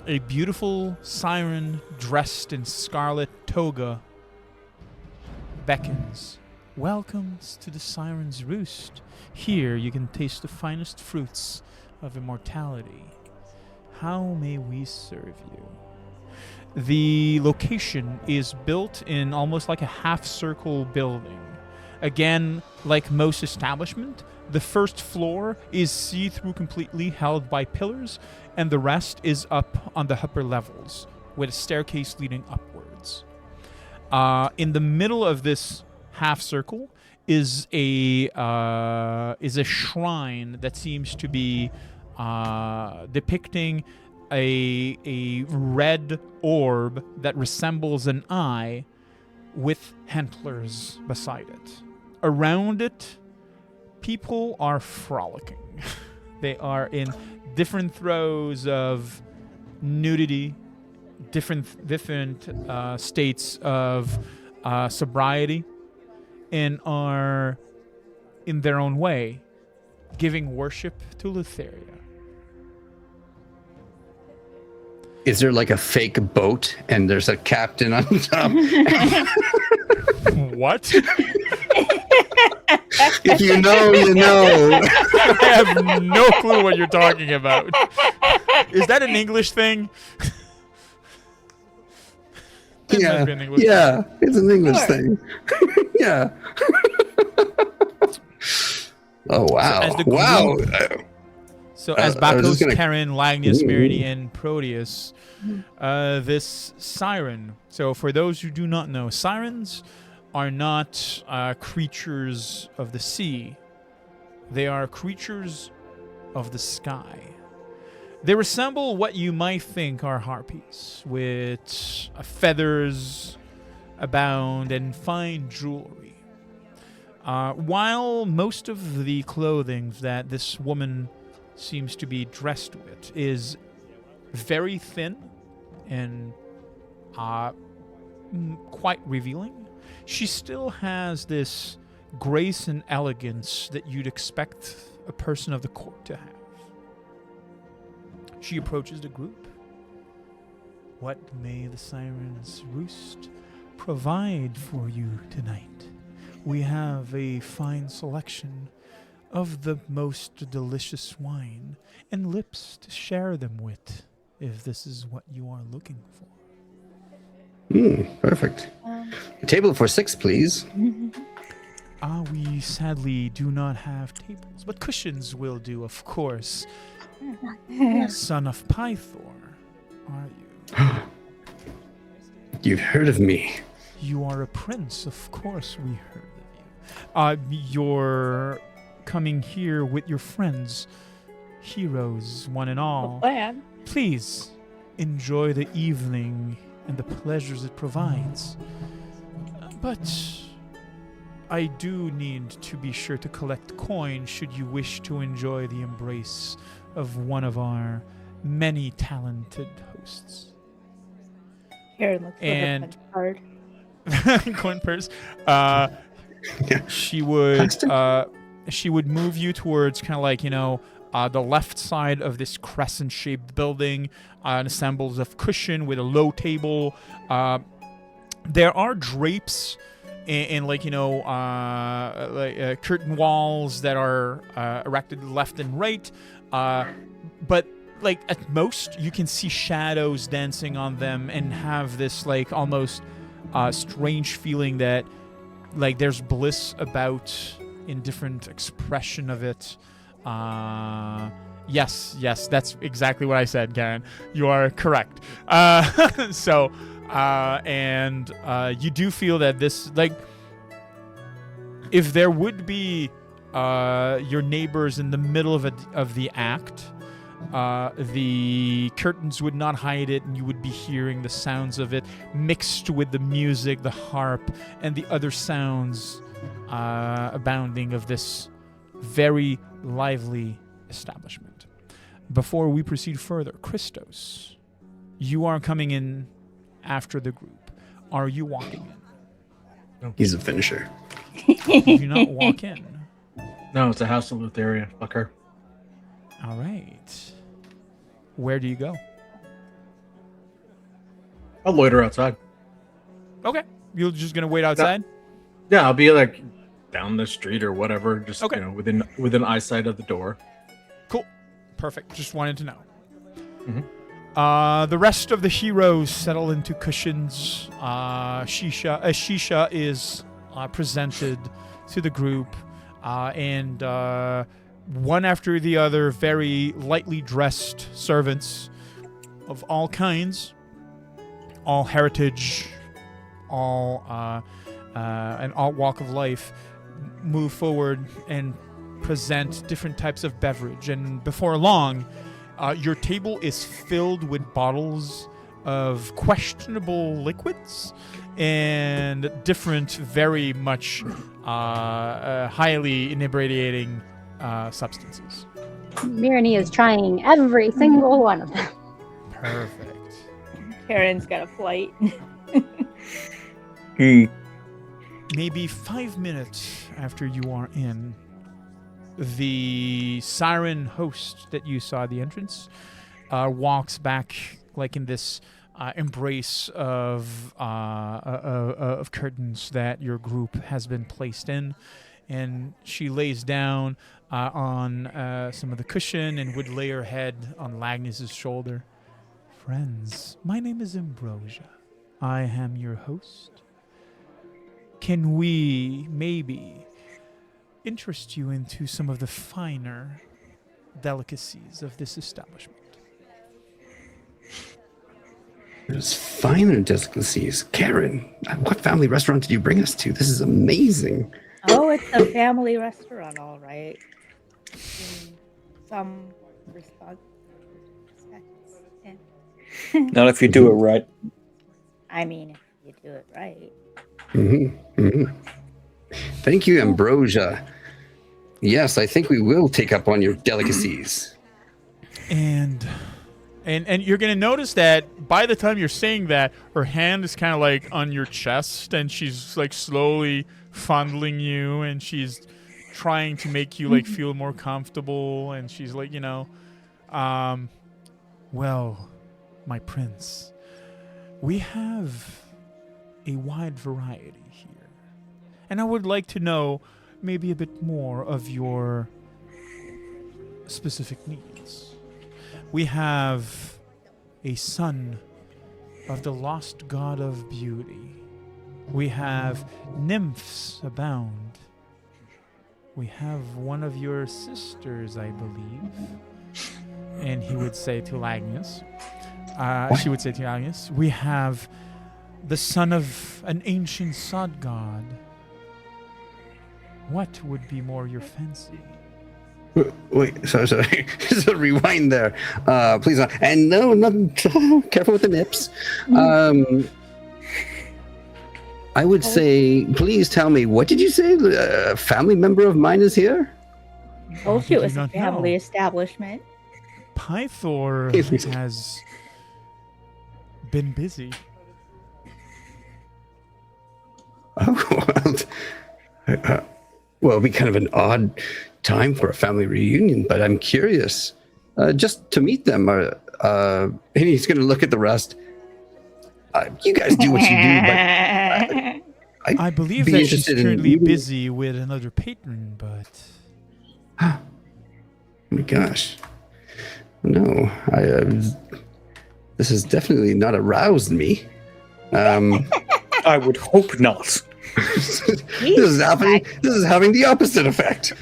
a beautiful siren dressed in scarlet toga beckons. Welcomes to the Siren's Roost. Here you can taste the finest fruits of immortality. How may we serve you? The location is built in almost like a half-circle building. Again, like most establishment, the first floor is see-through completely, held by pillars, and the rest is up on the upper levels with a staircase leading upwards. In the middle of this half circle is a shrine that seems to be depicting a red orb that resembles an eye with antlers beside it. Around it, people are frolicking. They are in different throes of nudity, different states of sobriety, and are, in their own way, giving worship to Lutheria. Is there like a fake boat and there's a captain on top? What? If you know, you know. I have no clue what you're talking about. Is that an English thing? That must be an English Yeah, thing. it's an English Sure. thing. Yeah. Oh, wow. as the Wow. So as I was just Bacchus, gonna- Charon, Lagnius, Myrine, and Proteus, this siren. So for those who do not know, sirens are not creatures of the sea. They are creatures of the sky. They resemble what you might think are harpies, with feathers abound and fine jewelry. While most of the clothing that this woman seems to be dressed with is very thin and quite revealing, she still has this grace and elegance that you'd expect a person of the court to have. She approaches the group. What may the Siren's Roost provide for you tonight? We have a fine selection of the most delicious wine and lips to share them with, if this is what you are looking for. Perfect. A table for 6, please. We sadly do not have tables, but cushions will do, of course. Son of Pythor, are you? You've heard of me. You are a prince, of course we heard of you. You're coming here with your friends, heroes, one and all. Plan. Please enjoy the evening and the pleasures it provides. But I do need to be sure to collect coin should you wish to enjoy the embrace of one of our many talented hosts. Karen looks And- for her punch card. Coin purse. She would move you towards kind of like, the left side of this crescent-shaped building, and assembles of cushion with a low table. There are drapes and curtain walls that are erected left and right. But like at most, you can see shadows dancing on them and have this like almost strange feeling that like there's bliss about in different expression of it. Yes, that's exactly what I said, Karen. You are correct. So, and you do feel that this, like, if there would be your neighbors in the middle of the act, the curtains would not hide it, and you would be hearing the sounds of it mixed with the music, the harp, and the other sounds abounding of this very lively establishment. Before we proceed further, Christos, you are coming in after the group. Are you walking in? He's a finisher. You do not walk in. No, it's a House of Lutheria. Fuck her. All right. Where do you go? I'll loiter outside. Okay. You're just going to wait outside? Yeah, I'll be like down the street or whatever, just Okay. within eyesight of the door. Cool. Perfect. Just wanted to know. Mhm. The rest of the heroes settle into cushions. Shisha is presented to the group, and one after the other, very lightly dressed servants of all kinds, all heritage, all and all walk of life, move forward and present different types of beverage. And before long, your table is filled with bottles of questionable liquids and different, very much highly inebriating substances. Mirani is trying every single one of them. Perfect. Karen's got a flight. Maybe 5 minutes after you are in, the siren host that you saw at the entrance walks back, like in this embrace of curtains that your group has been placed in, and she lays down on some of the cushion and would lay her head on Lagnus's shoulder. Friends, my name is Ambrosia. I am your host. Can we maybe interest you into some of the finer delicacies of this establishment? There's finer delicacies. Karen, what family restaurant did you bring us to? This is amazing. Oh, it's a family restaurant, all right. In some respects. Yeah. Not if you do it right. I mean, if you do it right. Thank you, Ambrosia. Yes, I think we will take up on your delicacies. And you're going to notice that by the time you're saying that, her hand is kind of like on your chest, and she's like slowly fondling you, and she's trying to make you like feel more comfortable, and she's like, well, my prince, we have a wide variety here, and I would like to know maybe a bit more of your specific needs. We have a son of the lost god of beauty. We have nymphs abound. We have one of your sisters, I believe. And he would say to Lagnus, she would say to Lagnus, we have the son of an ancient sod god. What would be more your fancy? Wait, sorry. Just a rewind there. Please not. And no, not careful with the nips. I would say, please tell me, what did you say? A family member of mine is here? Told you it was a family establishment. Pythor has been busy. Oh, well, it'll be kind of an odd time for a family reunion, but I'm curious just to meet them. And he's going to look at the rest. You guys do what you do, but I believe that she's currently busy with another patron, but... Oh my gosh. No, this has definitely not aroused me. I would hope not. This is happening. This is having the opposite effect.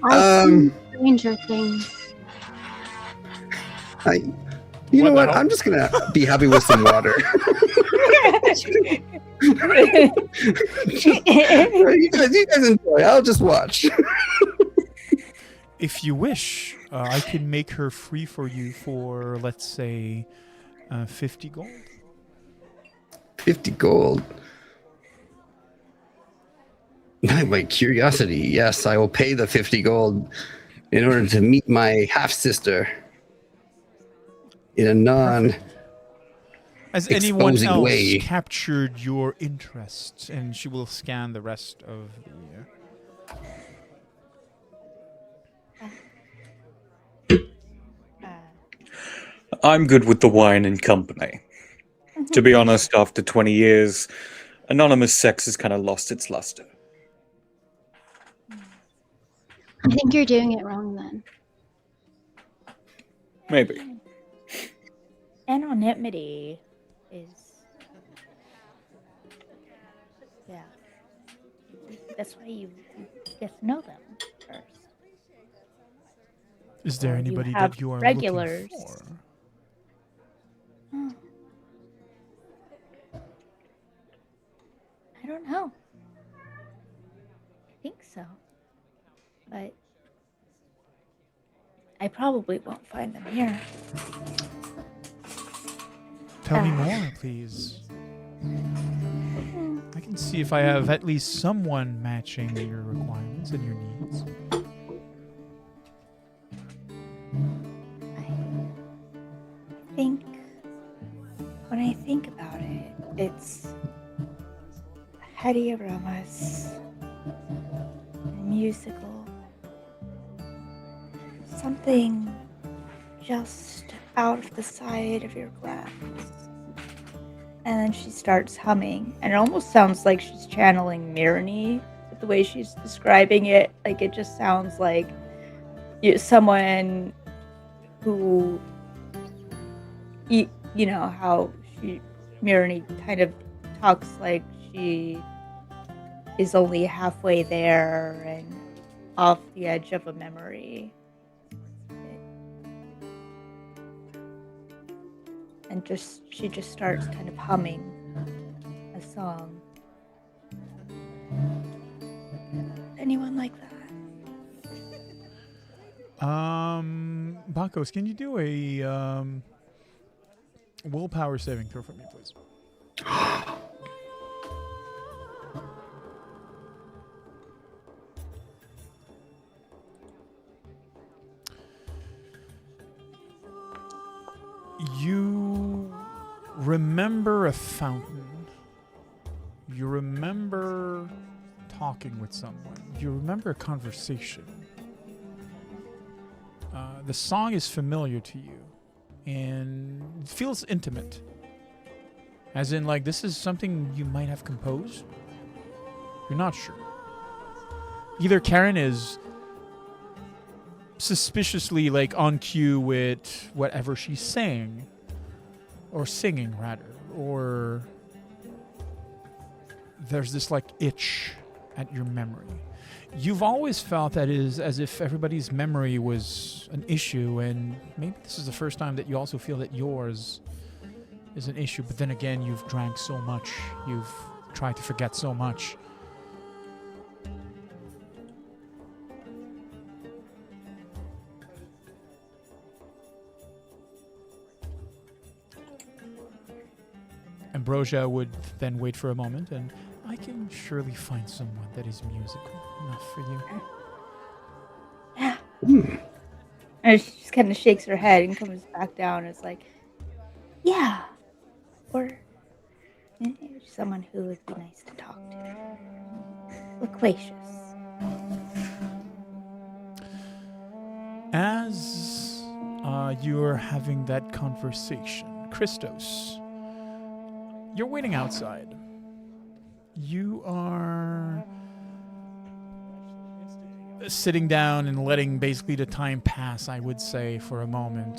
I've seen Stranger Things. You know What the what? hell? I'm just gonna be happy with some water. You guys enjoy. I'll just watch. If you wish, I can make her free for you for, let's say, 50 gold. 50 gold. My curiosity. Yes, I will pay the 50 gold in order to meet my half sister in a non. Has anyone Exposing else way. captured your interest? And she will scan the rest of the. I'm good with the wine and company. To be honest, after 20 years, anonymous sex has kind of lost its luster. I think you're doing it wrong then. Maybe. Anonymity is. Yeah. That's why you get to know them first. Is there Or you anybody have that you are regulars. looking for? I don't know. I think so. But I probably won't find them here. Tell me more, please. I can see if I have at least someone matching your requirements and your needs. I think when I think about it, it's heady aromas, musical, something just out of the side of your glass. And then she starts humming, and it almost sounds like she's channeling Mirny with the way she's describing it. Like, it just sounds like someone who, you know, how Mirny kind of talks like she is only halfway there and off the edge of a memory. And she just starts kind of humming a song. Anyone like that? Bakos, can you do a willpower saving throw for me, please? You remember a fountain. You remember talking with someone. You remember a conversation. The song is familiar to you and it feels intimate. As in, like, this is something you might have composed. You're not sure. Either Karen is suspiciously, like, on cue with whatever she's saying, or singing rather, or there's this, like, itch at your memory. You've always felt that it is as if everybody's memory was an issue, and maybe this is the first time that you also feel that yours is an issue. But then again, you've drank so much, you've tried to forget so much. Ambrosia would then wait for a moment, and I can surely find someone that is musical enough for you. Yeah. And she just kind of shakes her head and comes back down. It's like, yeah. Or someone who would be nice to talk to. Loquacious. As you're having that conversation, Christos, you're waiting outside. You are sitting down and letting basically the time pass, I would say, for a moment.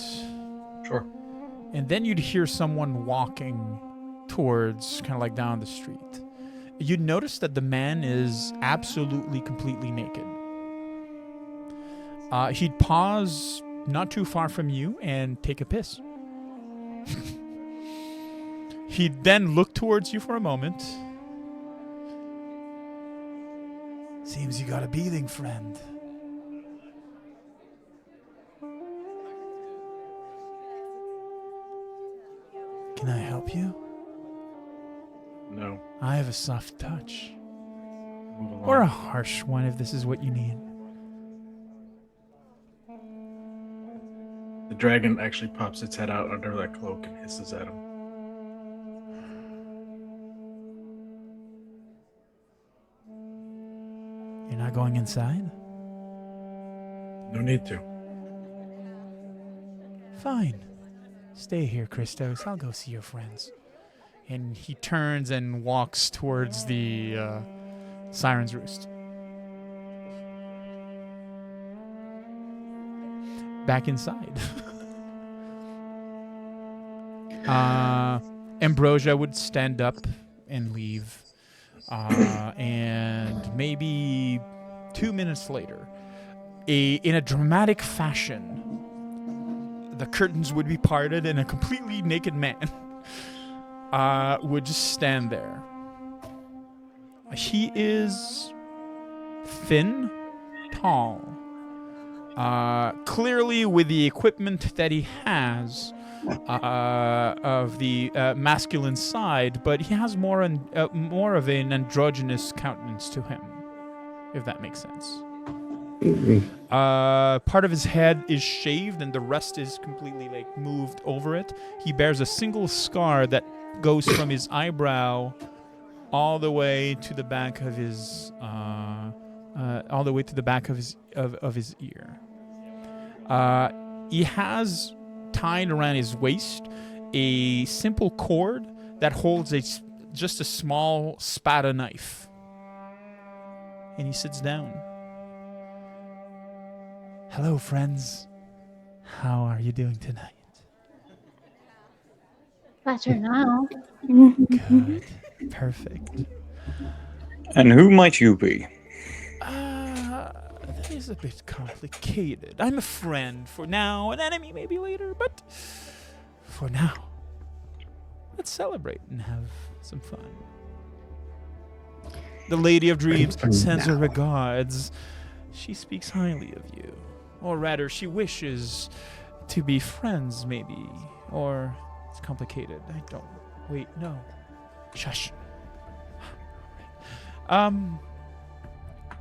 Sure. And then you'd hear someone walking towards, kind of like down the street. you notice that the man is absolutely, completely naked. He'd pause not too far from you and take a piss. He'd then look towards you for a moment. Seems you got a beating, friend. Can I help you? No. I have a soft touch. Move along. Or a harsh one if this is what you need. The dragon actually pops its head out under that cloak and hisses at him. You're not going inside? No need to. Fine. Stay here, Christos. I'll go see your friends. And he turns and walks towards the Siren's Roost. Back inside. Ambrosia would stand up and leave. And maybe 2 minutes later, in a dramatic fashion, the curtains would be parted and a completely naked man would just stand there. He is thin, tall, clearly with the equipment that he has of the masculine side, but he has more of an androgynous countenance to him, if that makes sense. Part of his head is shaved and the rest is completely moved over it. He bears a single scar that goes from his eyebrow all the way to the back of his his ear. He has tied around his waist a simple cord that holds just a small spada knife. And he sits down. Hello, friends. How are you doing tonight? Better now. Good. Perfect. And who might you be? That is a bit complicated. I'm a friend for now, an enemy maybe later, but for now, let's celebrate and have some fun. The Lady of Dreams sends her regards. She speaks highly of you. Or rather, she wishes to be friends, maybe. Or it's complicated. I don't. Wait, no. Shush.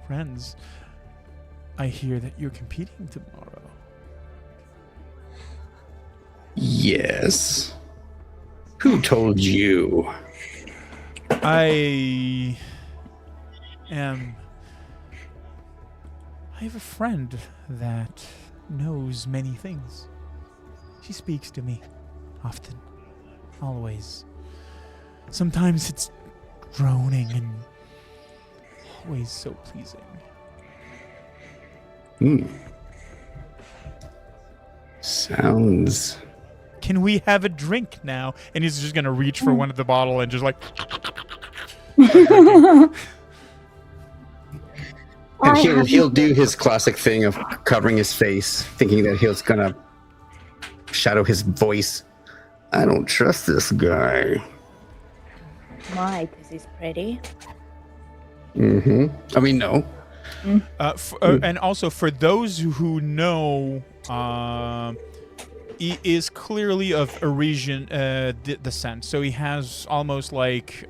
Friends, I hear that you're competing tomorrow. Yes. Who told you? I have a friend that knows many things. She speaks to me often, always. Sometimes it's droning and always so pleasing. Sounds. Can we have a drink now? And he's just gonna reach for one of the bottle and just And he'll do his classic thing of covering his face, thinking that he's gonna shadow his voice. I don't trust this guy. My, because he's pretty. I mean, no. And also for those who know, he is clearly of Eurasian descent. So he has almost like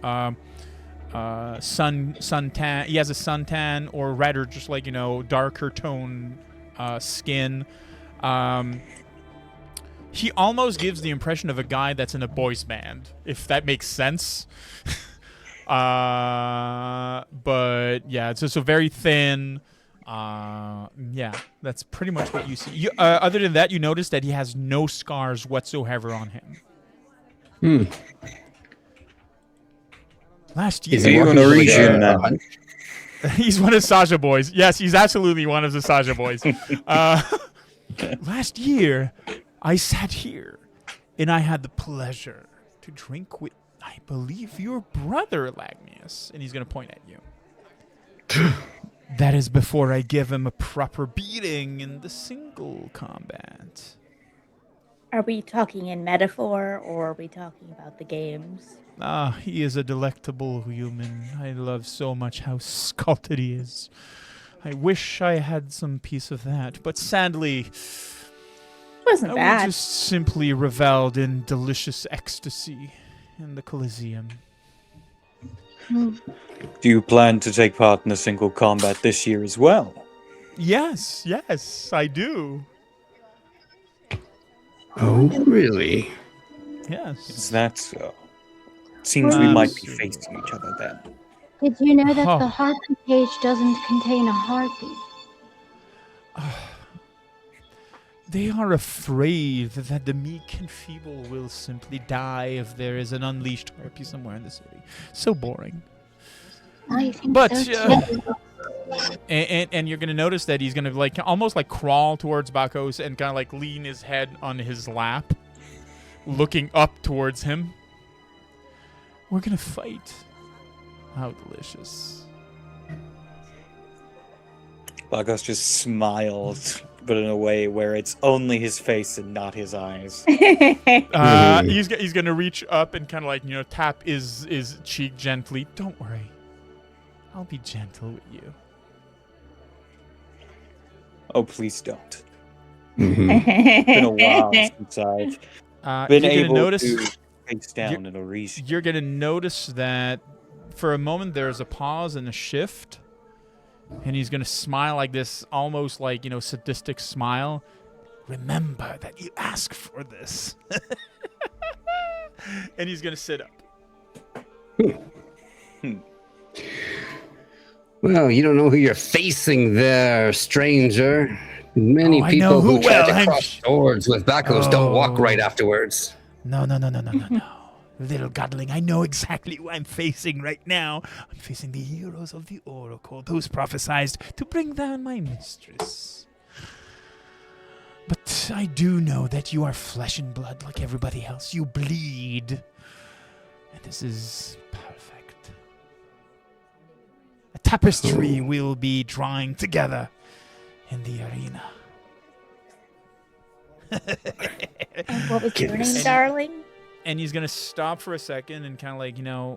suntan. He has a suntan, or rather, just darker tone skin. He almost gives the impression of a guy that's in a boys band, if that makes sense. But yeah, it's so very thin. Yeah, that's pretty much what you see. Other than that, you notice that he has no scars whatsoever on him. Last year, Is he an Norwegian man? He's one of Sasha boys. Yes, he's absolutely one of the Sasha boys. Last year, I sat here, and I had the pleasure to drink with. I I believe your brother, Lagnius. And he's going to point at you. That is before I give him a proper beating in the single combat. Are we talking in metaphor or are we talking about the games? Ah, he is a delectable human. I love so much how sculpted he is. I wish I had some piece of that, but sadly, Wasn't I bad. just simply reveled in delicious ecstasy in the Coliseum. Hmm. Do you plan to take part in a single combat this year as well? Yes, I do. Oh, really? Yes. Is that so? Seems we might be Absolutely. facing each other then. Did you know that Huh. the harpy page doesn't contain a harpy? They are afraid that the meek and feeble will simply die if there is an unleashed harpy somewhere in the city. So boring. I think But, so too. And you're gonna notice that he's gonna like almost like crawl towards Bakos and kind of like lean his head on his lap, looking up towards him. We're gonna fight. How delicious. Lagos just smiles, but in a way where it's only his face and not his eyes. He's gonna reach up and kind of like tap his cheek gently. Don't worry, I'll be gentle with you. Oh, please don't. Mhm. It's been a while since I've been you're gonna able notice. to face down in a region. You're gonna notice that for a moment there's a pause and a shift, and he's gonna smile like this, almost like sadistic smile. Remember that you asked for this, and he's gonna sit up. Well, you don't know who you're facing there, stranger. Many Oh, I people know who who try well. to I'm cross sh- swords with Bakos don't walk Oh. right afterwards. No. Little godling, I know exactly who I'm facing right now. I'm facing the heroes of the Oracle, those prophesied to bring down my mistress. But I do know that you are flesh and blood like everybody else. You bleed. And this is perfect. A tapestry we'll be drawing together in the arena. And what was your Goodness. name, darling? And he's going to stop for a second and kind of like,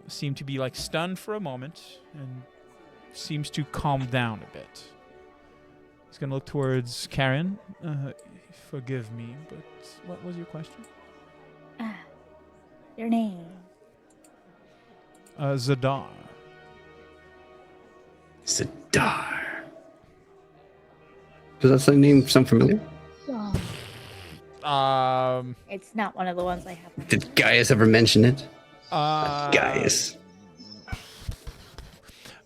seem to be like stunned for a moment and seems to calm down a bit. He's going to look towards Karen. Forgive me, but what was your question? Your name. Zadar. Sidar. Does that name sound familiar? Oh, It's not one of the ones I have. Did Gaius ever mention it? Uh, Gaius.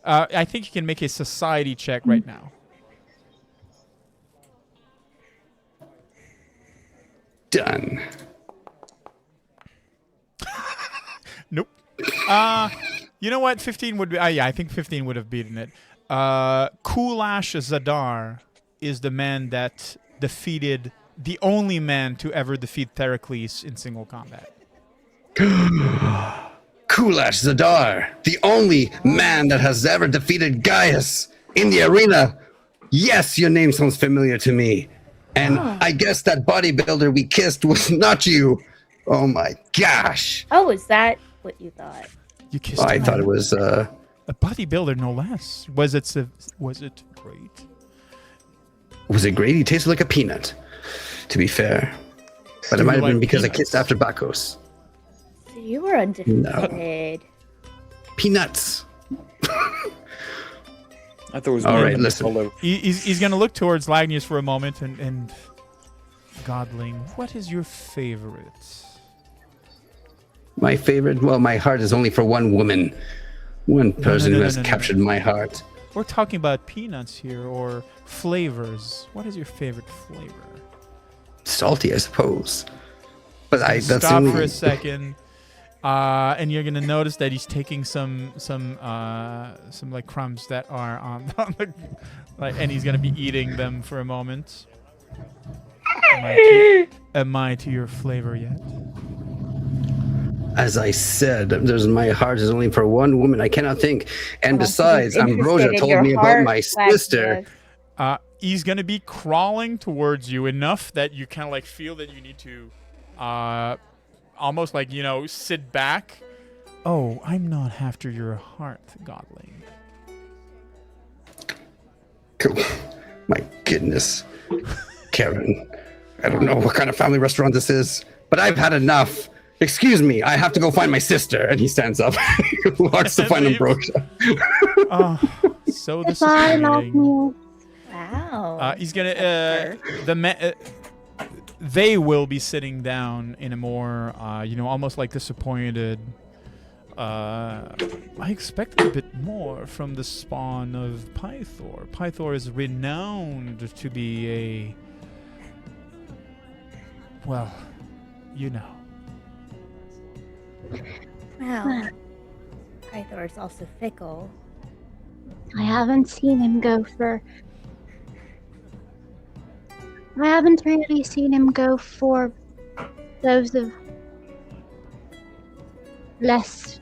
I think you can make a society check right now. Done. Nope. You know what? 15 would be. Yeah, I think 15 would have beaten it. Kulash Zadar is the man that defeated the only man to ever defeat Theracles in single combat. Kulash Zadar, the only man that has ever defeated Gaius in the arena. Yes, your name sounds familiar to me. And I guess that bodybuilder we kissed was not you. Oh my gosh. Oh, is that what you thought? You kissed. I him. thought it was a bodybuilder, no less. Was it great? was it great? He tasted like a peanut, to be fair. But Do it might you have been like because I peanuts? kissed after Bakos. So you were undefeated. Peanuts. I thought it was All more right, than listen. Apollo. He's going to look towards Lagnius for a moment and Godling, what is your favorite? My favorite? Well, my heart is only for one woman. One person no, who has no, no. captured my heart. We're talking about peanuts here or flavors. What is your favorite flavor? Salty, I suppose. But that's the Stop only... for a second, and you're gonna notice that he's taking some like crumbs that are on the and he's gonna be eating them for a moment. Am I to your flavor yet? As I said, my heart is only for one woman. I cannot think. And besides, She's Ambrosia interested in told your me about heart, my sister. Lagnius. He's gonna be crawling towards you enough that you kind of like feel that you need to, almost like sit back. Oh, I'm not after your heart, Godling. My goodness, Karen. I don't know what kind of family restaurant this is, but I've had enough. Excuse me, I have to go find my sister. And he stands up, walks to find Ambrosia. Oh, so Goodbye, disappointing. Lagnius. Wow. He's gonna they will be sitting down in a more almost like disappointed. I expected a bit more from the spawn of Pythor. Pythor is renowned to be a, well, Well, Pythor is also fickle. I haven't seen him go for. I haven't really seen him go for those of less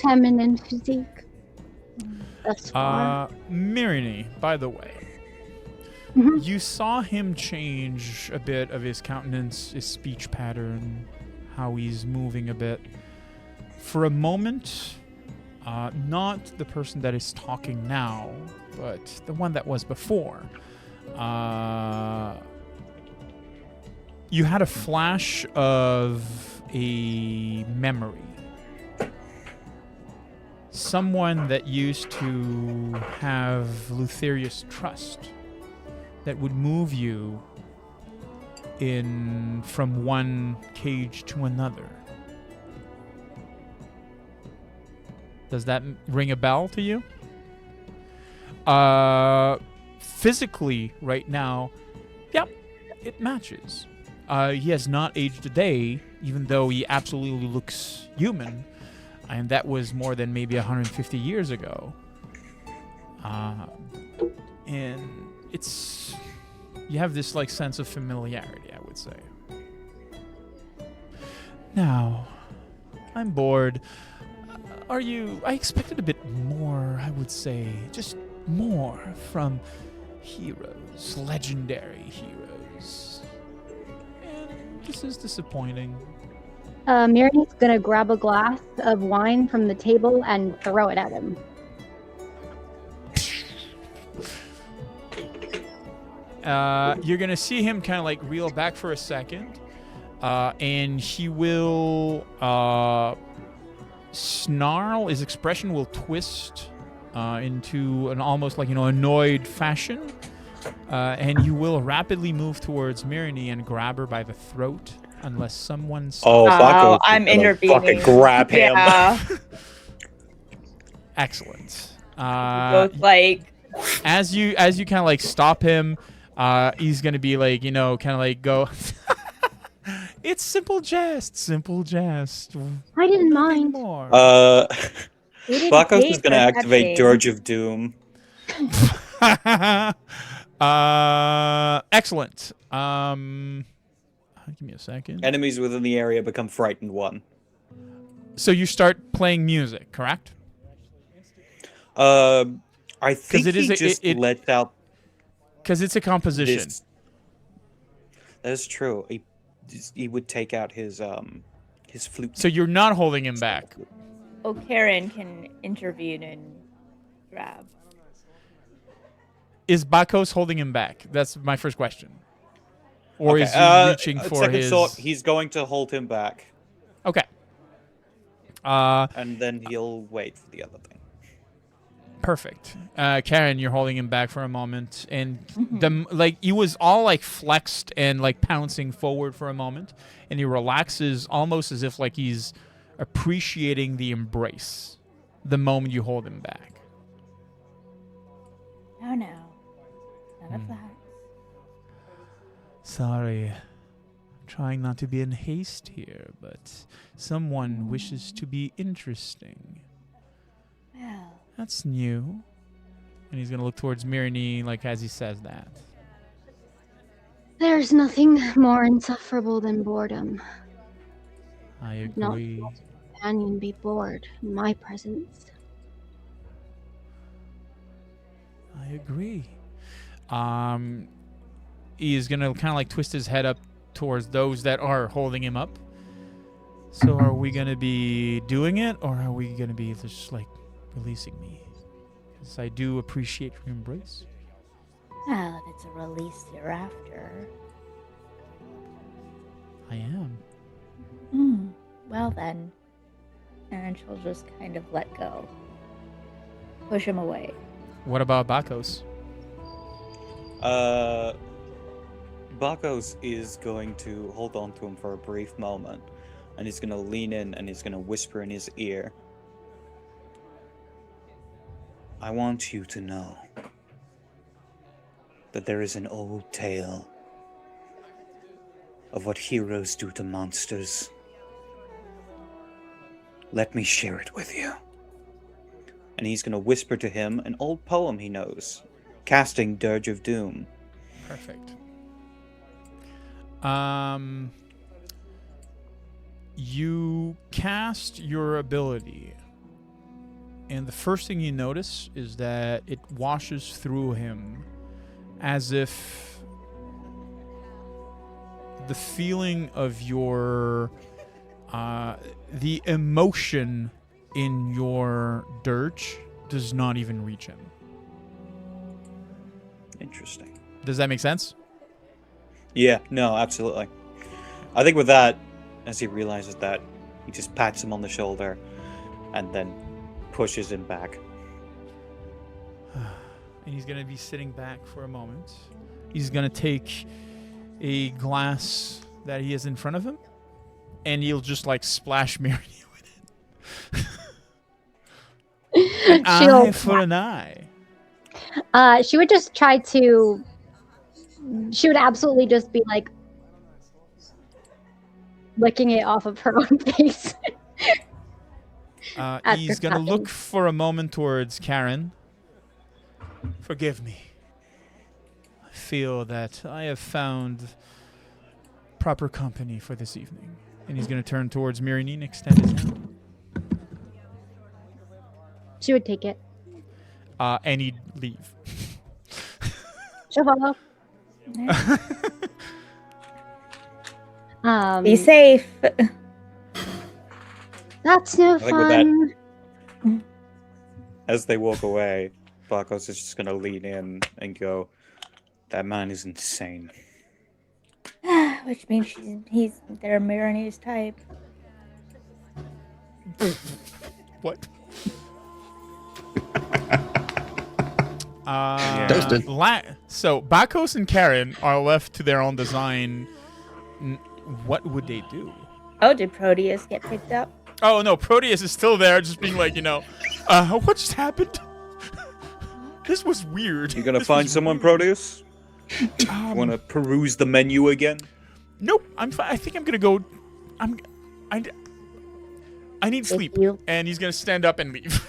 feminine physique thus far. Mirini, by the way, Mhm. you saw him change a bit of his countenance, his speech pattern, how he's moving a bit. For a moment, not the person that is talking now, but the one that was before. You had a flash of a memory. Someone that used to have Lutherius trust, that would move you from one cage to another. Does that ring a bell to you? Physically, right now, yep, it matches. He has not aged a day, even though he absolutely looks human. And that was more than maybe 150 years ago. And you have this like sense of familiarity, I would say. Now, I'm bored. I expected a bit more, I would say, just more from heroes, legendary heroes. And this is disappointing. Miriam's gonna grab a glass of wine from the table and throw it at him. You're gonna see him kind of like reel back for a second, and he will snarl. His expression will twist into an almost like annoyed fashion, and you will rapidly move towards Mirini and grab her by the throat, unless someone. Oh, Bako's I'm gonna intervening. Fucking grab him. Yeah. Excellent. Both like. As you kind of like stop him, he's gonna be like kind of like go. It's simple jest. I didn't mind. More. We didn't Bako's pay is gonna for activate touching. Dirge of Doom. Excellent. Give me a second. Enemies within the area become frightened one. So you start playing music, correct? I think it is he just let out. Because it's a composition. That is true. He would take out his flute. So you're not holding him back. Oh, Karen can intervene and grab. Is Bakos holding him back? That's my first question. Or Okay, is he reaching for second his... thought, he's going to hold him back. Okay. And then he'll wait for the other thing. Perfect. Karen, you're holding him back for a moment, and he was all like flexed and like pouncing forward for a moment, and he relaxes almost as if like he's appreciating the embrace the moment you hold him back. No, none of that. Sorry. Trying not to be in haste here, but someone wishes to be interesting. Well, That's new. And he's going to look towards Mirini like as he says that. There's nothing more insufferable than boredom. I Not- agree. companion be bored in my presence. I agree. He is gonna kind of like twist his head up towards those that are holding him up. So are we gonna be doing it, or are we gonna be just like releasing me? Because I do appreciate your embrace. Well, if it's a release hereafter. I am. Well then. And she'll just kind of let go. Push him away. What about Bakos? Bakos is going to hold on to him for a brief moment, and he's going to lean in and he's going to whisper in his ear. I want you to know that there is an old tale of what heroes do to monsters. Let me share it with you. And he's going to whisper to him an old poem he knows, casting Dirge of Doom. Perfect. You cast your ability, and the first thing you notice is that it washes through him as if the feeling of your the emotion in your dirge does not even reach him. Interesting. Does that make sense? Yeah, no, absolutely. I think with that, as he realizes that, he just pats him on the shoulder and then pushes him back. And he's going to be sitting back for a moment. He's going to take a glass that he has in front of him, and he'll just like splash Mary with it. An eye for an eye. She would just try to. She would absolutely just be like licking it off of her own face. He's going to look for a moment towards Karen. Forgive me. I feel that I have found proper company for this evening. And he's going to turn towards Mirinine, extend his hand. She would take it. And he'd leave. She'll follow. Be safe. That's no I think with that- fun. As they walk away, Bakos is just going to lean in and go, that man is insane. Which means they're Marini's type. What? Toasted. So Bakos and Karen are left to their own design. What would they do? Oh, did Proteus get picked up? Oh no, Proteus is still there, just being like, what just happened? This was weird. You gonna This find was someone, weird. Proteus? Wanna peruse the menu again? Nope, I'm fine. I think I'm gonna go. I need sleep, and he's gonna stand up and leave.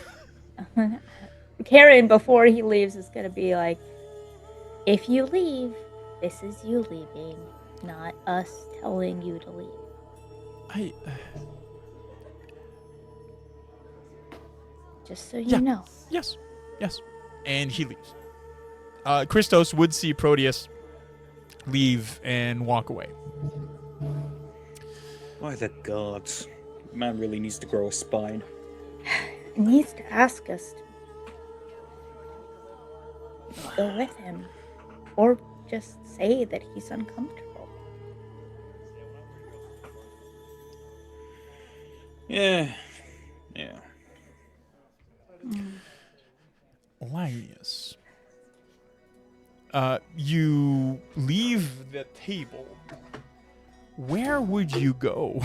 Karen, before he leaves, is gonna be like, if you leave, this is you leaving, not us telling you to leave. Just so you know. Yes. And he leaves. Christos would see Proteus leave and walk away. By the gods. Man really needs to grow a spine. He needs to ask us to go with him. Or just say that he's uncomfortable. Yeah. Linus. You leave the table. Where would you go?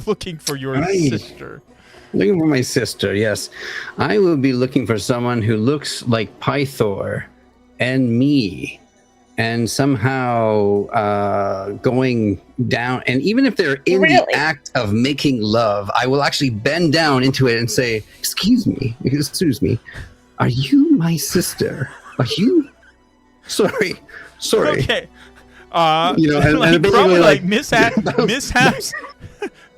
Looking for your sister. Looking for my sister, yes. I will be looking for someone who looks like Pythor and me, and somehow going down. And even if they're in the act of making love, I will actually bend down into it and say, excuse me, are you my sister? Are you? Sorry. Okay. And like, basically probably like like mishaps.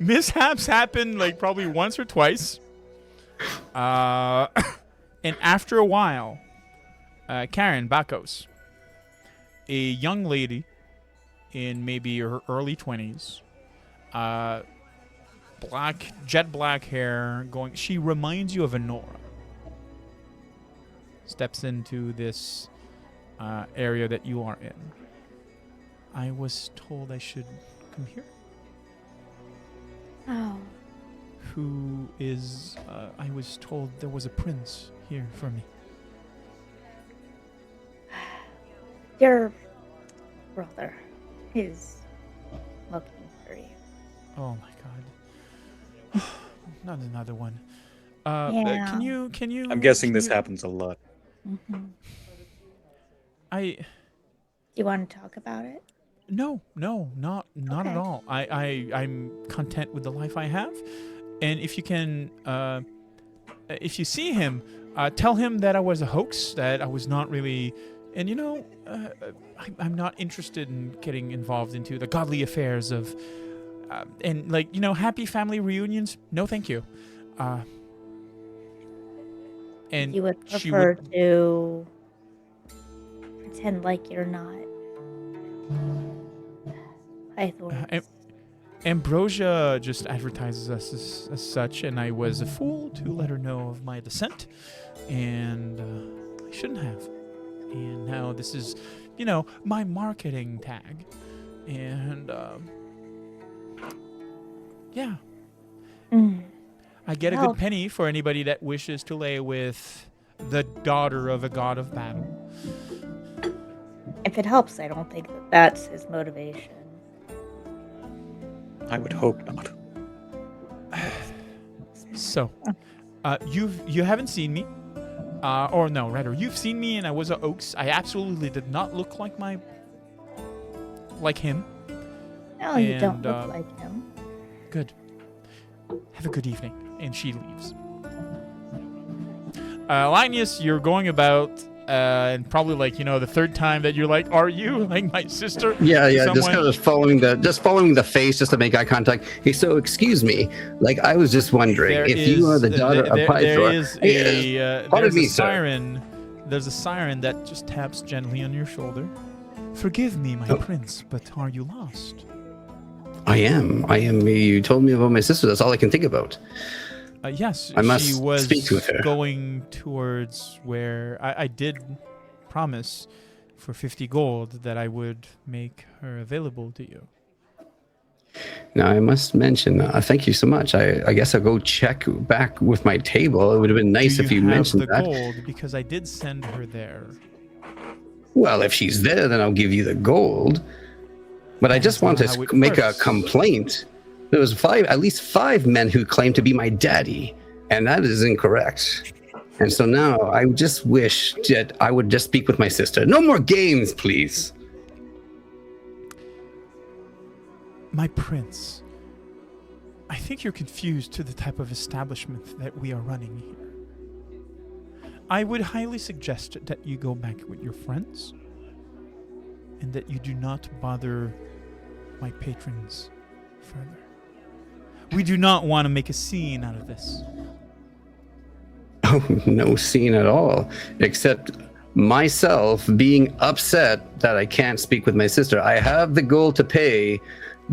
mishaps happen like probably once or twice. And after a while, Karen Bakos, a young lady in maybe her early 20s, jet black hair, she reminds you of Honora. Steps into this area that you are in. I was told I should come here. Oh. Who is, I was told there was a prince here for me. Your brother is looking for you. Oh my god. Not another one. Yeah. Can you? I'm guessing can this you- happens a lot. Mm-hmm. I. Do you want to talk about it? No, not Okay. at all. I'm content with the life I have, and if you can, if you see him, tell him that I was a hoax, that I was not really, and I'm not interested in getting involved into the godly affairs of, and happy family reunions. No, thank you. And You would she prefer to pretend like you're not. I thought. Ambrosia just advertises us as such, and I was a fool to let her know of my descent, and I shouldn't have. And now this is, my marketing tag, and yeah, I get a Well- good penny for anybody that wishes to lay with the daughter of a god of battle. If it helps, I don't think that that's his motivation. I would hope not. So, you haven't seen me, or no, rather, you've seen me, and I was a Oaks. I absolutely did not look like him. No, you don't And, look like him. Good. Have a good evening. And she leaves. Linus, you're going about, and probably the third time that you're like, "Are you like my sister?" Yeah, to just someone. kind of following the face, just to make eye contact. Hey, so excuse me, I was just wondering There if you are the daughter of there Pythor. is Pardon there's me, a sir. siren. There's a siren that just taps gently on your shoulder. Forgive me, my prince, but are you lost? I am. You told me about my sister. That's all I can think about. Yes, I must she was speak with her. going towards where I did promise for 50 gold that I would make her available to you. Now, I must mention, thank you so much. I guess I'll go check back with my table. It would have been nice Do if you have mentioned the that. gold? Because I did send her there. Well, if she's there, then I'll give you the gold. But I just want That's not how to it make a works. complaint. There was at least five men who claimed to be my daddy, and that is incorrect. And so now I just wish that I would just speak with my sister. No more games, please. My prince, I think you're confused to the type of establishment that we are running here. I would highly suggest that you go back with your friends and that you do not bother my patrons further. We do not want to make a scene out of this. Oh, no scene at all, except myself being upset that I can't speak with my sister. I have the gold to pay.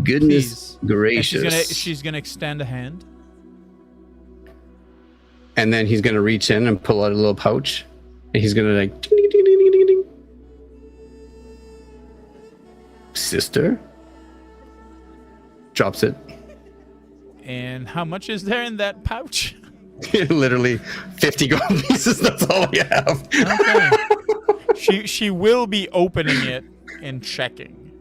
Goodness Please. And gracious. she's gonna extend a hand. And then he's going to reach in and pull out a little pouch. And he's going to ding, ding, ding, ding, ding, ding. Sister? Drops it. And how much is there in that pouch? Literally 50 gold pieces. That's all we have. Okay. She will be opening it and checking.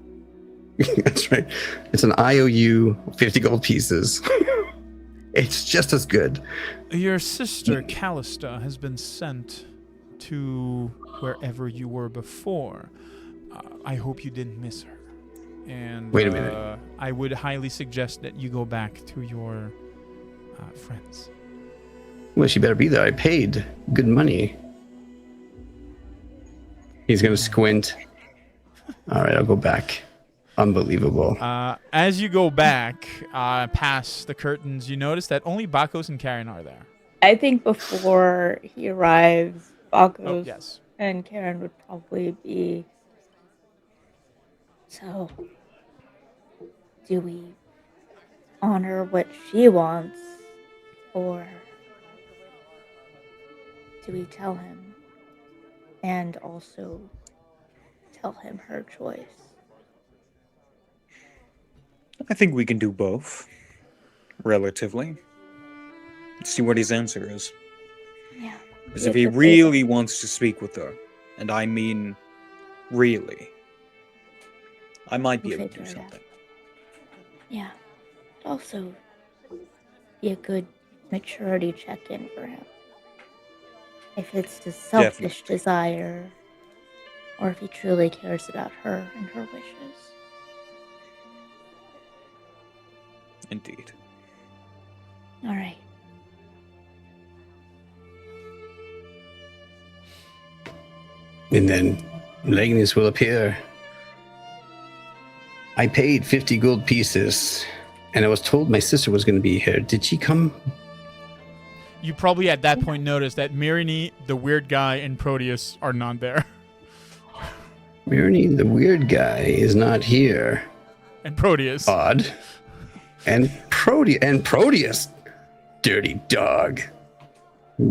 That's right. It's an IOU, 50 gold pieces. It's just as good. Your sister Callista has been sent to wherever you were before. I hope you didn't miss her. And Wait a minute. I would highly suggest that you go back to your friends. Well, she better be there. I paid good money. He's going to squint. All right, I'll go back. Unbelievable. As you go back past the curtains, you notice that only Bakos and Karen are there. I think before he arrives, Oh, Bakos yes. and Karen would probably be. So, do we honor what she wants, or do we tell him and also tell him her choice? I think we can do both, relatively. See what his answer is. Yeah. Because if he really wants to speak with her, and I mean really, I might be able to do something. Yeah. Also, be a good maturity check-in for him. If it's the selfish desire, or if he truly cares about her and her wishes. Indeed. All right. And then Legnus will appear. I paid 50 gold pieces, and I was told my sister was going to be here. Did she come? You probably at that point noticed that Mirini, the weird guy, and Proteus are not there. Mirini, the weird guy, is not here. And Proteus. Odd. And Proteus. Dirty dog.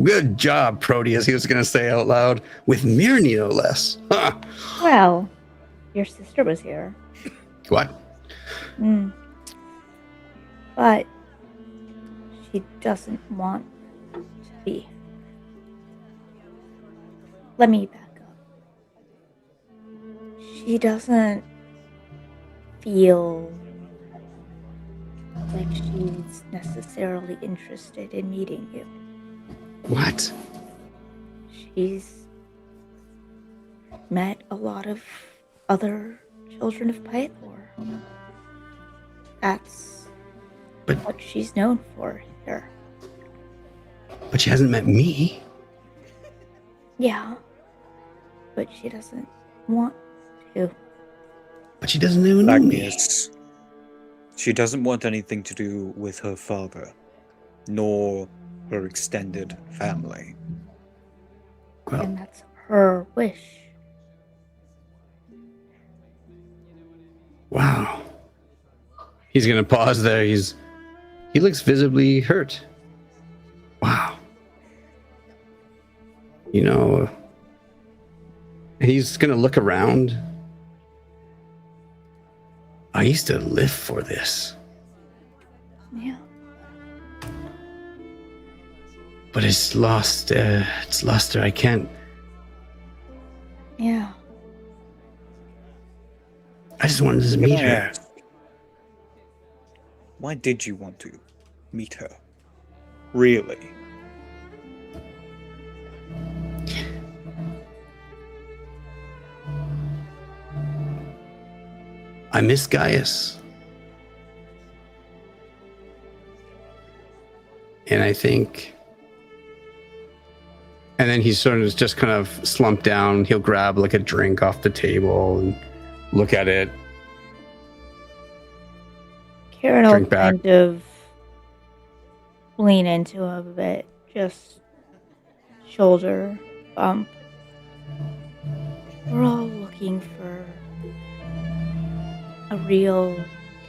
Good job, Proteus, he was going to say out loud. With Mirini, no less. Huh. Well, your sister was here. What? But she doesn't want to be. Let me back up. She doesn't feel like she's necessarily interested in meeting you. What? She's met a lot of other children of Pythor. That's what she's known for here. But she hasn't met me. Yeah, but she doesn't want to. But she doesn't even know me. Agnes, she doesn't want anything to do with her father, nor her extended family. Well, And that's her wish. wow. He's going to pause there. He looks visibly hurt. Wow. You know, he's going to look around. I used to live for this. Yeah. But it's lost. It's lost her. I can't. Yeah. I just wanted to meet her. Why did you want to meet her? Really? I miss Gaius. And I think. And then he's sort of just kind of slumped down. He'll grab like a drink off the table and look at it. Karen will Drink back. kind of lean into him a bit, just shoulder bump. We're all looking for a real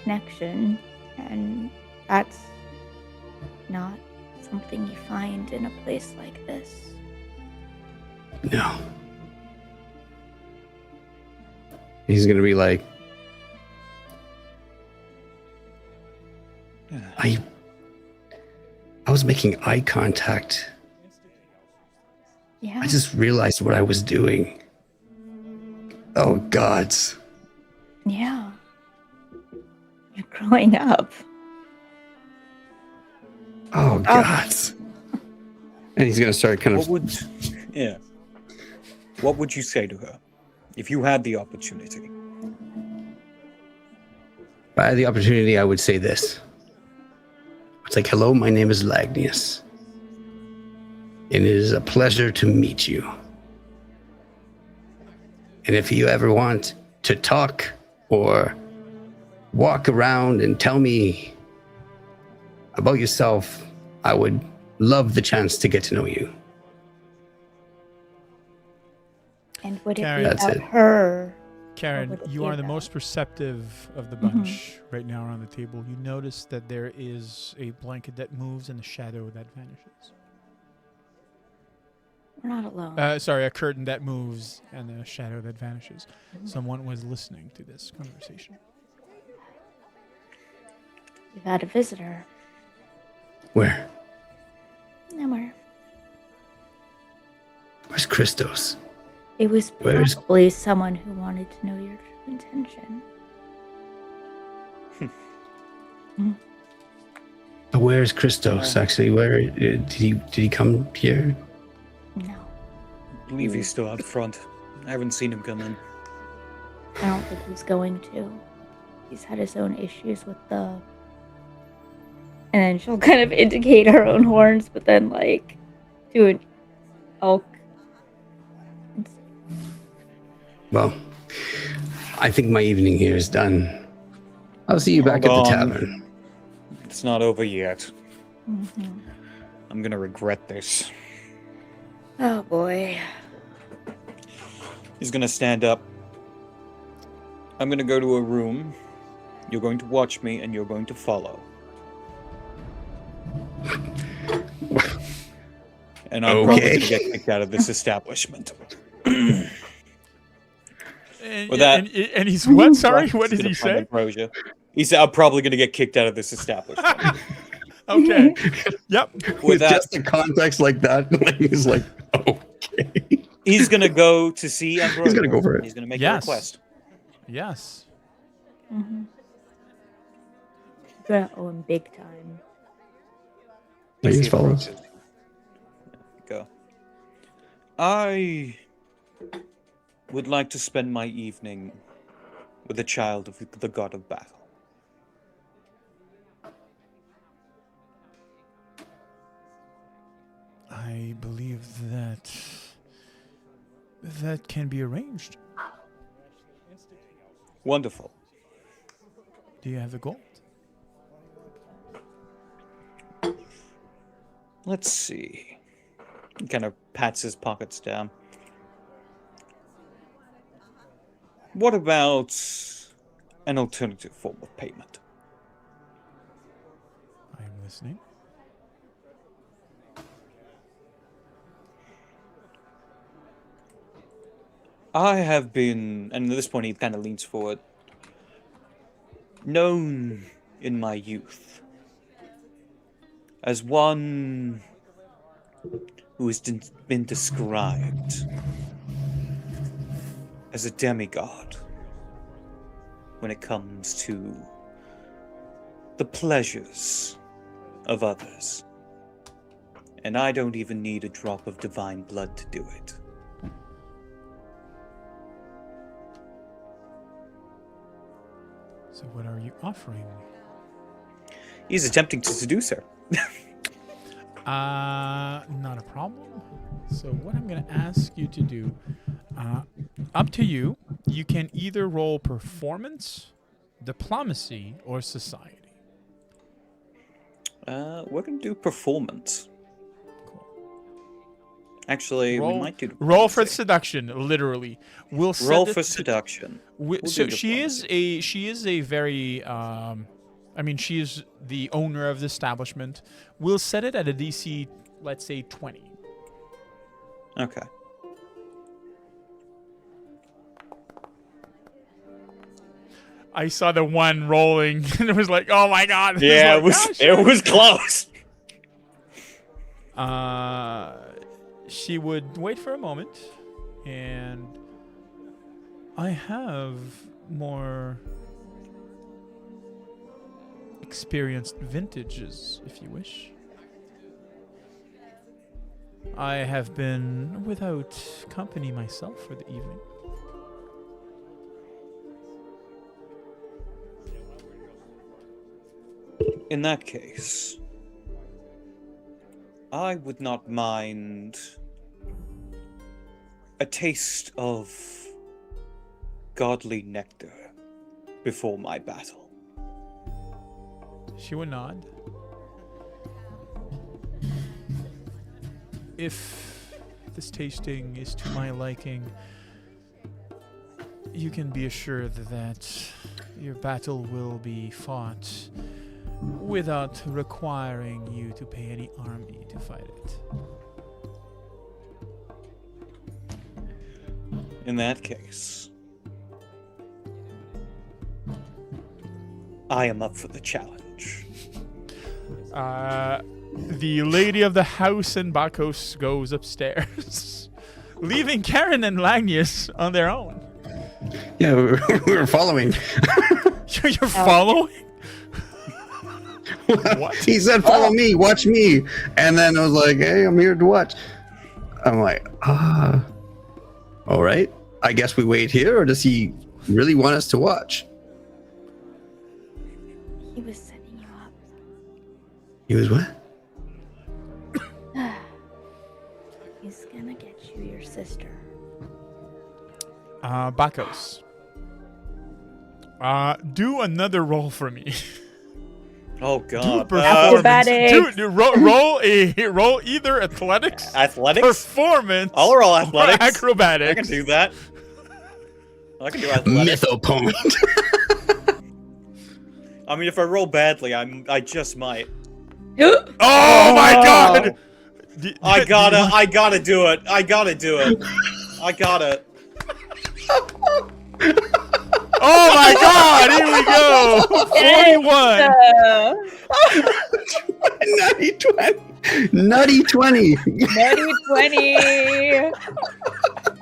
connection, and that's not something you find in a place like this. No. He's gonna be like, I was making eye contact. Yeah. I just realized what I was doing. Oh, gods. Yeah. You're growing up. Oh, gods. And he's gonna start kind of. What would you say to her if you had the opportunity? If I had the opportunity, I would say this. It's like, hello, my name is Lagnius. And it is a pleasure to meet you. And if you ever want to talk or walk around and tell me about yourself, I would love the chance to get to know you. And would it Karen. be That's about it. her? Karen, would it you be are the about? most perceptive of the bunch right now around the table. You notice that there is a blanket that moves and a shadow that vanishes. We're not alone. Sorry, a curtain that moves and a shadow that vanishes. Someone was listening to this conversation. We've had a visitor. Where? Nowhere. Where's Christos? It was Where's- probably someone who wanted to know your true intention. Where's Christos? Actually, where did he come here? No, I believe he's still out front. I haven't seen him come in. I don't think he's going to. He's had his own issues with the... And then she'll kind of indicate her own horns, but then, like, do an elk. Well, I think my evening here is done. I'll see you back at the Hold on. tavern. It's not over yet. Mm-hmm. I'm gonna regret this. Oh, boy. He's gonna stand up. I'm gonna go to a room. You're going to watch me, and you're going to follow. And I'm probably Okay. gonna get kicked out of this establishment. And, With that- and he's what? Sorry, what He's did he gonna find say? ambrosia. He said, "I'm probably gonna get kicked out of this establishment." Okay. Yep. With that- just a context like that, like, he's like, okay. He's gonna go to see ambrosia. He's gonna go for it. He's gonna make Yes. a request. Yes. Mm-hmm. You're gonna owe him big time. Yeah, As he he follows. approaches. Go. I would like to spend my evening with a child of the god of battle. I believe that that can be arranged. Wonderful. Do you have the gold? Let's see. He kind of pats his pockets down. What about an alternative form of payment? I am listening. I have been, and at this point he kind of leans forward, known in my youth as one who has been described as a demigod when it comes to the pleasures of others. And I don't even need a drop of divine blood to do it. So what are you offering? He's attempting to seduce her. Not a problem. So what I'm going to ask you to do, up to you. You can either roll performance, diplomacy, or society. We're gonna do performance. Cool. Actually, we Roll, might do roll for diplomacy. seduction. Literally, we'll set Roll it for to- seduction. We, We'll so do she is a very I mean, she is the owner of the establishment. We'll set it at a DC, let's say 20. Okay. I saw the one rolling and it was like, oh my god. Yeah, It's like, it was close. She would wait for a moment, and I have more experienced vintages, if you wish. I have been without company myself for the evening. In that case, I would not mind a taste of godly nectar before my battle. She would nod. If this tasting is to my liking, you can be assured that your battle will be fought without requiring you to pay any army to fight it. In that case, I am up for the challenge. The lady of the house and Bakos goes upstairs, leaving Karen and Lagnius on their own. Yeah, we were following. You're following? What? He said, "Follow me, watch me," and then I was like, "Hey, I'm here to watch." I'm like, all right. I guess we wait here, or does he really want us to watch? He was setting you up. He was what? He's gonna get you your sister. Bakos. Do another roll for me. Oh god. Acrobatics. Roll either athletics, Athletics? performance, I'll roll or athletics. acrobatics. I can do that. I can do athletics. Mytho point. I mean, if I roll badly, I just might. Oh my god! I gotta do it. I gotta do it. I gotta. Oh my god! Here we go. 41. Nutty 20. Naughty 20.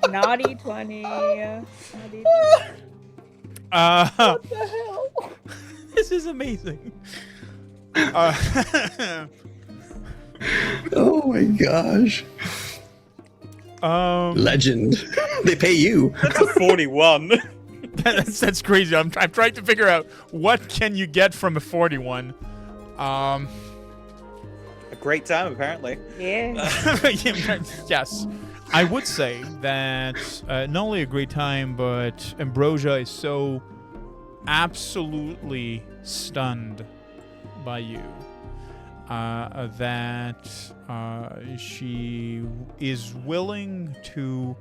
Naughty 20. Naughty 20. This is amazing. Oh my gosh. Legend. They pay you. That's a 41. That's crazy. I'm trying to figure out what can you get from a 41. A great time, apparently. Yeah. Yes. I would say that not only a great time, but Ambrosia is so absolutely stunned by you that she is willing to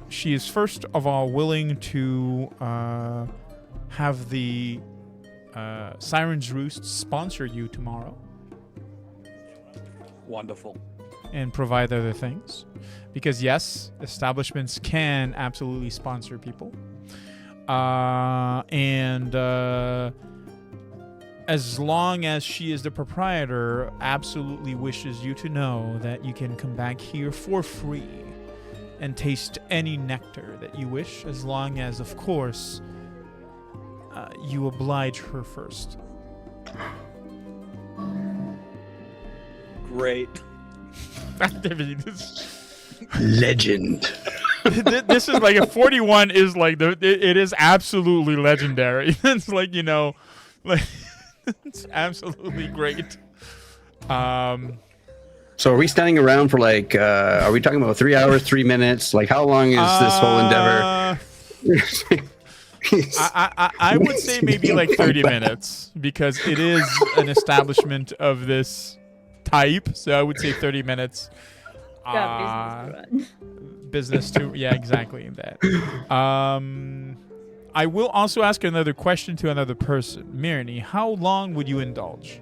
she is first of all willing to have the Siren's Roost sponsor you tomorrow Wonderful. and provide other things, because yes, establishments can absolutely sponsor people, and as long as she is the proprietor, absolutely wishes you to know that you can come back here for free and taste any nectar that you wish, as long as, of course, you oblige her first. Great. Legend. This is like a 41 is like it is absolutely legendary. It's like, you know, like it's absolutely great. So are we standing around for like, are we talking about 3 hours, 3 minutes? Like, how long is this whole endeavor? I would say maybe like 30 minutes, because it is an establishment of this type. So I would say 30 minutes. Business to yeah, exactly that. I will also ask another question to another person. Mirny, how long would you indulge?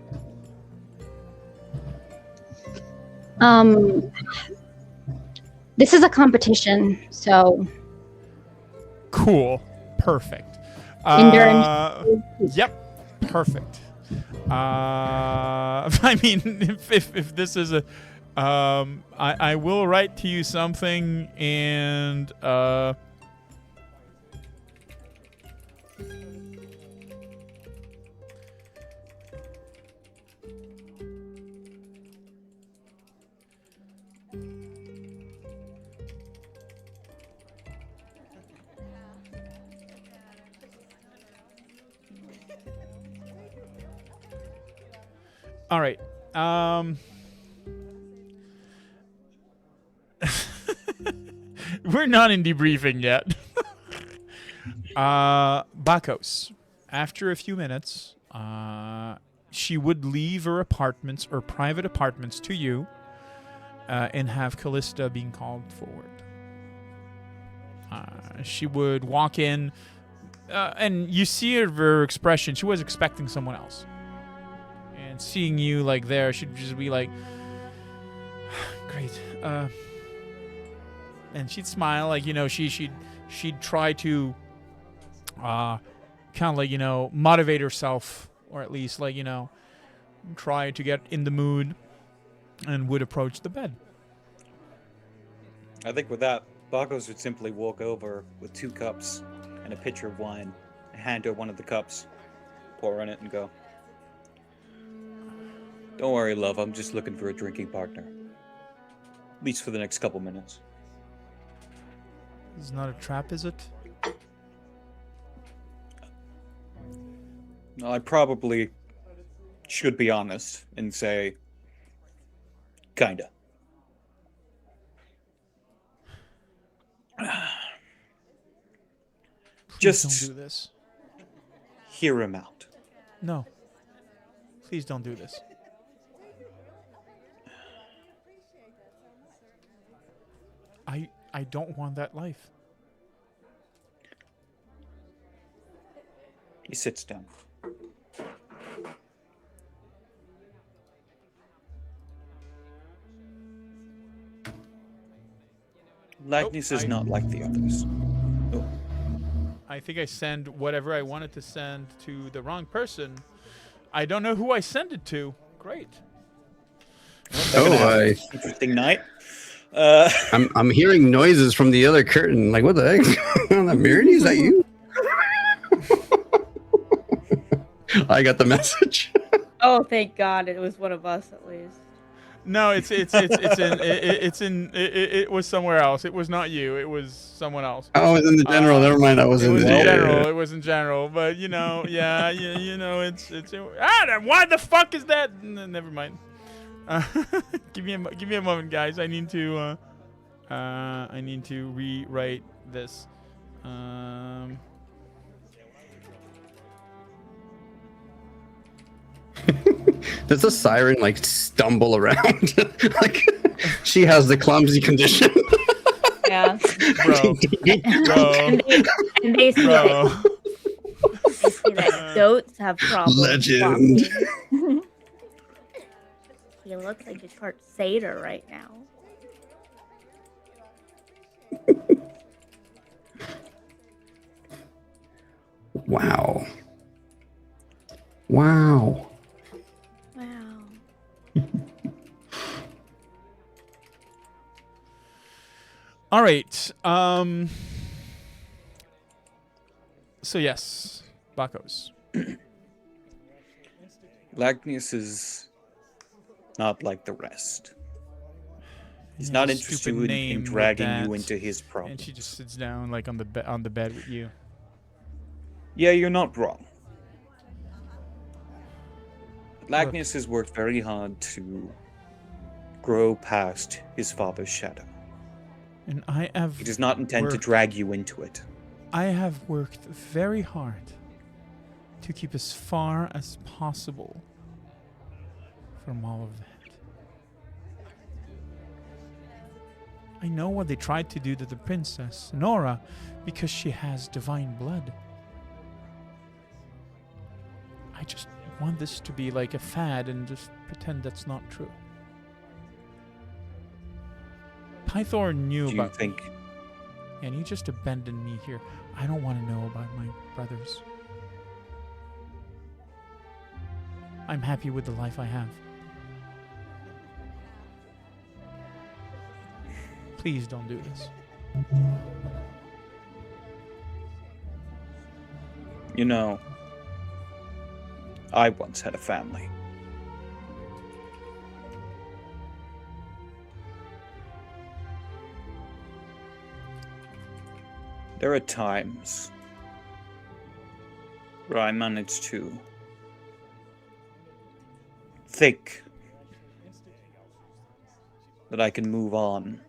This is a competition, so Cool. Perfect. Endurance. Yep. Perfect. I mean, if this is a, I will write to you something, and all right. We're not in debriefing yet. Bakos, after a few minutes she would leave her apartments or private apartments to you and have Callista being called forward. She would walk in, and you see her expression. She was expecting someone else. And seeing you like there, she'd just be like, great. And she'd smile, like, you know, she'd try to kind of like, you know, motivate herself, or at least like, you know, try to get in the mood, and would approach the bed. I think with that, Bakos would simply walk over with 2 cups and a pitcher of wine, and hand her one of the cups, pour in it, and go, "Don't worry, love, I'm just looking for a drinking partner. At least for the next couple minutes." This is not a trap, is it? I probably should be honest and say, kinda. Please Just don't do this. hear him out. No. Please don't do this. I don't want that life. He sits down. Lightness is not like the others. Oh. I think I send whatever I wanted to send to the wrong person. I don't know who I sent it to. Great. Interesting night. I'm hearing noises from the other curtain. Like, what the heck? On the mirror? Is that you? I got the message. Oh, thank God, it was one of us at least. No, it was somewhere else. It was not you. It was someone else. Oh, it was in the general. Never mind. I was It in was the in general. It was in general. But you know, yeah, you know, it's. Why the fuck is that? Never mind. Give me a moment, guys. I need to rewrite this. Does the siren like stumble around? Like she has the clumsy condition. Yeah. Bro. And they see that goats have problems. Legend. walking. He looks like a short satyr right now. Wow. Wow. Wow. All right. So yes, Bakos. Lagnius is not like the rest. He's Yeah, not stupid interested name in with dragging that. you into his And problems. she just sits down like on the bed with you. Yeah, you're not wrong. Lagnius has worked very hard to grow past his father's shadow. And I have. He does not intend to worked- drag you into it. I have worked very hard to keep as far as possible from all of that. I know what they tried to do to the princess, Nora, because she has divine blood. I just want this to be like a fad and just pretend that's not true. Pythor knew Do you about think and he just abandoned me here. I don't want to know about my brothers. I'm happy with the life I have. Please don't do this. You know, I once had a family. There are times where I manage to think that I can move on.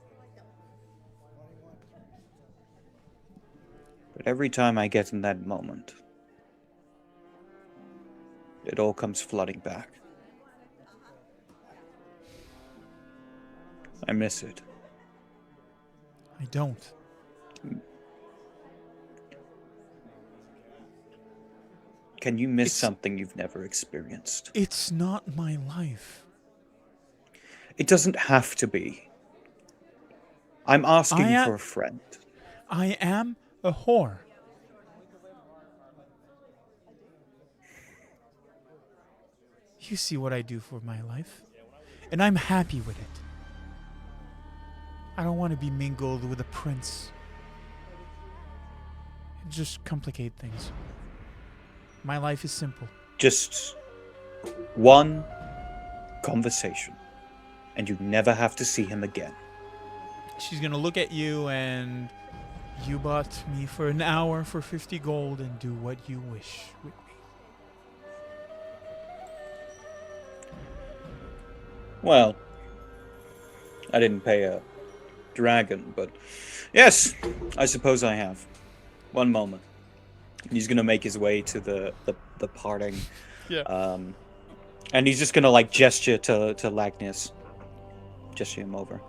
But every time I get in that moment, it all comes flooding back. I miss it. I don't. Can you miss something you've never experienced? It's not my life. It doesn't have to be. I'm asking for a friend. I am a whore. You see what I do for my life, and I'm happy with it. I don't want to be mingled with a prince. Just complicate things. My life is simple. Just one conversation, and you never have to see him again. She's gonna look at you and you bought me for an hour for 50 gold and do what you wish with me. Well, I didn't pay a dragon, but yes, I suppose I have. One moment. He's gonna make his way to the parting. Yeah. And he's just gonna like gesture to Lagnius. Gesture him over.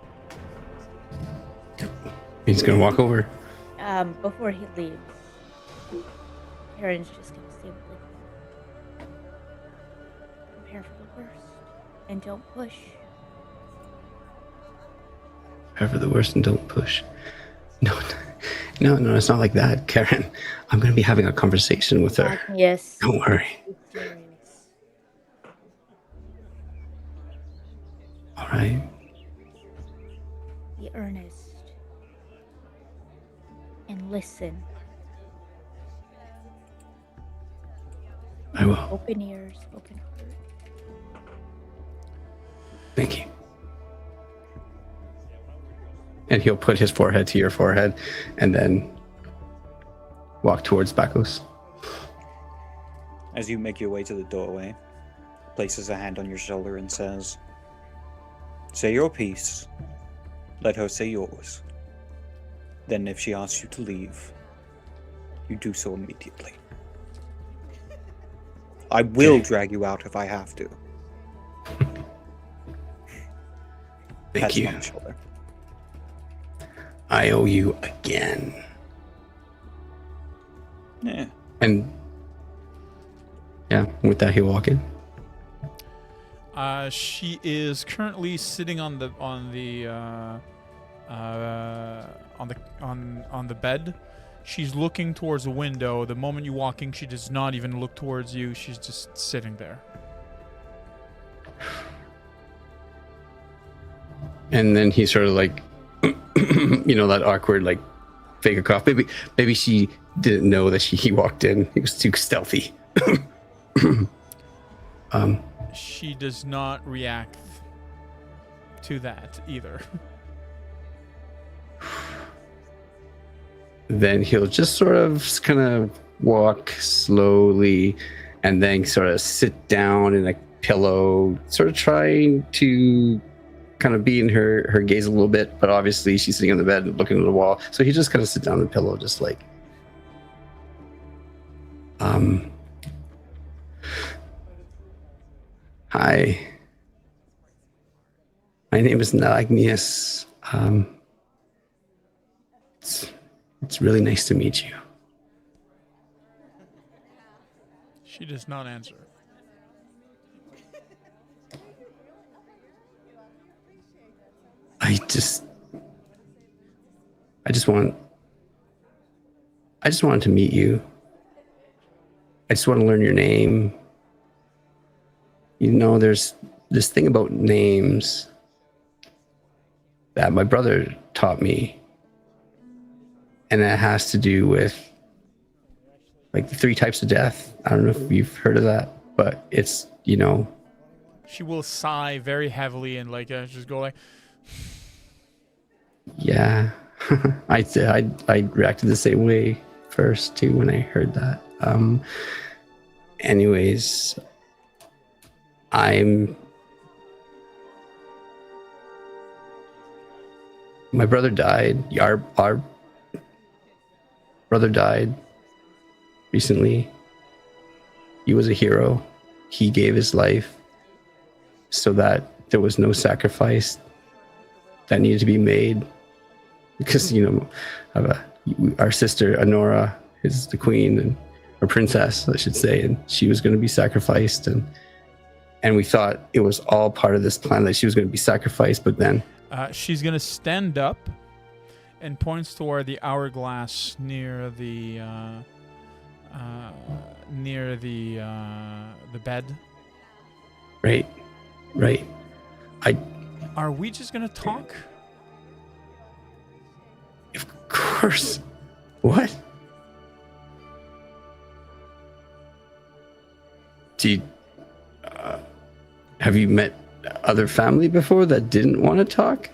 He's gonna walk over. Before he leaves, Karen's just gonna say, like, prepare for the worst and don't push. Prepare for the worst and don't push. No, it's not like that, Karen. I'm gonna be having a conversation with her. Yes. Don't worry. All right. Be earnest and listen. I will. Open ears, open heart. Thank you. And he'll put his forehead to your forehead and then walk towards Bakos. As you make your way to the doorway, places a hand on your shoulder and says, "Say your piece. Let her say yours. Then if she asks you to leave, you do so immediately. I will drag you out if I have to." Thank Pats him you. on the shoulder. I owe you again. Yeah. And yeah, with that he'll walk in. She is currently sitting on the bed. She's looking towards a window. The moment you walk in, she does not even look towards you. She's just sitting there. And then he sort of like, that awkward like fake a cough. Maybe she didn't know that he walked in. He was too stealthy. She does not react to that either. Then he'll just sort of kind of walk slowly and then sort of sit down in a pillow, sort of trying to kind of be in her gaze a little bit, but obviously she's sitting on the bed looking at the wall. So he just kind of sit down on the pillow, just like, hi, my name is Nagnius. It's really nice to meet you. She does not answer. I just wanted to meet you. I just want to learn your name. There's this thing about names that my brother taught me. And it has to do with like the 3 types of death. I don't know if you've heard of that, but it's, She will sigh very heavily and just go like, yeah. I reacted the same way first too when I heard that. Anyways, my brother died. Our brother died recently. He was a hero. he gave his life so that there was no sacrifice that needed to be made. Because, our sister, Honora, is the queen, and or princess, I should say, and she was going to be sacrificed. And we thought it was all part of this plan that she was going to be sacrificed, but then... she's going to stand up and points toward the hourglass near the bed. Right. Are we just going to talk? Of course. What? Have you met other family before that didn't want to talk?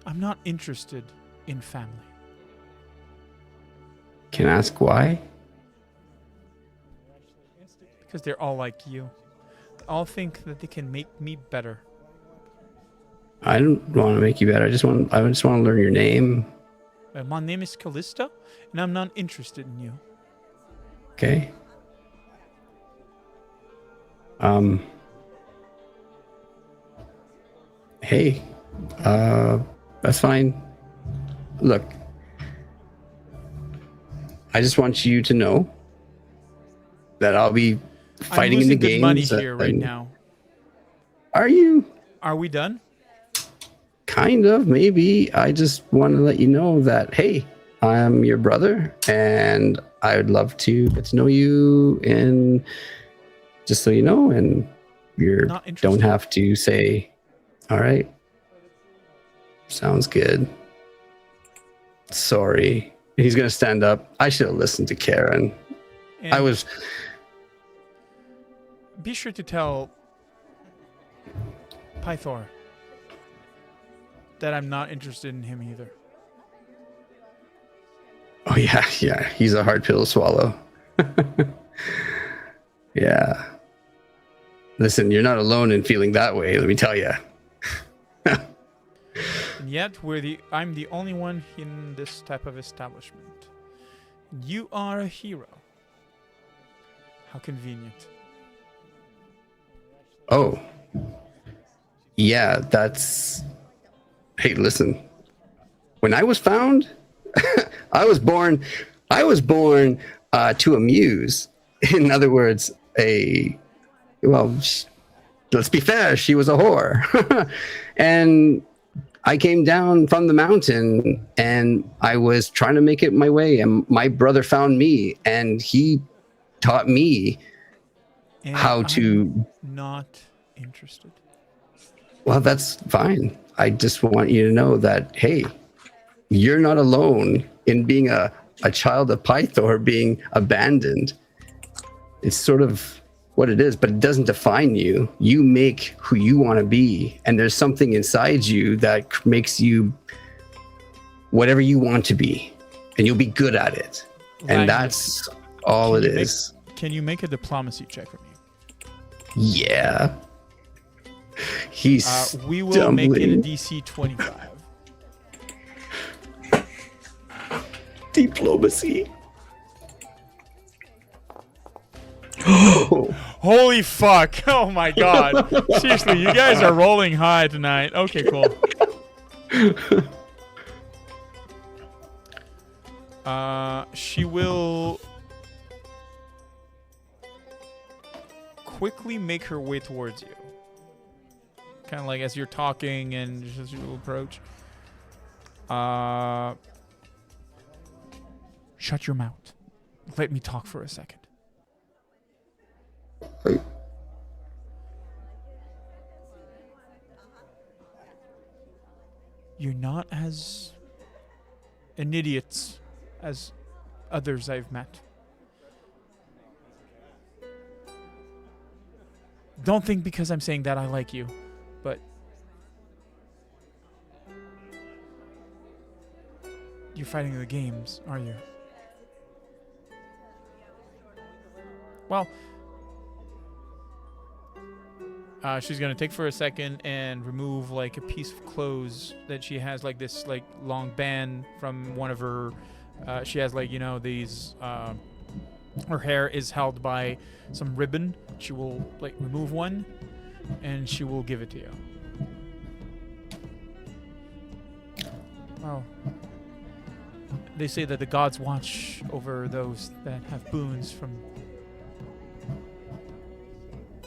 I'm not interested in family. Can I ask why? Because they're all like you. They all think that they can make me better. I don't want to make you better. I just want to learn your name. My name is Callista, and I'm not interested in you. Okay. Hey, that's fine. Look, I just want you to know that I'll be fighting in the games. I'm losing good money here right now. Are you? Are we done? Kind of, maybe. I just want to let you know that, hey, I'm your brother, and I would love to get to know you, and just so you know, and you don't have to say, all right, sounds good. Sorry. He's going to stand up. I should have listened to Karen. And be sure to tell Pythor that I'm not interested in him either. Oh, yeah. He's a hard pill to swallow. Yeah. Listen, you're not alone in feeling that way, let me tell you. And yet, I'm the only one in this type of establishment. You are a hero. How convenient. Oh. Yeah, that's... Hey, listen. When I was found, I was born to amuse. In other words, let's be fair, she was a whore. And I came down from the mountain and I was trying to make it my way, and my brother found me and he taught me how to... Not interested. Well, that's fine. I just want you to know that, hey, you're not alone in being a child of Pythor, being abandoned. It's sort of what it is, but it doesn't define you. You make who you want to be, and there's something inside you that makes you whatever you want to be, and you'll be good at it. And that's all it is. Can you make a diplomacy check for me? Yeah. He's we will make it a DC 25. Diplomacy. Holy fuck. Oh my god. Seriously, you guys are rolling high tonight. Okay, cool. She will quickly make her way towards you. Kind of like as you're talking and just as you approach. Shut your mouth. Let me talk for a second. You're not as an idiot as others I've met. Don't think because I'm saying that I like you, but you're fighting the games, are you? Well, she's gonna take for a second and remove like a piece of clothes that she has, like this like long band from one of her. She has like these Her hair is held by some ribbon. She will like remove one, and she will give it to you. Well, they say that the gods watch over those that have boons from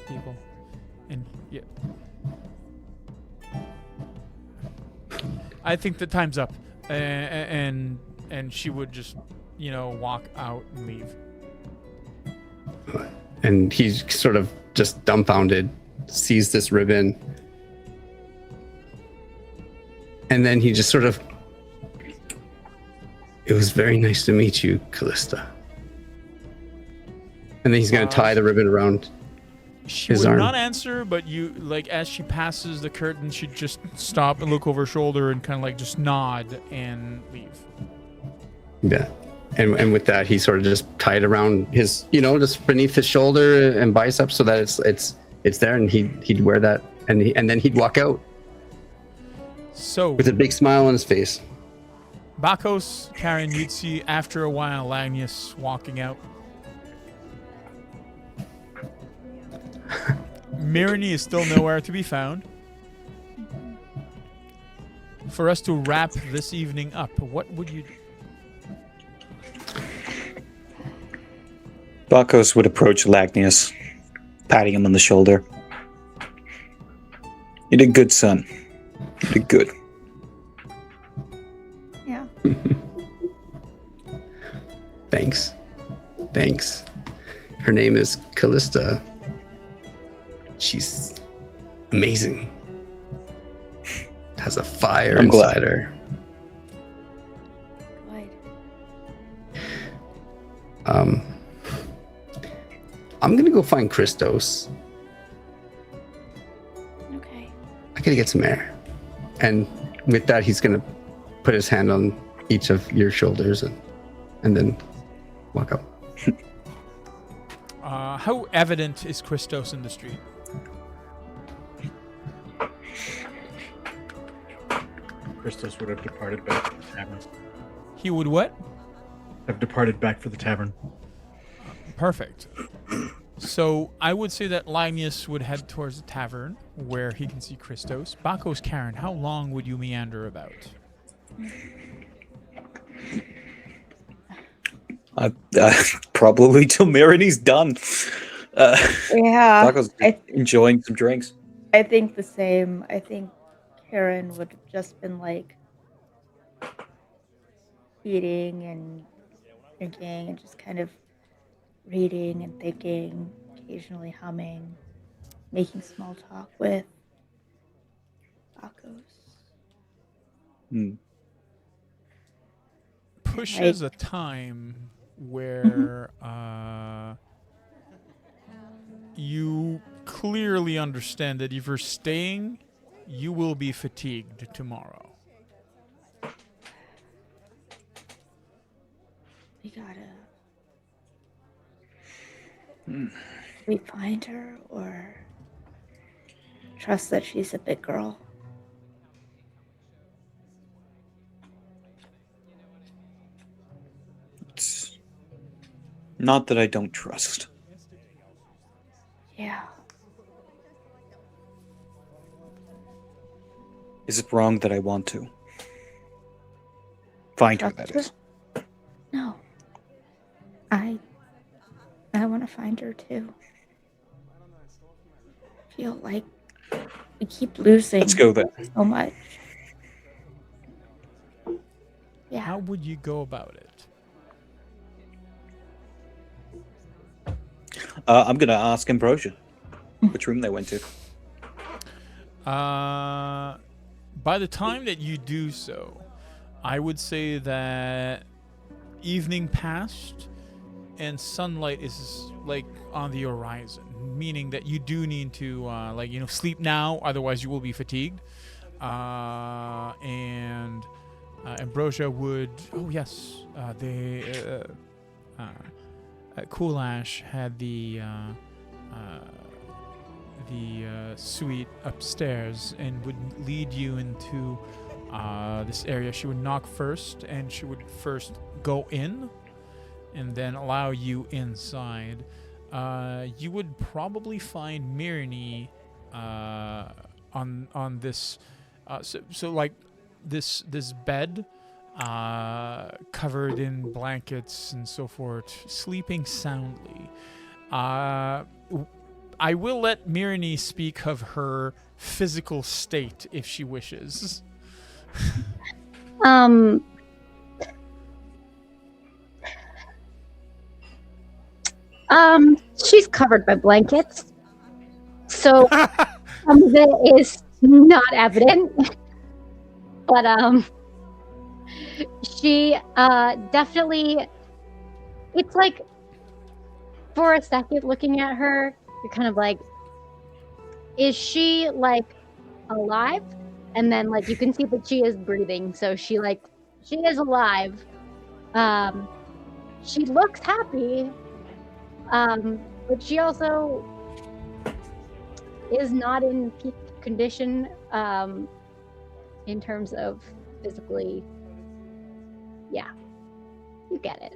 people, and yeah. I think the time's up, and she would just, walk out and leave. And he's sort of just dumbfounded, sees this ribbon, and then he just sort of, it was very nice to meet you, Callista. And then he's going to tie the ribbon around She his would arm. not answer, but you, like, as she passes the curtain, she'd just stop and look over her shoulder and kind of like just nod and leave. Yeah. And with that, he sort of just tied around his, just beneath his shoulder and bicep so that it's there, and he'd wear that, and then he'd walk out So, with a big smile on his face. Bakos, Karen, you'd see after a while Agnius walking out. Mirani is still nowhere to be found. For us to wrap this evening up, what would you do? Bakos would approach Lagnius, patting him on the shoulder. You did good, son. You did good. Yeah. Thanks. Her name is Callista. She's amazing. Has a fire I'm glad. inside her. Good. I'm gonna go find Christos. Okay. I gotta get some air. And with that, he's gonna put his hand on each of your shoulders and then walk up. How evident is Christos in the street? Christos would have departed back to the tavern. He would what? Have departed back for the tavern. Perfect. So I would say that Linus would head towards the tavern where he can see Christos. Bakos, Karen, how long would you meander about? Probably till Mirani's done. Yeah. Bakos enjoying some drinks. I think the same. I think Karen would have just been like eating and drinking and just kind of reading and thinking, occasionally humming, making small talk with Bakos. Pushes a time where you clearly understand that if you're staying, you will be fatigued tomorrow. We gotta. We find her or trust that she's a big girl? It's not that I don't trust. Yeah. Is it wrong that I want to? Find her, that Trust is. No. I want to find her too. I feel like we keep losing Let's go then. so much. Yeah. How would you go about it? I'm going to ask Ambrosia which room they went to. By the time that you do so, I would say that evening passed and sunlight is like on the horizon, meaning that you do need to sleep now, otherwise you will be fatigued. And Ambrosia would, Kulash had the suite upstairs and would lead you into this area. She would knock first, and she would first go in, and then allow you inside. You would probably find Mirny on this so like this bed covered in blankets and so forth, sleeping soundly. I will let Mirny speak of her physical state if she wishes. She's covered by blankets, so some of it is not evident. But she definitely. It's like, for a second, looking at her, you're kind of like, is she like alive? And then like you can see that she is breathing, so she is alive. She looks happy. But she also is not in peak condition in terms of physically. Yeah, you get it.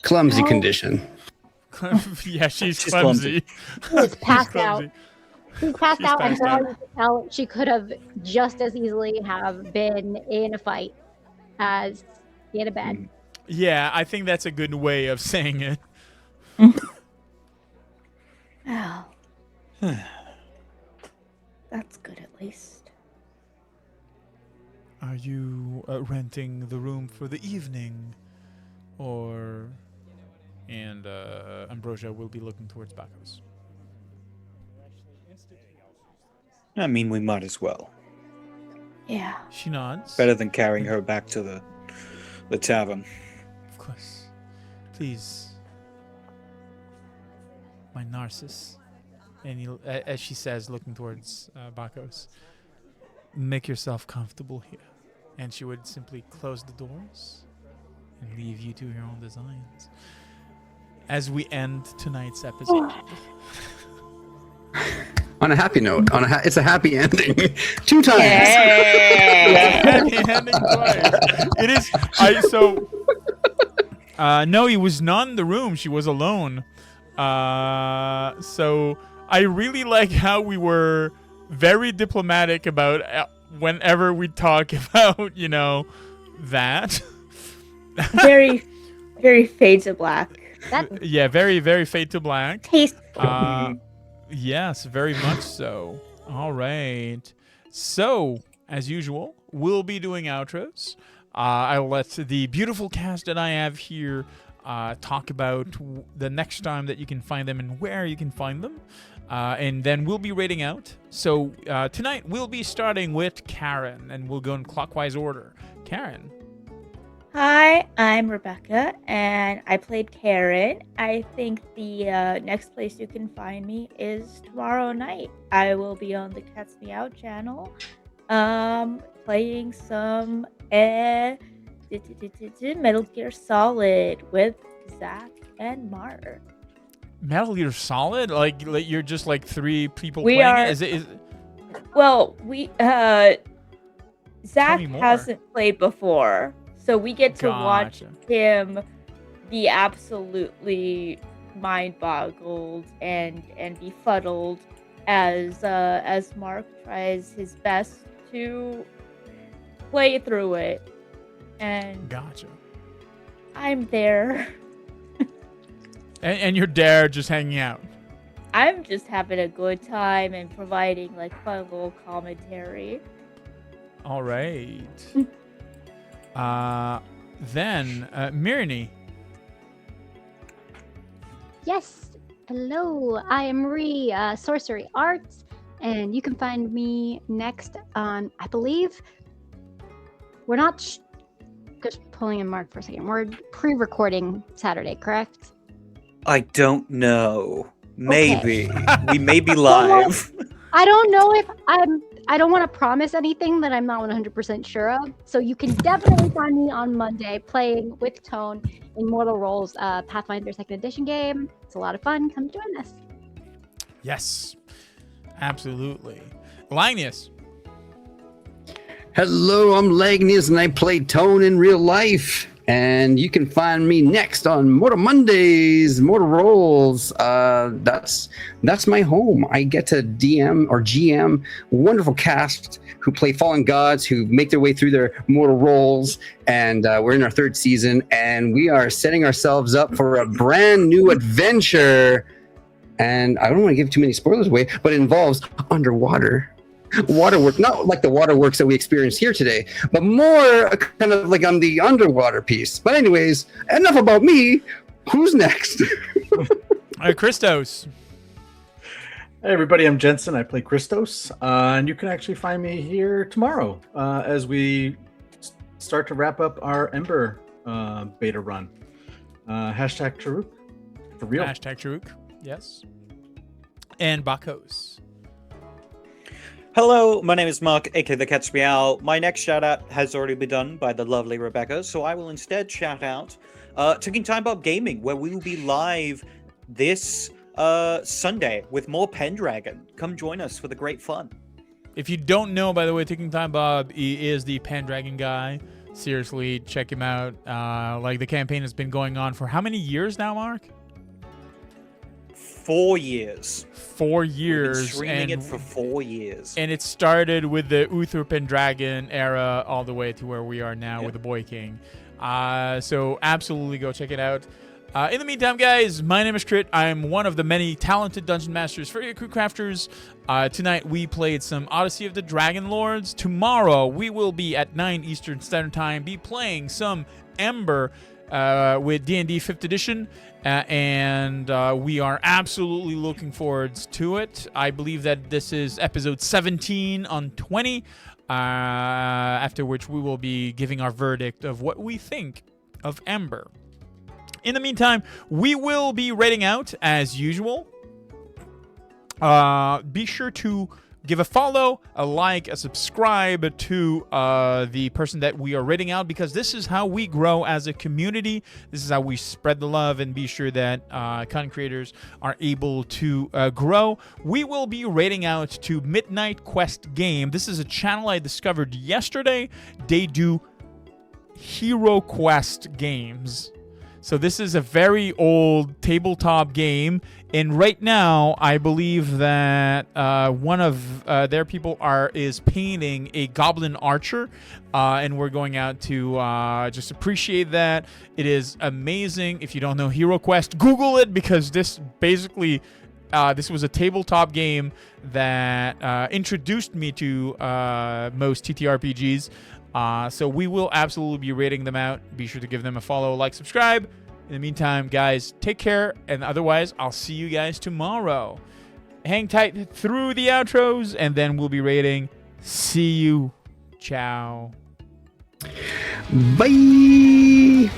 Clumsy condition. Yeah, she's clumsy. She's passed clumsy. out. She's passed out, and passed out. you can tell she could have just as easily have been in a fight as in a bed. Yeah, I think that's a good way of saying it. Oh. That's good at least. Are you renting the room for the evening? Or... And Ambrosia will be looking towards Bacchus. I mean, we might as well. Yeah. She nods. Better than carrying her back to the tavern. Of course. Please. My Narcissus. And you, as she says, looking towards Bacchus, make yourself comfortable here. And she would simply close the doors and leave you to your own designs. As we end tonight's episode. On a happy note, it's a happy ending. 2 times. Happy ending twice. It is. No, he was not in the room. She was alone. So I really like how we were very diplomatic about whenever we talk about, that. Very, very fade to black. Yeah, very, very fade to black. Tasteful. Yes, very much so. All right. So, as usual, we'll be doing outros. I'll let the beautiful cast that I have here talk about the next time that you can find them and where you can find them. And then we'll be rating out. So, tonight we'll be starting with Karen, and we'll go in clockwise order. Karen. Hi, I'm Rebecca, and I played Karen. I think the next place you can find me is tomorrow night. I will be on the Cats Meow channel, playing some Metal Gear Solid with Zach and Mark. Metal Gear Solid? Like you're just like 3 people We playing are- it? Well, Zach me more. hasn't played before, so we get to watch Gotcha. him be absolutely mind-boggled and befuddled as Mark tries his best to play through it, and Gotcha. I'm there. And you're there just hanging out. I'm just having a good time and providing like fun little commentary. All right. Then, Mirny. Yes. Hello. I am Marie, Sorcery Arts, and you can find me next on, I believe, we're not just pulling in Mark for a second. We're pre-recording Saturday, correct? I don't know. Maybe. We may be live. I don't know if I don't want to promise anything that I'm not 100% sure of. So you can definitely find me on Monday playing with Tone in Mortal Roles Pathfinder 2nd Edition game. It's a lot of fun. Come join us. Yes. Absolutely. Linus. Hello, I'm Lagnius, and I play Tone in real life. And you can find me next on Mortal Mondays, Mortal Rolls. That's my home. I get to DM or GM a wonderful cast who play fallen gods, who make their way through their mortal roles. And we're in our 3rd season, and we are setting ourselves up for a brand new adventure. And I don't want to give too many spoilers away, but it involves underwater waterwork, not like the waterworks that we experienced here today, but more kind of like on the underwater piece. But anyways, enough about me. Who's next? Christos. Hey everybody, I'm Jensen. I play Christos, and you can actually find me here tomorrow as we start to wrap up our Ember beta run. Hashtag Charuk for real. Hashtag Charuk, yes. And Bakos. Hello, my name is Mark, aka the Cat's Meow. My next shout out has already been done by the lovely Rebecca, so I will instead shout out Ticking Time Bomb Gaming, where we will be live this Sunday with more Pendragon. Come join us for the great fun. If you don't know, by the way, Ticking Time Bob, he is the Pendragon guy. Seriously, check him out. Like, the campaign has been going on for how many years now, Mark? 4 years. 4 years. We've been streaming it for 4 years. And it started with the Uther Pendragon era all the way to where we are now with the Boy King. So absolutely go check it out. In the meantime, guys, my name is Crit. I'm one of the many talented Dungeon Masters for Crew Crafters. Tonight we played some Odyssey of the Dragonlords. Tomorrow we will be at 9 Eastern Standard Time be playing some Ember with D&D 5th edition, and we are absolutely looking forward to it. I believe that this is episode 17 on 20, after which we will be giving our verdict of what we think of Ember. In the meantime, we will be rating out as usual. Be sure to give a follow, a like, a subscribe to the person that we are rating out, because this is how we grow as a community. This is how we spread the love and be sure that content creators are able to grow. We will be rating out to Midnight Quest Game. This is a channel I discovered yesterday. They do Hero Quest games. So this is a very old tabletop game, and right now I believe that one of their people is painting a goblin archer, and we're going out to just appreciate that. It is amazing. If you don't know Hero Quest, Google it, because this basically this was a tabletop game that introduced me to most TTRPGs. So we will absolutely be rating them out. Be sure to give them a follow, like, subscribe. In the meantime, guys, take care, and otherwise, I'll see you guys tomorrow. Hang tight through the outros, and then we'll be rating. See you. Ciao. Bye.